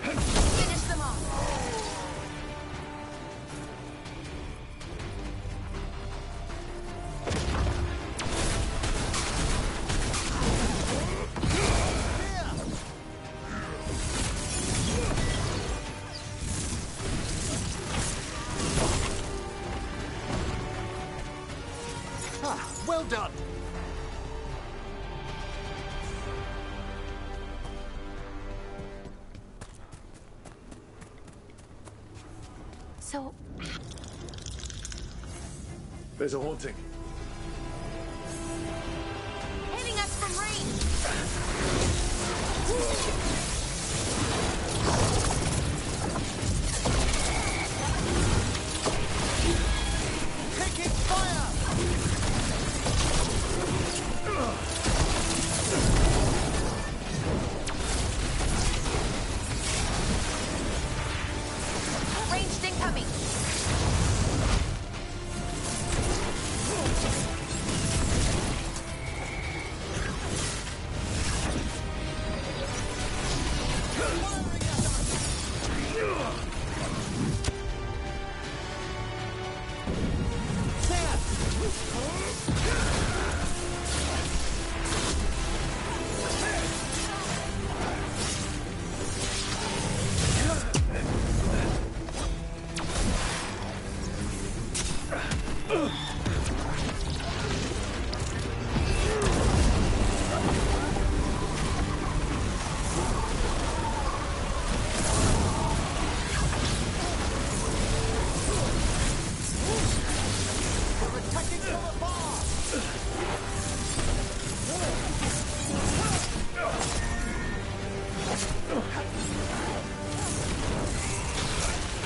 Finish them off. Well done! So, There's a haunting. hitting us from range. Taking fire! Ranged incoming.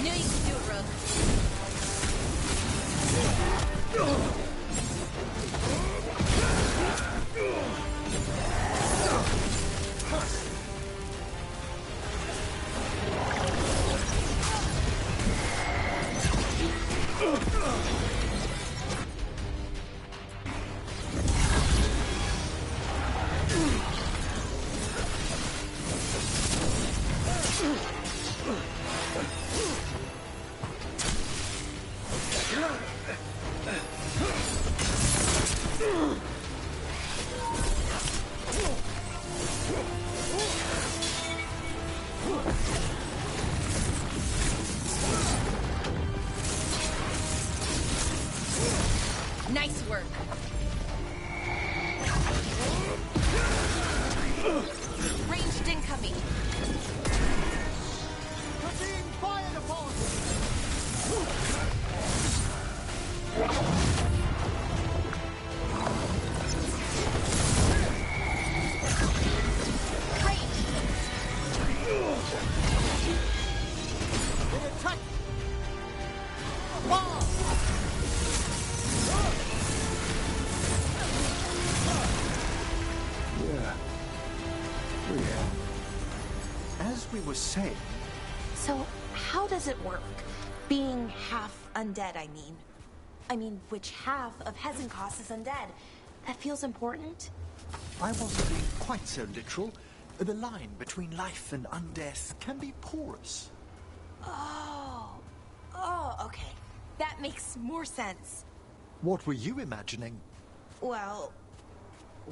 Knew you could do it, Rogue. Nice work. Ranged incoming. We're being fired upon! They attack! Fire! As we were saying... So, how does it work? Being half undead, I mean. I mean, which half of Hezenkos is undead? That feels important? I wasn't being quite so literal. The line between life and undeath can be porous. Oh, okay. That makes more sense. What were you imagining? Well,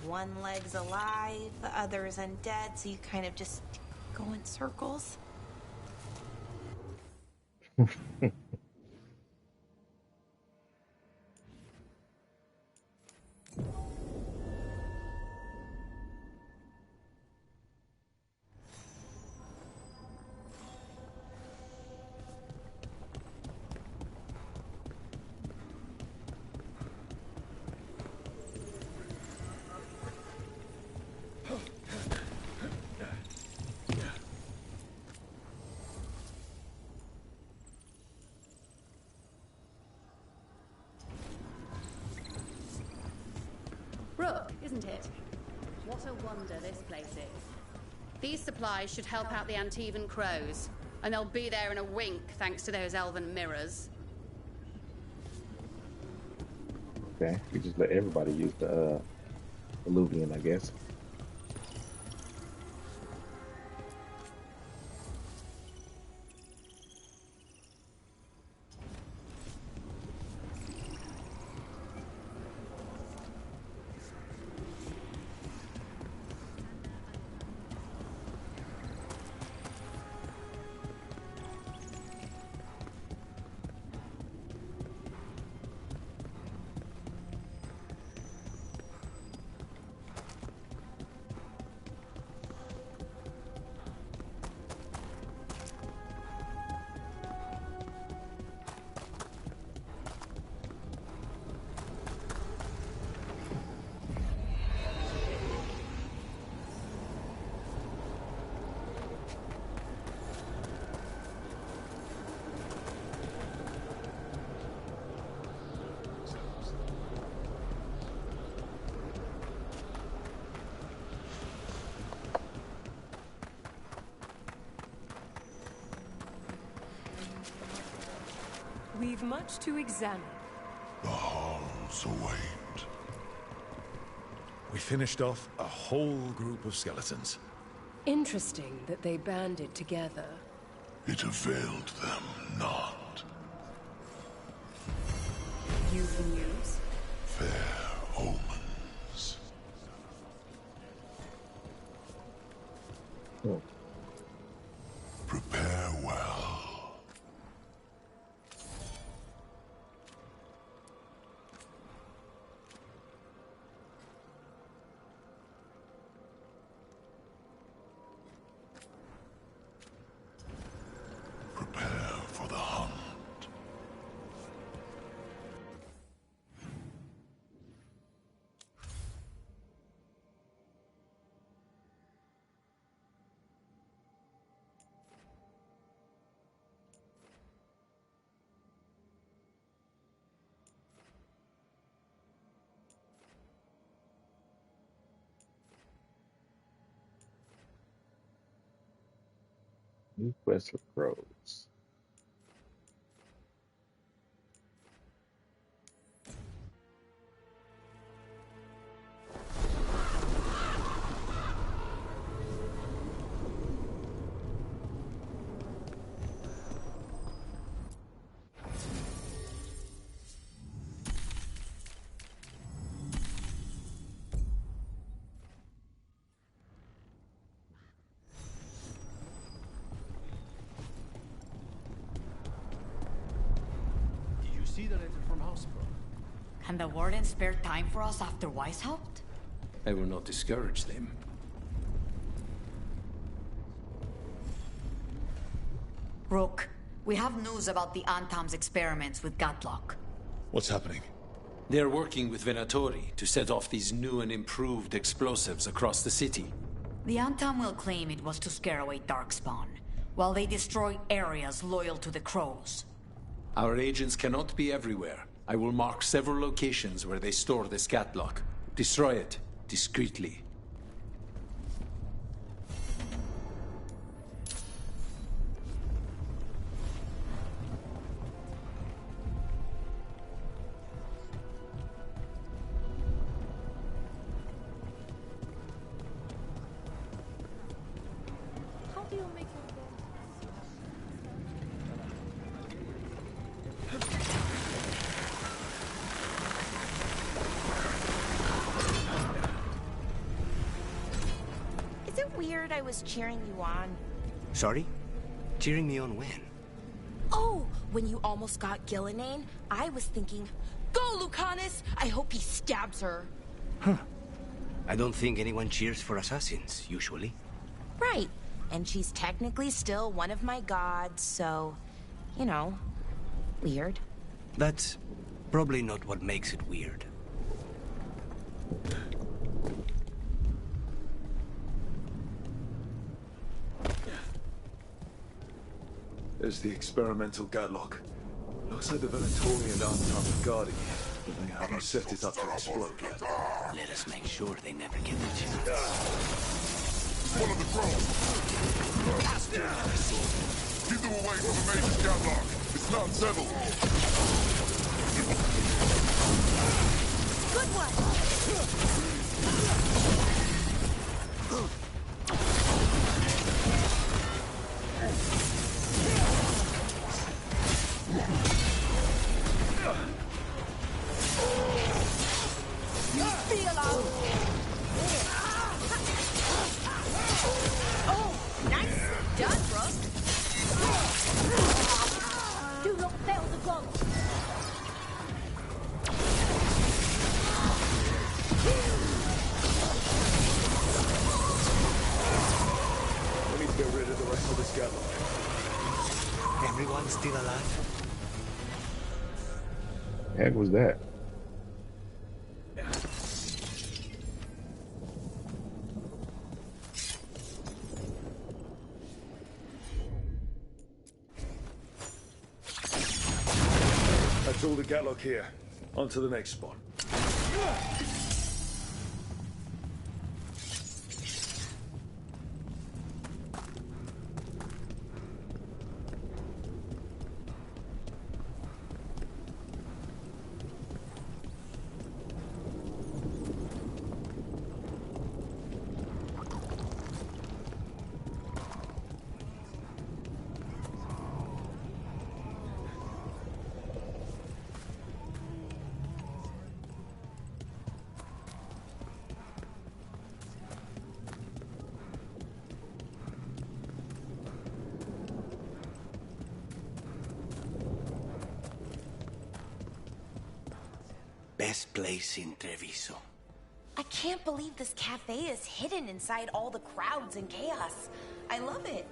one leg's alive, the other is undead, so you kind of just go in circles. Rook, isn't it? What a wonder this place is. These supplies should help out the Antivan crows, and they'll be there in a wink thanks to those elven mirrors. Okay, we just let everybody use the Illuvian, I guess. We've much to examine. The halls await. We finished off a whole group of skeletons. Interesting that they banded together. It availed them not. You've news? Fair omens. Oh. Prepare well. Prepare for the hunt. New quest for crows. the letter from Housebrook. Can the Warden spare time for us after Weishaupt? I will not discourage them. Rook, we have news about the Antam's experiments with Gatlock. What's happening? They're working with Venatori to set off these new and improved explosives across the city. The Antam will claim it was to scare away Darkspawn, while they destroy areas loyal to the Crows. Our agents cannot be everywhere. I will mark several locations where they store this Gatlock. Destroy it, discreetly. How do you make your bed? Is it weird I was cheering you on? Sorry? Cheering me on when? Oh, when you almost got Gillenane, I was thinking, go, Lucanus! I hope he stabs her. Huh. I don't think anyone cheers for assassins, usually. Right. And she's technically still one of my gods, so, you know, weird. That's probably not what makes it weird. There's the experimental Gatlock. Looks like the Venatori and Antam are guarding it, but they haven't set it up to explode yet. Let us make sure they never get the chance. Follow the crow. Keep them away from the major Gatlock. It's not settled. Good one! Feel out! Oh, nicely done, Brooke. Do not fail the gods. We need to get rid of the rest of this Gatlock. Everyone still alive? The heck was that? That's all the Gatlock here. On to the next spot. Best place in Treviso. I can't believe this cafe is hidden inside all the crowds and chaos. I love it.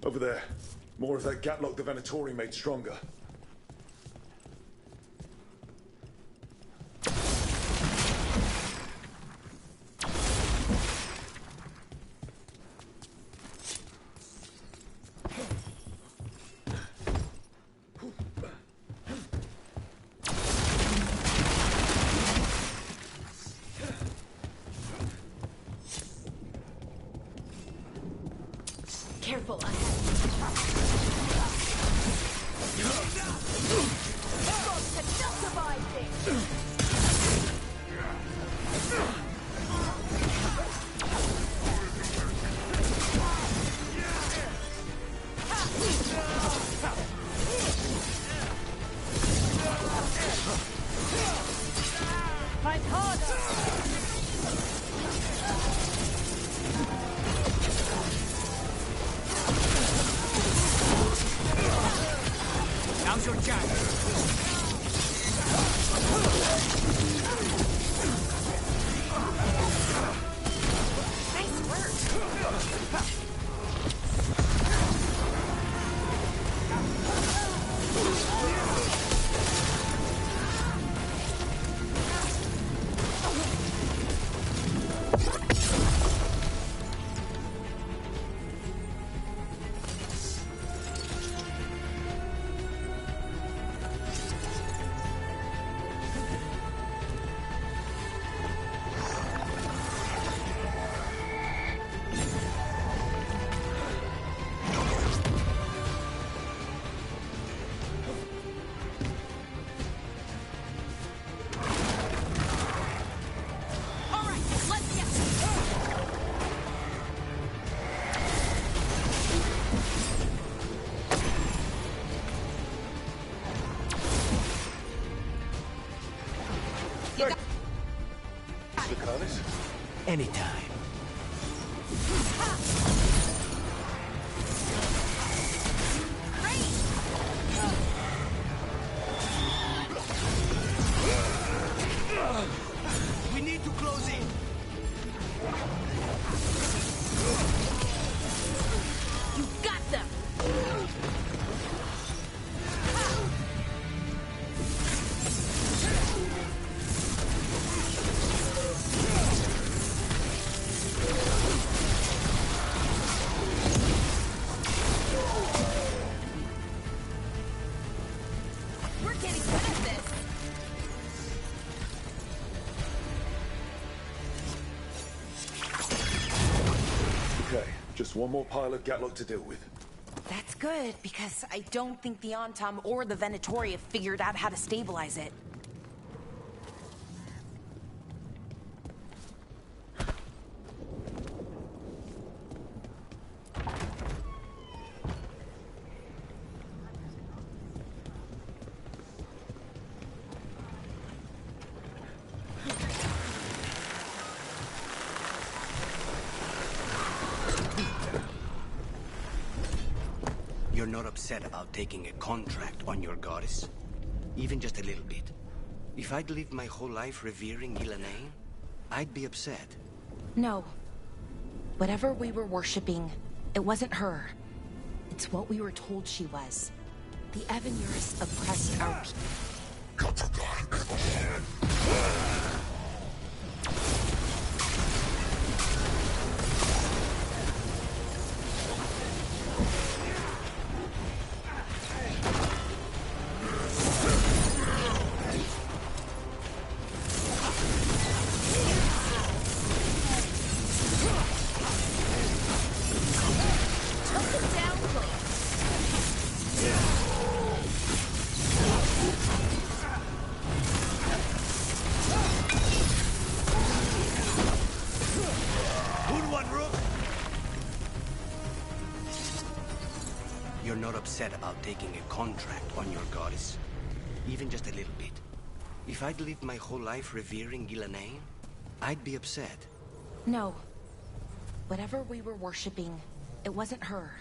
Over there. More of that Gatlock the Venatori made stronger. Anytime. We need to close in. You got them! We're getting good at this! Okay, just one more pile of Gatlock to deal with. That's good, because I don't think the Antom or the Venatori have figured out how to stabilize it. You're not upset about taking a contract on your goddess? Even just a little bit. If I'd lived my whole life revering Ghilanane, I'd be upset. No. Whatever we were worshipping, it wasn't her. It's what we were told she was. The Evanurus oppressed our people. You're not upset about taking a contract on your goddess? Even just a little bit. If I'd lived my whole life revering Ghilanane, I'd be upset. No. Whatever we were worshipping, it wasn't her.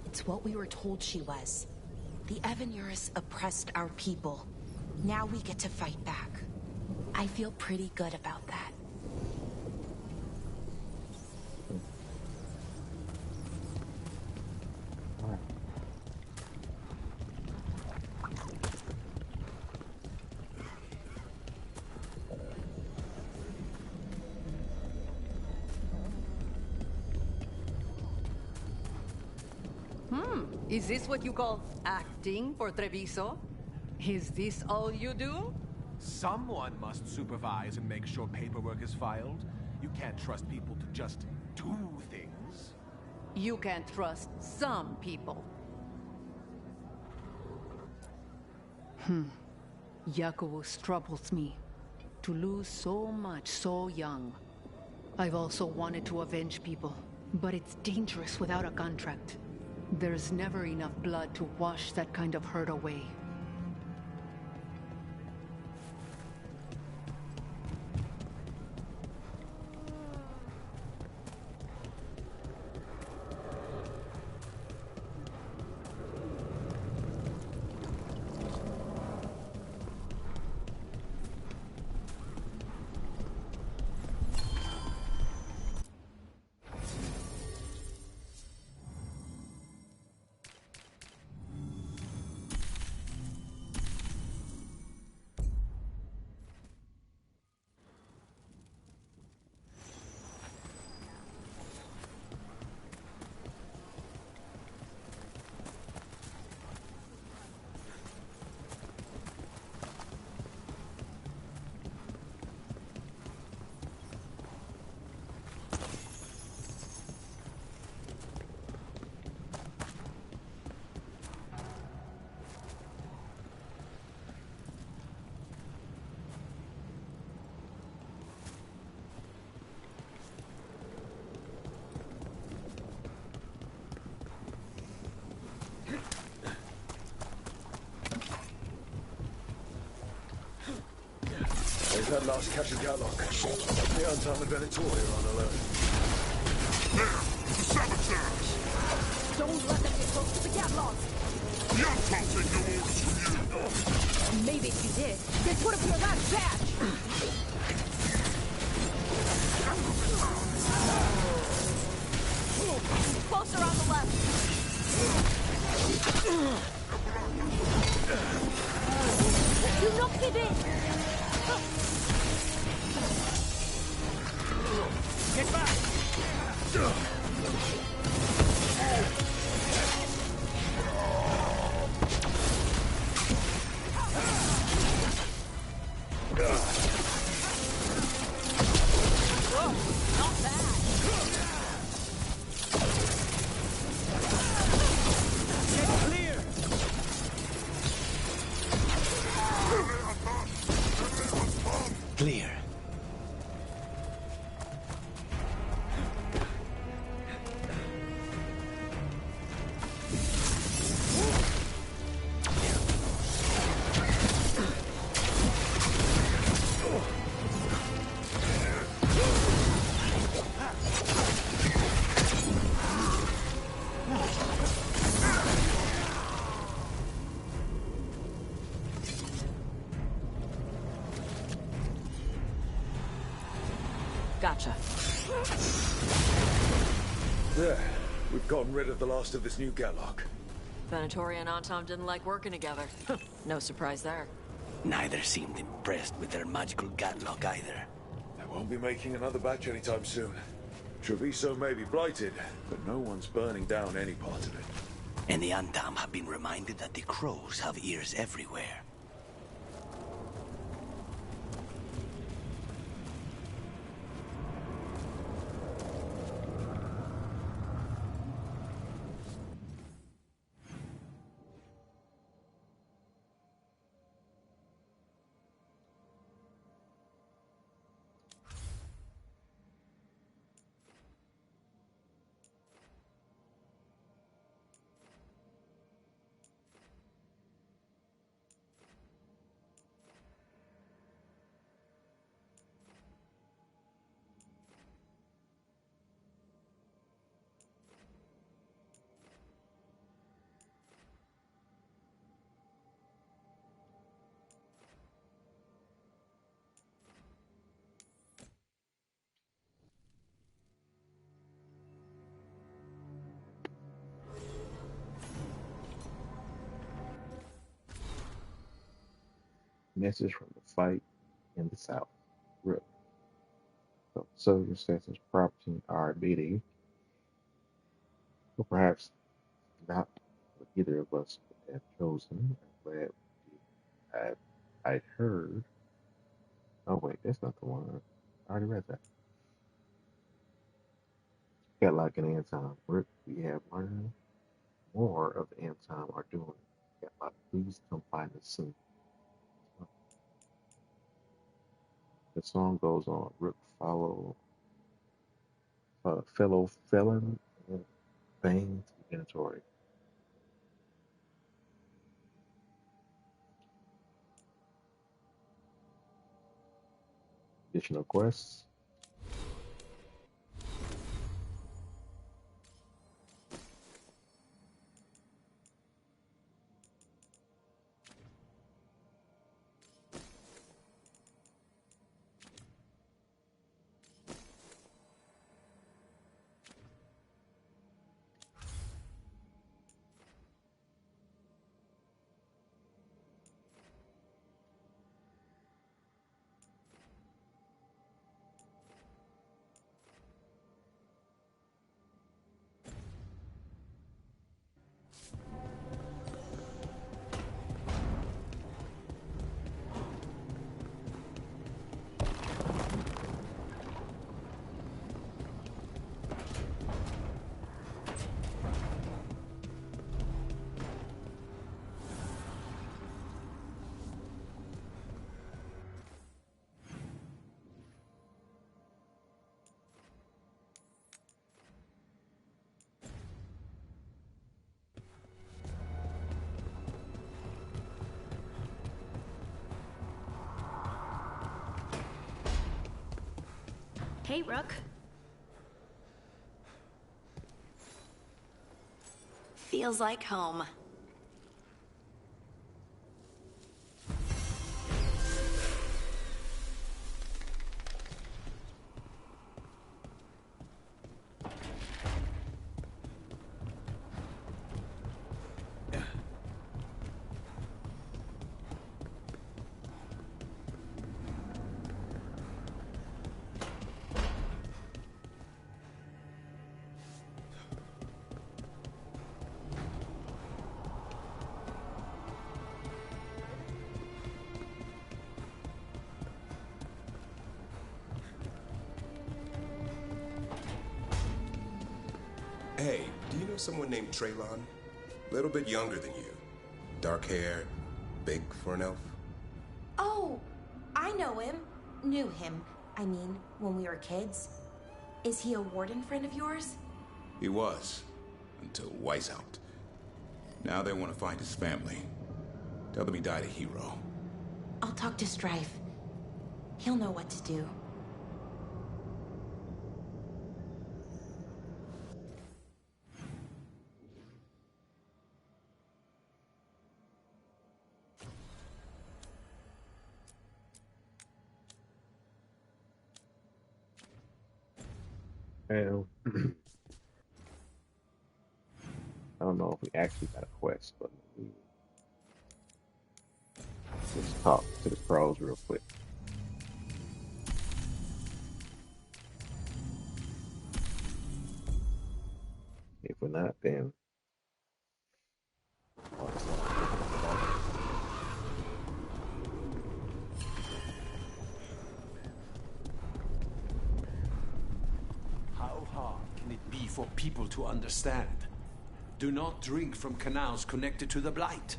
It's what we were told she was. The Evanurus oppressed our people. Now we get to fight back. I feel pretty good about that. Is this what you call acting for Treviso? Is this all you do? Someone must supervise and make sure paperwork is filed. You can't trust people to just do things. You can't trust some people. Yakubus troubles me. To lose so much so young. I've also wanted to avenge people, but it's dangerous without a contract. There's never enough blood to wash that kind of hurt away. that last catch of Gatlock. The Untold and Venatori are on alert. There! The saboteurs! Don't let them get close to the Gatlog. The Untold take no orders from you! Maybe if you did, this would have been your last batch! Closer on the left! Do not pivot! Get back! Not bad! Get clear! Clear. Gotcha. There. We've gotten rid of the last of this new Gatlock. Venatori and Antom didn't like working together. No surprise there. Neither seemed impressed with their magical Gatlock either. They won't be making another batch anytime soon. Treviso may be blighted, but no one's burning down any part of it. And the Antam have been reminded that the crows have ears everywhere. Message from the fight in the south. Rook. So soldiers sense his property are meeting, or perhaps not what either of us would have chosen. I'm glad I heard. Oh wait, that's not the one. I already read that. Catlock and Anton. Rook, we have learned more of the Anton are doing. Catlock, please come find us soon. The song goes on. Rook fellow felon and Bane's inventory. Additional quests. Hey, Rook. Feels like home. Hey, do you know someone named Traylon? Little bit younger than you. Dark hair, big for an elf. Oh, I know him. Knew him. I mean, when we were kids. Is he a warden friend of yours? He was, until Weishaupt. Now they want to find his family. Tell them he died a hero. I'll talk to Strife. He'll know what to do. And I don't know if we actually got a quest, but let's talk to the pros real quick. If we're not, then How hard can it be for people to understand? Do not drink from canals connected to the Blight.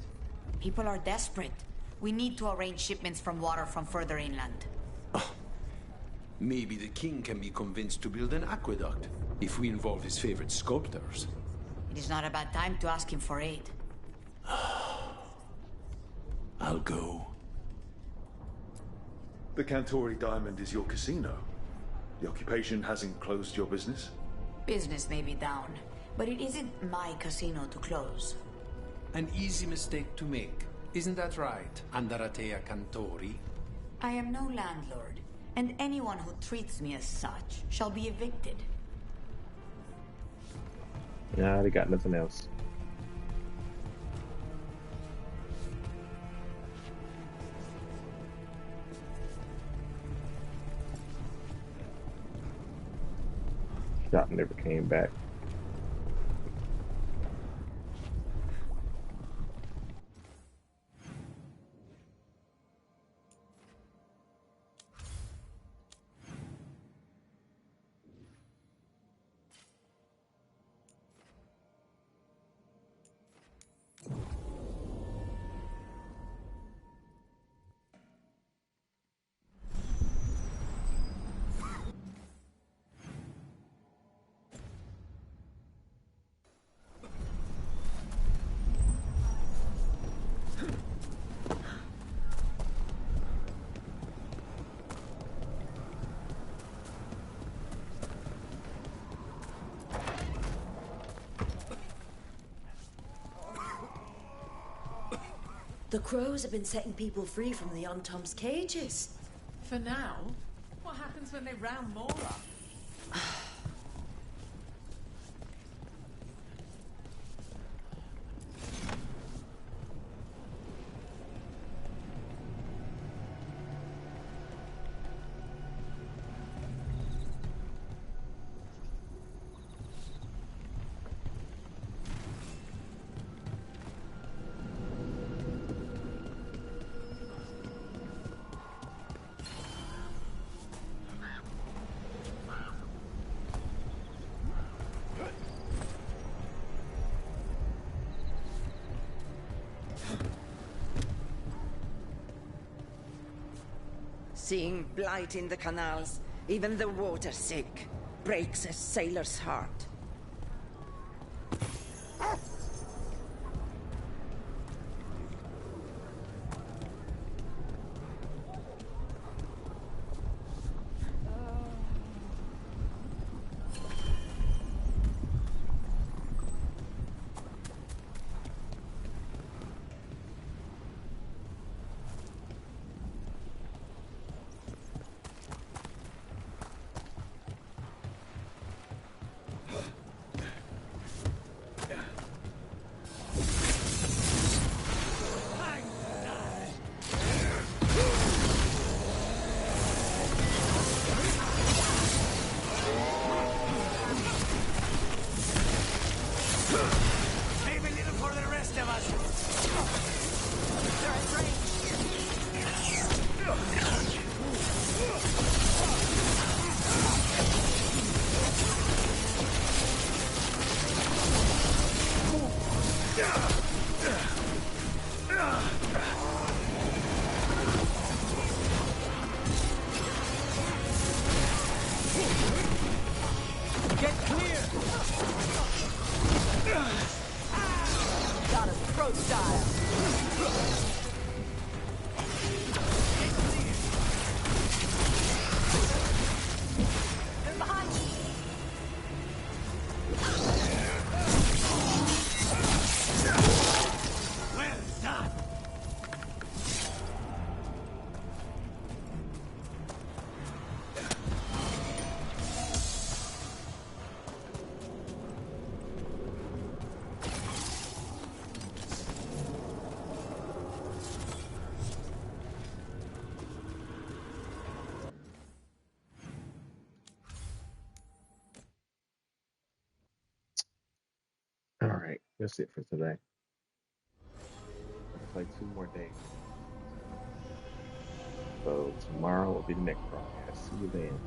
People are desperate. We need to arrange shipments from water from further inland. Maybe the king can be convinced to build an aqueduct, if we involve his favorite sculptors. It is not a bad time to ask him for aid. I'll go. The Cantori Diamond is your casino. The occupation hasn't closed your business? Business may be down, but it isn't my casino to close. An easy mistake to make. Isn't that right, Andaratea Cantori? I am no landlord, and anyone who treats me as such shall be evicted. nah, they got nothing else. Shop never came back. The crows have been setting people free from the Untom's cages. For now? What happens when they round more up? Seeing blight in the canals, even the water sick, breaks a sailor's heart. That's it for today. I'll play 2 more days. So tomorrow will be the next broadcast. See you then.